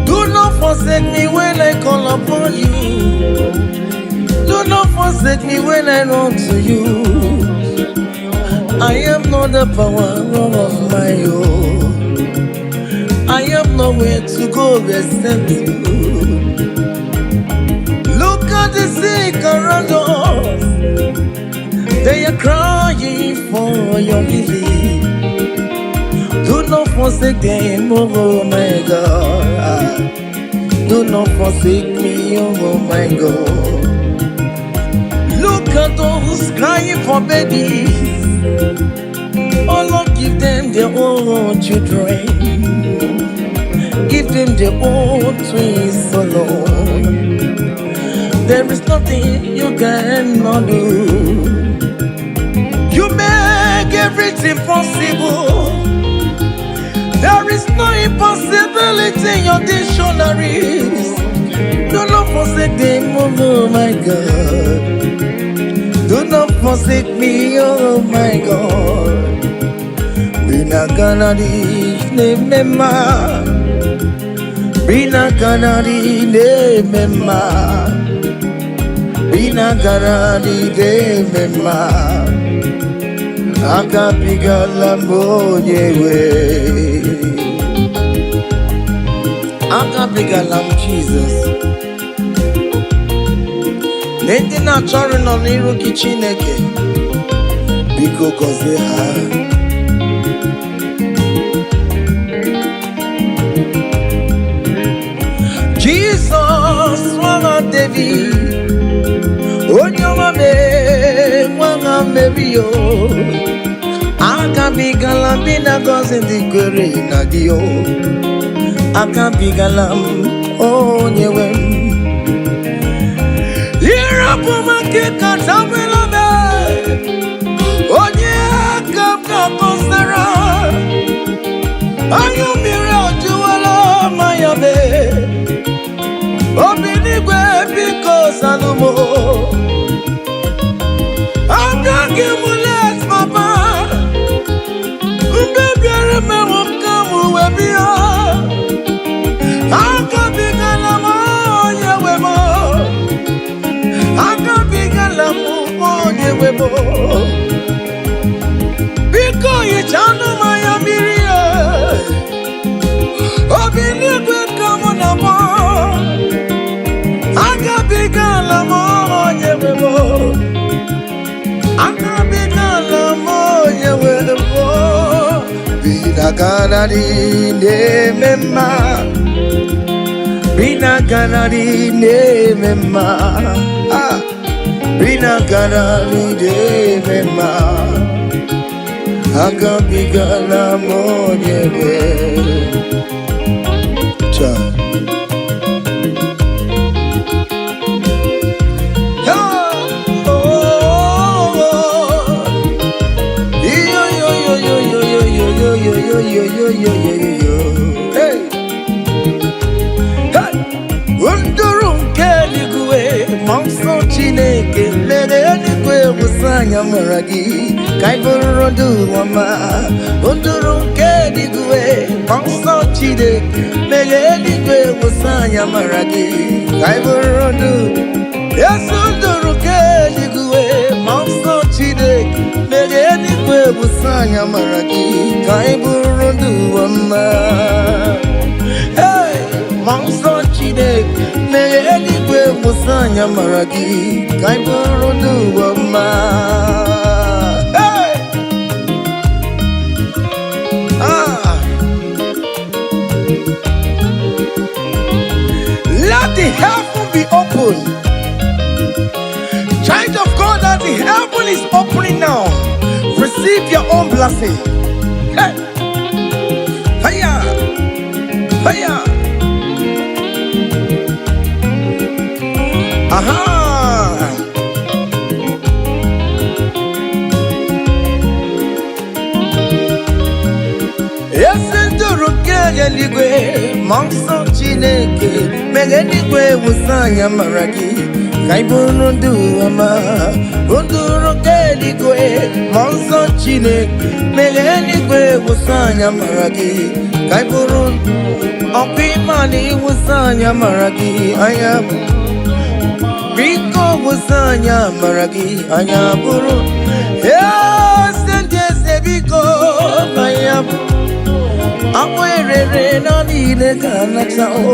Do not forsake me when I call upon you. Do not forsake me when I run to you. I am not the power of my own. I have nowhere to go except you. Look at the sick around us. They are crying for your healing. Do not forsake them, oh my God. Do not forsake me, oh my God. Look at those crying for babies. Oh Lord, give them their own children. Give them your own twins alone. There is nothing you cannot do. You make everything possible. There is no impossibility in your dictionaries. Do not forsake them, oh my God. Do not forsake me, oh my God. Bina kanadi ne mema. Bina kanadi ne mema. Bina kanadi ne mema. Akapigala monyewe. Akapigala Jesus. Nende na chọrọ nọ n'iru gị Chineke. Biko gọzie ha. Jesus, Mama David, Onyoma me, Mwana Mebio, Akabigalam bina gozin di kwere na dio, Akabigalam onyewem. Irapu makika tamwela me, Onye akabka kosera, Ayumire ojuwala mayabe. Obinigwe biko salumo. I'm gonna give you less, Papa. Baby, I remember come with me. I'm gonna be gonna on your webo. I'm gonna be gonna on your webo. Because you channel my amiria. Obinigwe come on a board. Akabigala moye webo. Akabigala moye webo. Bina kanadi ne mema. Bina kanadi ne mema. Bina kanadi ne mema. Akabigala moye webo. Cha. Hey, Unduru keligwe, Monso Chineke, Legeligwe Musanya Maragi, Kaiburudu Wama, Unduru keligwe, Monso Chineke, Legeligwe Musanya Maragi, Kaiburudu, yes, Unduru keligwe, Monso Chineke, Legeligwe Musanya Maragi, Kaiburudu Wama. Hey, Monso Chineke, Legeligwe Musanya Maragi, Kaiburudu Wama. Hey, let the heaven be open. Child of God, that the heaven is opening now. Receive your own blessing. Hey, hiya, hiya. Aha. Legeligwe, Monso Chineke, Legeligwe Musanya Maragi, Kaiburudu Wama, Unduru keligwe, Monso Chineke, Legeligwe Musanya Maragi, Kaiburudu, Okimani Musanya Maragi, Ayam, Biko Musanya Maragi, Ayaburu, yes, and yes, Biko, Ayam. Akwere na nile kana chao